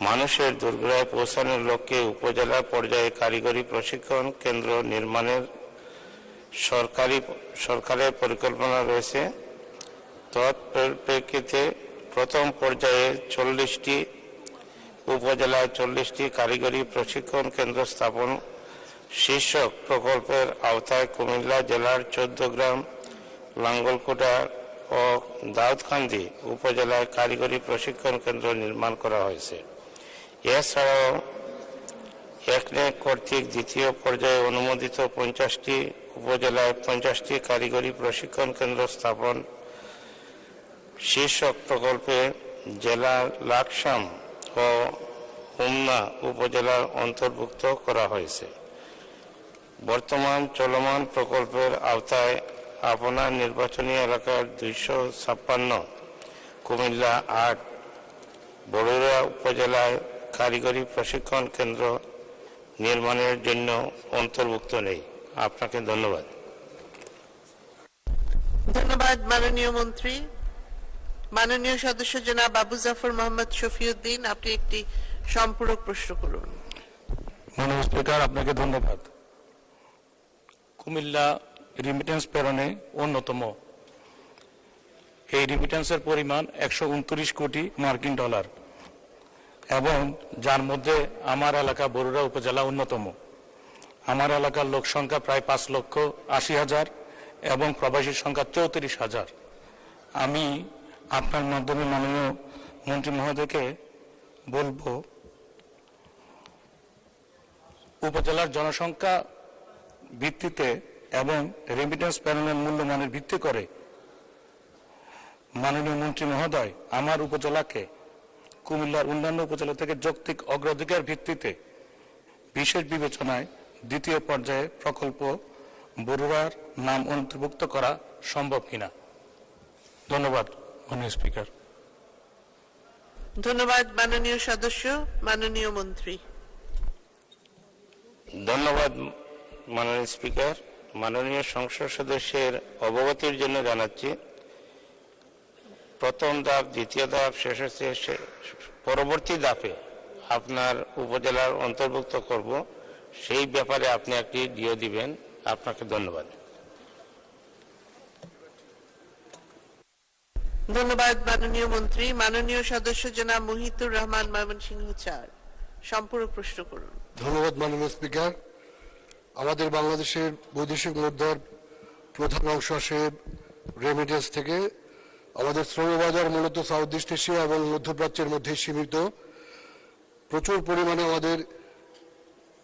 মানুষের দোরগোড়ায় পৌঁছানোর লক্ষ্যে উপজেলা পর্যায়ে কারিগরি প্রশিক্ষণ কেন্দ্র নির্মাণের সরকারের পরিকল্পনা রয়েছে। তৎপরিপ্রেক্ষিতে প্রথম পর্যায়ে 40টি উপজেলায় 40টি কারিগরি প্রশিক্ষণ কেন্দ্র স্থাপন শীর্ষক প্রকল্পের আওতায় কুমিল্লা জেলার 14 গ্রাম, লাঙ্গলকোটা ও দাউদকান্দি উপজেলায় কারিগরি প্রশিক্ষণ কেন্দ্র নির্মাণ করা হয়েছে। এছাড়াও একনেক কর্তৃক দ্বিতীয় পর্যায়ে অনুমোদিত 50টি উপজেলায় 50টি কারিগরি প্রশিক্ষণ কেন্দ্র স্থাপন শীর্ষক প্রকল্পে জেলার লাকসাম ও হোমনা উপজেলার অন্তর্ভুক্ত করা হয়েছে। বর্তমান চলমান প্রকল্পের আওতায় আপনার নির্বাচনী এলাকার 256 কুমিল্লা 8 বরুড়া উপজেলায় কারিগরি প্রশিক্ষণ কেন্দ্র নির্মাণের জন্য অন্তর্ভুক্ত নেই। আপনাকে ধন্যবাদ। ধন্যবাদ মাননীয় মন্ত্রী। মাননীয় সদস্য জনাব আবু জাফর মোহাম্মদ শফিউদ্দিন, আপনি একটি সম্পূরক প্রশ্ন করুন। মাননীয় স্পিকার, আপনাকে ধন্যবাদ। কুমিল্লা রিমিটেন্স প্রেরণে অন্যতম। এই রিমিটেন্সের পরিমাণ 129 কোটি মার্কিন ডলার এবং যার মধ্যে আমার এলাকা বরুড়া উপজেলা অন্যতম। আমার এলাকার লোক সংখ্যা প্রায় 5,80,000 এবং প্রবাসীর সংখ্যা 34,000। আমি আপনার মাধ্যমে মাননীয় মন্ত্রী মহোদয়কে বলবো, উপজেলার জনসংখ্যা ভিত্তিতে এবং রেমিটেন্স প্রেরণের মূল্যমানের ভিত্তি করে মাননীয় মন্ত্রী মহোদয় আমার উপজেলাকে কুমিল্লার অন্যান্য উপজেলা থেকে যৌক্তিক অগ্রাধিকার ভিত্তিতে বিশেষ বিবেচনায় দ্বিতীয় পর্যায়ে প্রকল্প বরুড়ার নাম অন্তর্ভুক্ত করা সম্ভব কিনা। ধন্যবাদ মাননীয় স্পিকার। ধন্যবাদ মাননীয় সদস্য। মাননীয় মন্ত্রী। ধন্যবাদ মাননীয় স্পিকার। মাননীয় সংসদ সদস্যের অবগতির জন্য জানাচ্ছি, প্রথম ধাপ, দ্বিতীয় ধাপ শেষ হচ্ছে, পরবর্তী ধাপে আপনার উপজেলার অন্তর্ভুক্ত করব, সেই ব্যাপারে আপনি একটি ডিও দিবেন। আপনাকে ধন্যবাদ। ধন্যবাদ মাননীয় মন্ত্রী। মাননীয় সদস্য জনাব মুহিতুর রহমান ময়মনসিংহ 4, সম্পূরক প্রশ্ন করুন। ধন্যবাদ মাননীয় স্পিকার। আমাদের বাংলাদেশের বৈদেশিক মুদ্রার প্রধান অংশ আসে রেমিটেন্স থেকে। আমাদের শ্রমবাজার মূলত সাউথ ইস্ট এশিয়া এবং মধ্যপ্রাচ্যের মধ্যে সীমিত। প্রচুর পরিমাণে আমাদের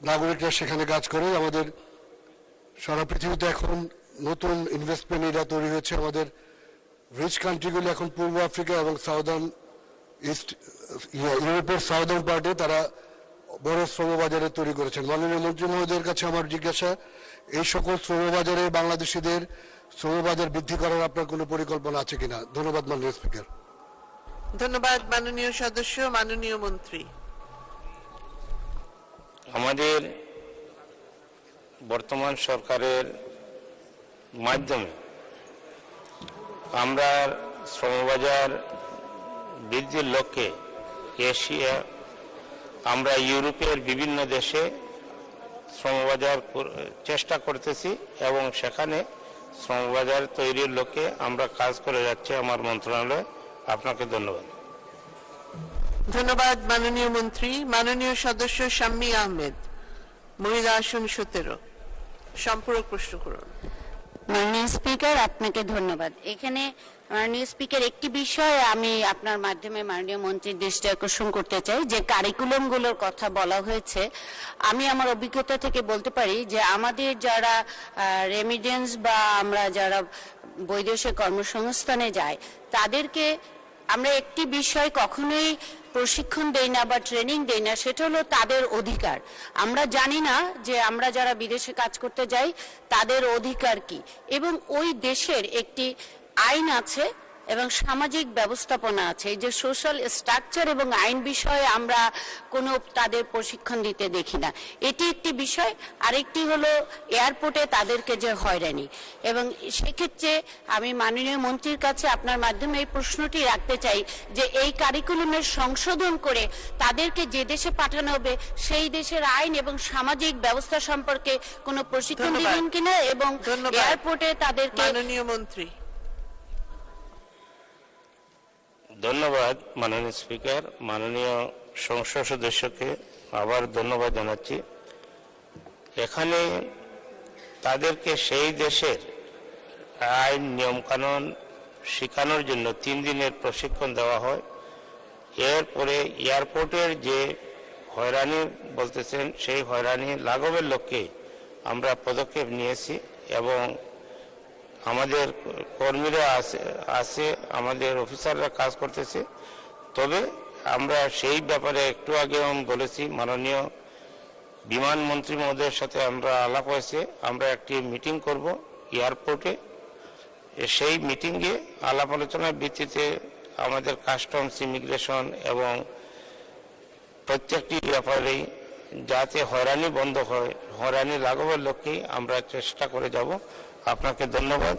নাগরিকরা সেখানে কাজ করে। আমাদের সারা পৃথিবীতে এখন নতুন ইনভেস্টমেন্ট এরিয়া তৈরি হয়েছে। আমাদের রিচ কান্ট্রিগুলি এখন পূর্ব আফ্রিকা এবং সাউদার্ন ইস্ট ইউরোপের সাউদার্ন পার্টে তারা বড় শ্রমবাজারে তৈরি করেছেন। মাননীয় মন্ত্রী মহোদয়ের কাছে আমার জিজ্ঞাসা, এই সকল শ্রমবাজারে বাংলাদেশিদের শ্রমবাজার বৃদ্ধি করার আপনার কোনো পরিকল্পনা আছে কিনা। ধন্যবাদ মাননীয় স্পিকার। ধন্যবাদ মাননীয় সদস্য। মাননীয় মন্ত্রী। আমাদের বর্তমান সরকারের মাধ্যমে আমরা শ্রমবাজার বৃদ্ধির লক্ষ্যে এশিয়া, আমরা ইউরোপের বিভিন্ন দেশে শ্রমবাজার চেষ্টা করতেছি এবং সেখানে শ্রমবাজার তৈরির লক্ষ্যে আমরা কাজ করে যাচ্ছি আমার মন্ত্রণালয়। আপনাকে ধন্যবাদ। ধন্যবাদ মাননীয় মন্ত্রী। মাননীয় সদস্য শাম্মী আহমেদ, মহিলা আসন 17, সম্পূরক প্রশ্ন করুন। মাননীয় স্পিকার, আপনাকে ধন্যবাদ। এখানে মাননীয় স্পিকার, একটি বিষয় আমি আপনার মাধ্যমে মাননীয় মন্ত্রীর দৃষ্টি আকর্ষণ করতে চাই, যে কারিকুলামগুলোর কথা বলা হয়েছে। আমি আমার অভিজ্ঞতা থেকে বলতে পারি যে আমাদের যারা রেমিটেন্স বা আমরা যারা বৈদেশিক কর্মসংস্থানে যাই, তাদেরকে আমরা একটি বিষয় কখনোই প্রশিক্ষণ দেই না বা ট্রেনিং দেই না, সেটা হলো তাদের অধিকার। আমরা জানি না যে আমরা যারা বিদেশে কাজ করতে যাই তাদের অধিকার কি, এবং ওই দেশের একটি আইন আছে এবং সামাজিক ব্যবস্থাপনা আছে। এই যে সোশ্যাল স্ট্রাকচার এবং আইন বিষয়ে আমরা কোনো তাদের প্রশিক্ষণ দিতে দেখি না, এটি একটি বিষয়। আরেকটি হলো এয়ারপোর্টে তাদেরকে যে হয়রানি, এবং সেক্ষেত্রে আমি মাননীয় মন্ত্রীর কাছে আপনার মাধ্যমে এই প্রশ্নটি রাখতে চাই যে এই কারিকুলামের সংশোধন করে তাদেরকে যে দেশে পাঠানো হবে সেই দেশের আইন এবং সামাজিক ব্যবস্থা সম্পর্কে কোনো প্রশিক্ষণ দিবেন কিনা, এবং এয়ারপোর্টে তাদেরকে। মাননীয় মন্ত্রী। ধন্যবাদ মাননীয় স্পিকার। মাননীয় সংসদ সদস্যকে আবার ধন্যবাদ জানাচ্ছি। এখানে তাদেরকে সেই দেশের আইন নিয়মকানুন শেখানোর জন্য 3 দিনের প্রশিক্ষণ দেওয়া হয়। এরপরে এয়ারপোর্টের যে হয়রানি বলতেছেন সেই হয়রানি লাঘবের লক্ষ্যে আমরা পদক্ষেপ নিয়েছি, এবং আমাদের কর্মীরা আছে, আমাদের অফিসাররা কাজ করতেছে। তবে আমরা সেই ব্যাপারে একটু আগে বলেছি, মাননীয় বিমানমন্ত্রী মহোদয়ের সাথে আমরা আলাপ হয়েছে, আমরা একটি মিটিং করব এয়ারপোর্টে। সেই মিটিংয়ে আলাপ আলোচনার ভিত্তিতে আমাদের কাস্টমস, ইমিগ্রেশন এবং প্রত্যেকটি ব্যাপারেই যাতে হয়রানি বন্ধ হয়, হয়রানি লাঘবের লক্ষ্যেই আমরা চেষ্টা করে যাব। আপনাকে ধন্যবাদ।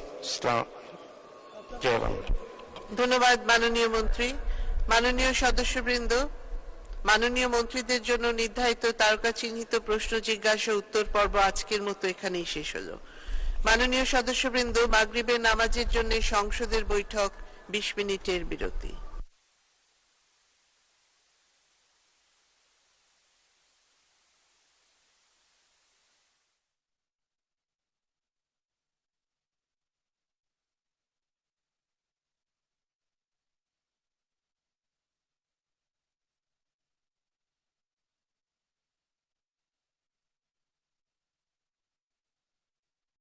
জয় বাংলা। ধন্যবাদ মাননীয় মন্ত্রী। মাননীয় সদস্যবৃন্দ, মাননীয় মন্ত্রীদের জন্য নির্ধারিত তারকা চিহ্নিত প্রশ্ন জিজ্ঞাসা উত্তর পর্ব আজকের মতো এখানেই শেষ হলো। মাননীয় সদস্যবৃন্দ, মাগরিবের নামাজের জন্য সংসদের বৈঠক 20 মিনিটের বিরতি।